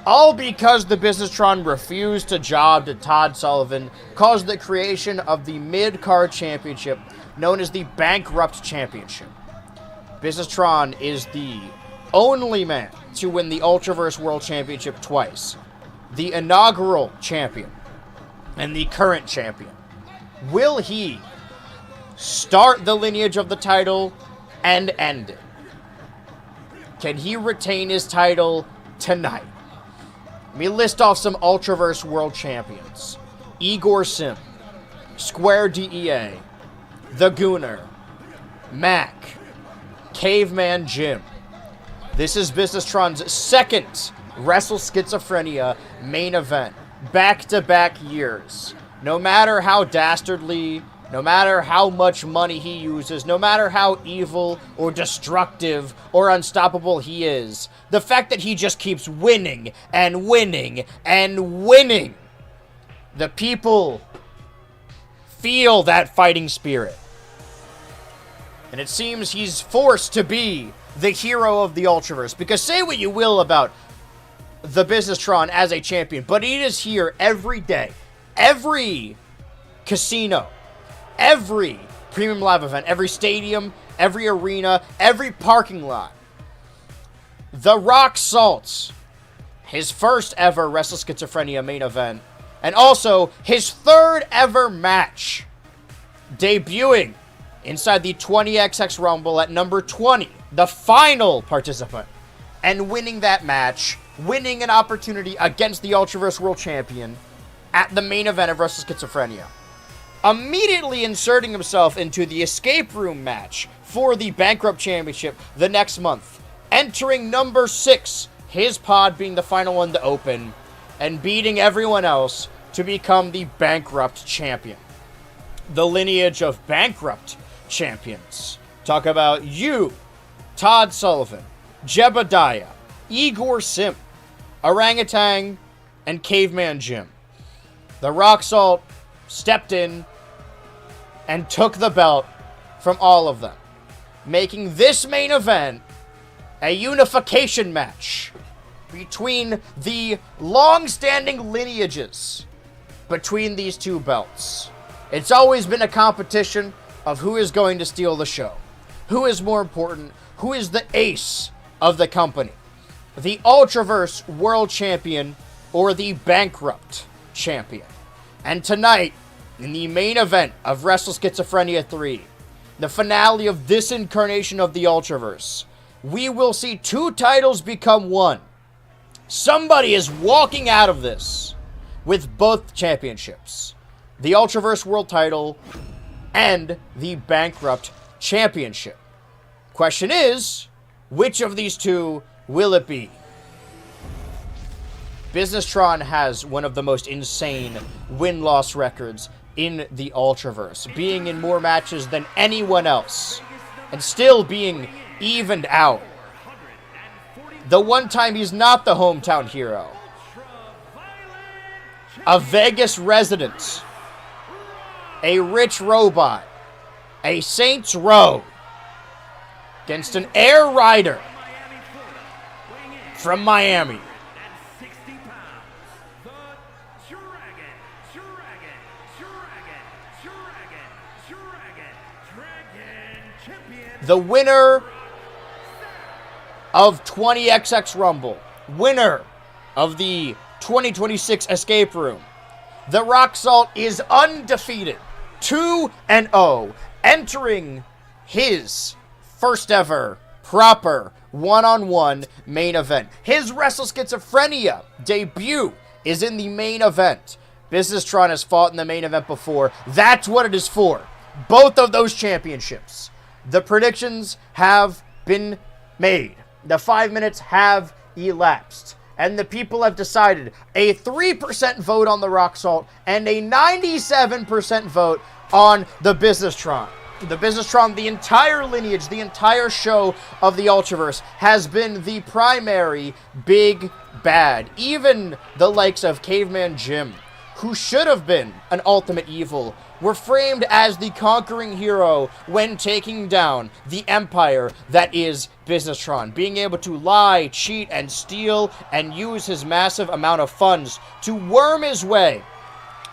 A: All because the Businesstron refused to job to Todd Sullivan caused the creation of the mid-card championship known as the Bankrupt Championship. Businesstron is the only man to win the Ultraverse World Championship twice, the inaugural champion and the current champion. Will he start the lineage of the title and end it? Can he retain his title tonight? Let me list off some Ultraverse World Champions. Igor Sim, Square DEA, The Gooner, Mac, Caveman Jim. This is Businesstron's second Wrestle-Schizophrenia main event, back-to-back years. No matter how dastardly, no matter how much money he uses, no matter how evil or destructive or unstoppable he is, the fact that he just keeps winning and winning and winning, the people feel that fighting spirit. And it seems he's forced to be the hero of the Ultraverse. Because say what you will about the Businesstron as a champion, but he is here every day, every casino, every premium live event, every stadium, every arena, every parking lot. The Rock Salt, his first ever Wrestle-Schizophrenia main event, and also his third ever match, debuting inside the 20XX Rumble at number 20, the final participant, and winning that match, winning an opportunity against the Ultraverse World Champion at the main event of Wrestle-Schizophrenia. Immediately inserting himself into the escape room match for the Bankrupt Championship the next month, entering number 6, his pod being the final one to open, and beating everyone else to become the Bankrupt Champion. The lineage of Bankrupt Champions. Talk about you, Todd Sullivan, Jebediah, Igor Sim, Orangutan, and Caveman Jim. The Rock Salt stepped in and took the belt from all of them, making this main event a unification match between the long-standing lineages between these two belts. It's always been a competition of who is going to steal the show, who is more important, who is the ace of the company, the Ultraverse World Champion or the Bankrupt Champion. And tonight, in the main event of Wrestle-Schizophrenia 3, the finale of this incarnation of the Ultraverse, we will see 2 titles become 1. Somebody is walking out of this with both championships, the Ultraverse World title and the Bankrupt Championship. Question is, which of these 2 will it be? Businesstron has one of the most insane win-loss records in the Ultraverse, being in more matches than anyone else, and still being evened out. The one time he's not the hometown hero. A Vegas resident. A rich robot. A Saints Row. Against an Air Rider. From Miami. The winner of 20XX Rumble. Winner of the 2026 Escape Room. The Rock Salt is undefeated. 2-0. Entering his first ever proper one-on-one main event. His Wrestle Schizophrenia debut is in the main event. Business-Tron has fought in the main event before. That's what it is for. Both of those championships. The predictions have been made. The 5 minutes have elapsed. And the people have decided a 3% vote on the Rock Salt and a 97% vote on the Business-Tron. The Business-Tron, the entire lineage, the entire show of the Ultraverse has been the primary big bad. Even the likes of Caveman Jim, who should have been an ultimate evil, were framed as the conquering hero when taking down the empire that is Business-Tron, being able to lie, cheat, and steal, and use his massive amount of funds to worm his way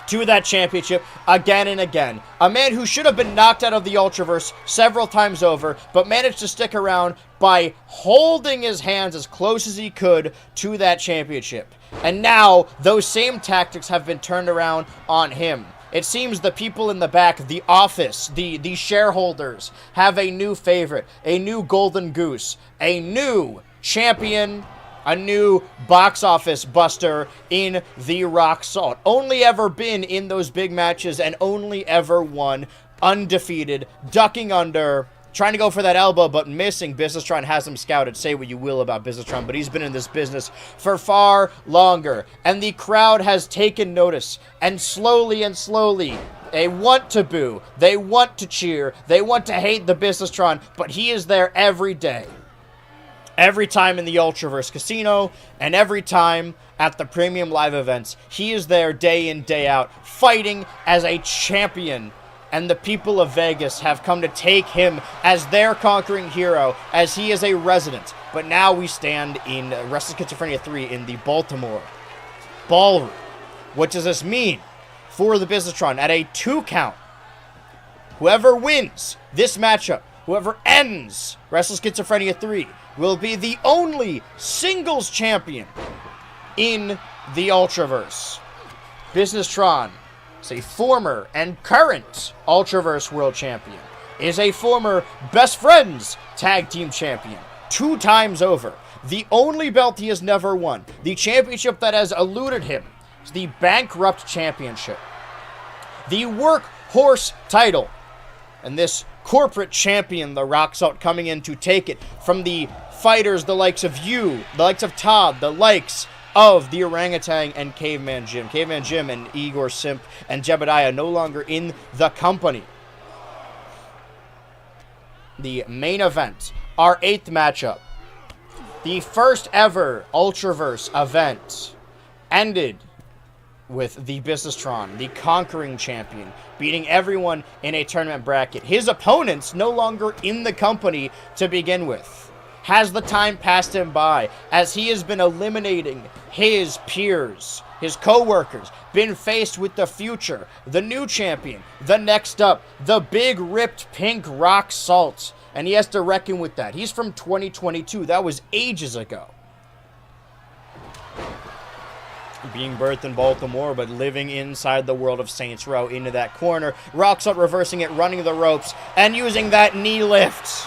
A: to that championship again and again. A man who should have been knocked out of the Ultraverse several times over, but managed to stick around by holding his hands as close as he could to that championship. And now, those same tactics have been turned around on him. It seems the people in the back, the office, the shareholders, have a new favorite, a new golden goose, a new champion, a new box office buster in the Rock Salt. Only ever been in those big matches and only ever won undefeated, ducking under, trying to go for that elbow, but missing. Business-Tron has him scouted. Say what you will about Business-Tron, but he's been in this business for far longer. And the crowd has taken notice. And slowly, they want to boo. They want to cheer. They want to hate the Business-Tron, but he is there every day. Every time in the Ultraverse Casino, and every time at the premium live events, he is there day in, day out, fighting as a champion. And the people of Vegas have come to take him as their conquering hero, as he is a resident. But now we stand in Wrestle Schizophrenia 3 in the Baltimore Ballroom. What does this mean for the Business-Tron? At a 2 count, whoever wins this matchup, whoever ends Wrestle Schizophrenia 3, will be the only singles champion in the Ultraverse. Business-Tron is a former and current Ultraverse World Champion, is a former Best Friends Tag Team Champion, 2 times over. The only belt he has never won, the championship that has eluded him, is the Bankrupt Championship. The Workhorse title, and this corporate champion, the Rock Salt, coming in to take it from the fighters, the likes of you, the likes of Todd, the likes of the Orangutan and Caveman Jim. Caveman Jim and Igor Simp and Jebediah no longer in the company. The main event, our 8th matchup. The first ever Ultraverse event ended with the Business-Tron, the conquering champion, beating everyone in a tournament bracket. His opponents no longer in the company to begin with. Has the time passed him by as he has been eliminating his peers, his co-workers, been faced with the future, the new champion, the next up, the big ripped pink Rock Salt, and he has to reckon with that. He's from 2022. That was ages ago. Being birthed in Baltimore, but living inside the world of Saints Row into that corner. Rock Salt reversing it, running the ropes, and using that knee lift.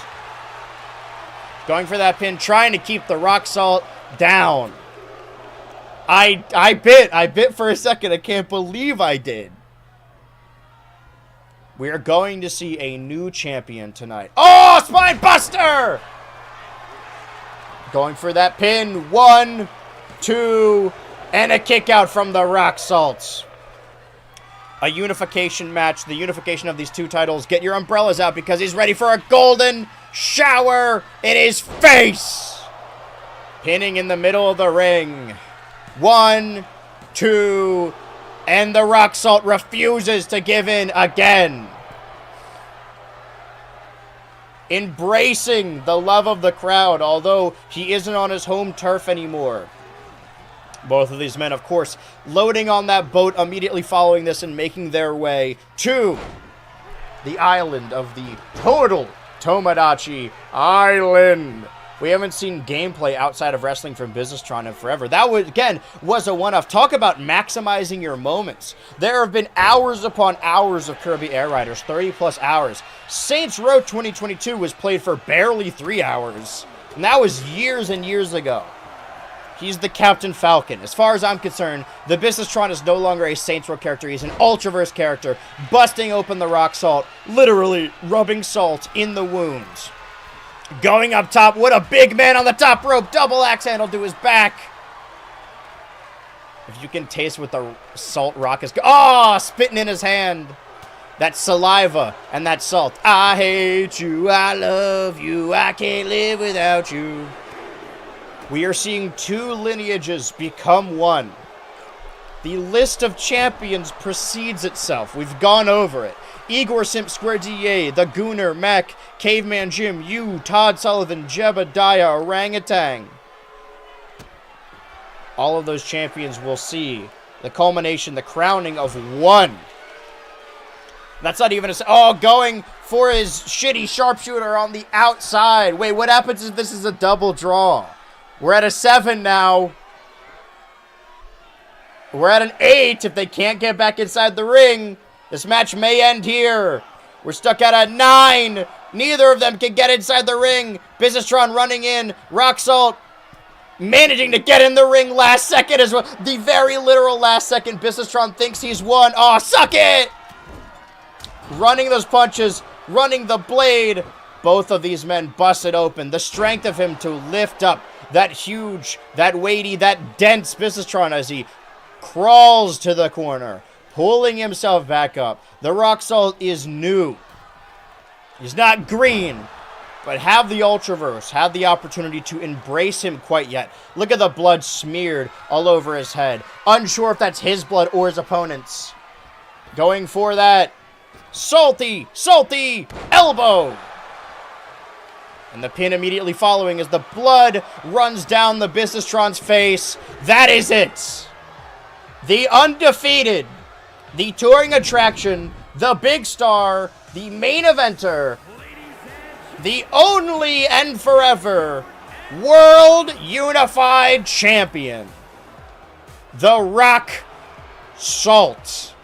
A: Going for that pin, trying to keep the Rock Salt down. I bit for a second. I can't believe I did. We are going to see a new champion tonight. Oh, Spine Buster! Going for that pin. 1, 2, and a kick out from the Rock Salts. a unification match, the unification of these two titles. Get your umbrellas out because he's ready for a golden shower in his face. Pinning in the middle of the ring. 1, 2, and the Rock Salt refuses to give in again. Embracing the love of the crowd, although he isn't on his home turf anymore. Both of these men, of course, loading on that boat immediately following this and making their way to the island of the Total Tomodachi Island. We haven't seen gameplay outside of wrestling from Businesstron in forever. That was, again, was a one-off. Talk about maximizing your moments. There have been hours upon hours of Kirby Air Riders, 30-plus hours. Saints Row 2022 was played for barely 3 hours, and that was years and years ago. He's the Captain Falcon. As far as I'm concerned, the Businesstron is no longer a Saints Row character. He's an Ultraverse character, busting open the Rock Salt, literally rubbing salt in the wounds. Going up top, what a big man on the top rope. Double axe handle to his back. If you can taste what the salt rock is... Oh, spitting in his hand. That saliva and that salt. I hate you, I love you, I can't live without you. We are seeing two lineages become one. The list of champions precedes itself. We've gone over it. Igor Simp, Square DA, The Gooner, Mech, Caveman Jim, you, Todd Sullivan, Jebediah, Orangutan. All of those champions will see the culmination, the crowning of one. That's not even a... Oh, going for his shitty sharpshooter on the outside. Wait, what happens if this is a double draw? We're at a 7 now. We're at an 8 if they can't get back inside the ring. This match may end here. We're stuck at a 9. Neither of them can get inside the ring. Businesstron running in. Rock Salt managing to get in the ring last second as well. The very literal last second. Businesstron thinks he's won. Oh, suck it! Running those punches. Running the blade. Both of these men busted open. The strength of him to lift up that huge, that weighty, that dense Businesstron as he crawls to the corner, pulling himself back up. The Rock Salt is new. He's not green, but have the Ultraverse, have the opportunity to embrace him quite yet. Look at the blood smeared all over his head. Unsure if that's his blood or his opponent's. Going for that salty elbow. And the pin immediately following as the blood runs down the Businesstron's face. That is it. The undefeated, the touring attraction, the big star, the main eventer, the only and forever World Unified Champion, the Rock Salt.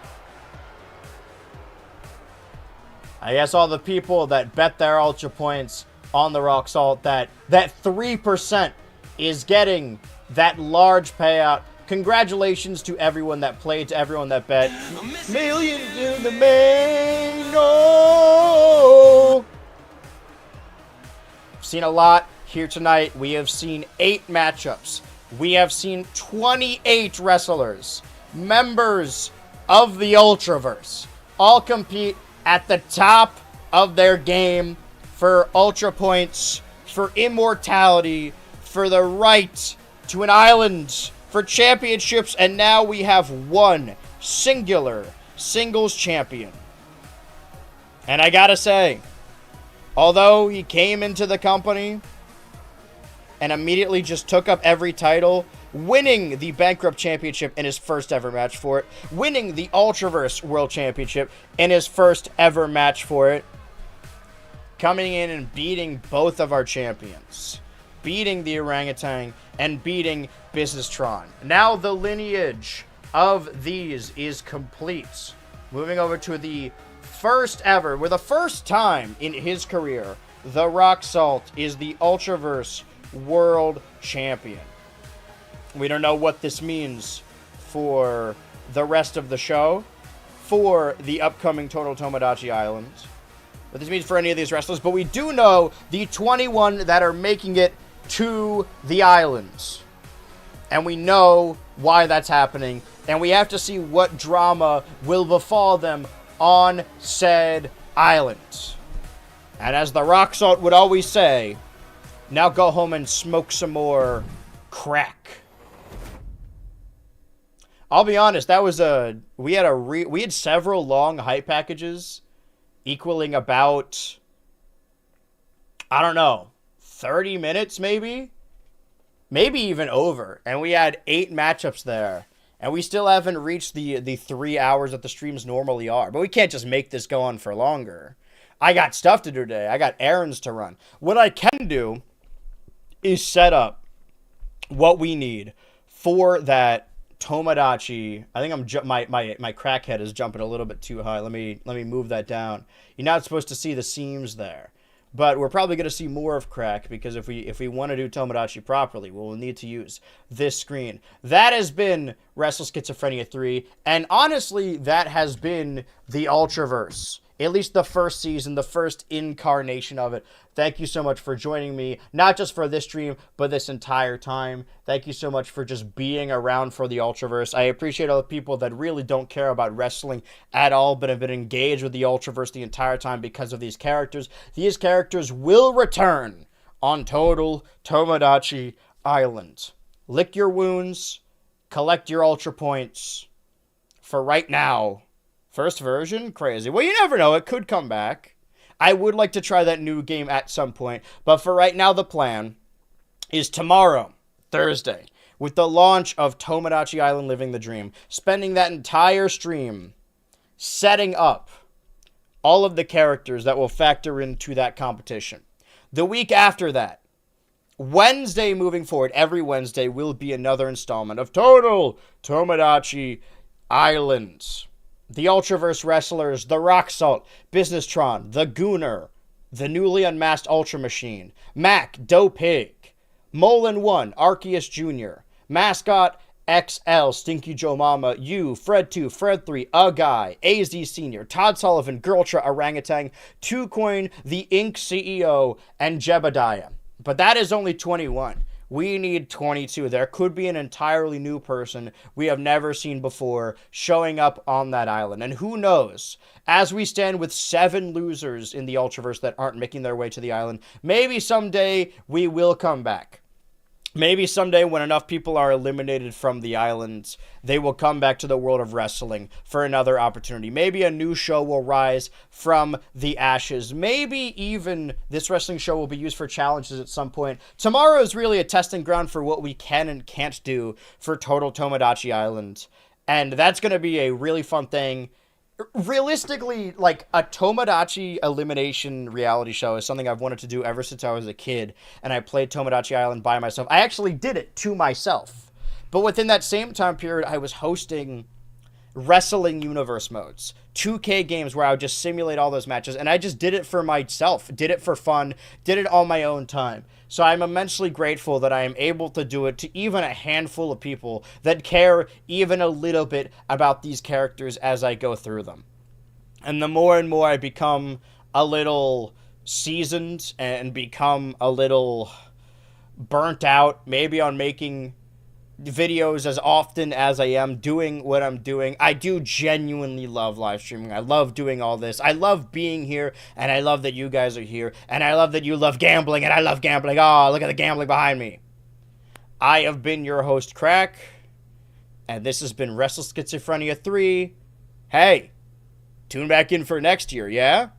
A: I guess all the people that bet their Ultra Points on the Rock Salt, that 3% is getting that large payout. Congratulations to everyone that played, to everyone that bet. Millions in the main. No. I've seen a lot here tonight. We have seen 8 matchups. We have seen 28 wrestlers, members of the Ultraverse, all compete at the top of their game for Ultra Points, for immortality, for the right to an island, for championships, and now we have one singular singles champion. And I gotta say, although he came into the company and immediately just took up every title, winning the Bankrupt Championship in his first ever match for it, winning the Ultraverse World Championship in his first ever match for it, coming in and beating both of our champions, beating the Orangutan and beating Businesstron. Now the lineage of these is complete. Moving over to the first ever, for the first time in his career, the Rock Salt is the Ultraverse World Champion. We don't know what this means for the rest of the show, for the upcoming Total Tomodachi Island, what this means for any of these wrestlers, but we do know the 21 that are making it to the islands. And we know why that's happening. And we have to see what drama will befall them on said island. And as the Rock Salt would always say, now go home and smoke some more crack. I'll be honest, that was we had several long hype packages equaling about, I don't know, 30 minutes maybe? Maybe even over. And we had 8 matchups there. And we still haven't reached the 3 hours that the streams normally are. But we can't just make this go on for longer. I got stuff to do today. I got errands to run. What I can do is set up what we need for that Tomodachi. I think my crackhead is jumping a little bit too high. Let me move that down. You're not supposed to see the seams there. But we're probably going to see more of crack, because if we want to do Tomodachi properly, we'll need to use this screen. That has been Wrestle Schizophrenia 3, and honestly, that has been the Ultraverse. At least the first season, the first incarnation of it. Thank you so much for joining me, not just for this stream, but this entire time. Thank you so much for just being around for the Ultraverse. I appreciate all the people that really don't care about wrestling at all, but have been engaged with the Ultraverse the entire time because of these characters. These characters will return on Total Tomodachi Island. Lick your wounds, collect your Ultra points. For right now, first version? Crazy. Well, you never know. It could come back. I would like to try that new game at some point. But for right now, the plan is tomorrow, Thursday, with the launch of Tomodachi Island Living the Dream, spending that entire stream setting up all of the characters that will factor into that competition. The week after that, Wednesday moving forward, every Wednesday will be another installment of Total Tomodachi Island. The Ultraverse wrestlers, the Rock Salt, Businesstron, the Gooner, the newly unmasked Ultra Machine, Mac, Doe Pig, Molin 1, Arceus Jr., Mascot XL, Stinky Joe Mama, You, Fred 2, Fred 3, A Guy, AZ Senior, Todd Sullivan, Girltra Orangutan, 2Coin, the Inc. CEO, and Jebediah. But that is only 21. We need 22. There could be an entirely new person we have never seen before showing up on that island. And who knows, as we stand with 7 losers in the Ultraverse that aren't making their way to the island, maybe someday we will come back. Maybe someday when enough people are eliminated from the islands, they will come back to the world of wrestling for another opportunity. Maybe a new show will rise from the ashes. Maybe even this wrestling show will be used for challenges at some point. Tomorrow is really a testing ground for what we can and can't do for Total Tomodachi Island. And that's going to be a really fun thing. Realistically, like, a Tomodachi elimination reality show is something I've wanted to do ever since I was a kid, and I played Tomodachi Island by myself. I actually did it to myself. But within that same time period, I was hosting wrestling universe modes, 2K games where I would just simulate all those matches, and I just did it for myself, did it for fun, did it on my own time. So I'm immensely grateful that I am able to do it to even a handful of people that care even a little bit about these characters as I go through them. And the more and more I become a little seasoned and become a little burnt out, maybe on making videos as often as I am doing what I'm doing. I do genuinely love live streaming. I love doing all this. I love being here, and I love that you guys are here, and I love that you love gambling, and I love gambling. Oh, look at the gambling behind me. I have been your host, Crack, and this has been Wrestle Schizophrenia 3. Hey, tune back in for next year, yeah?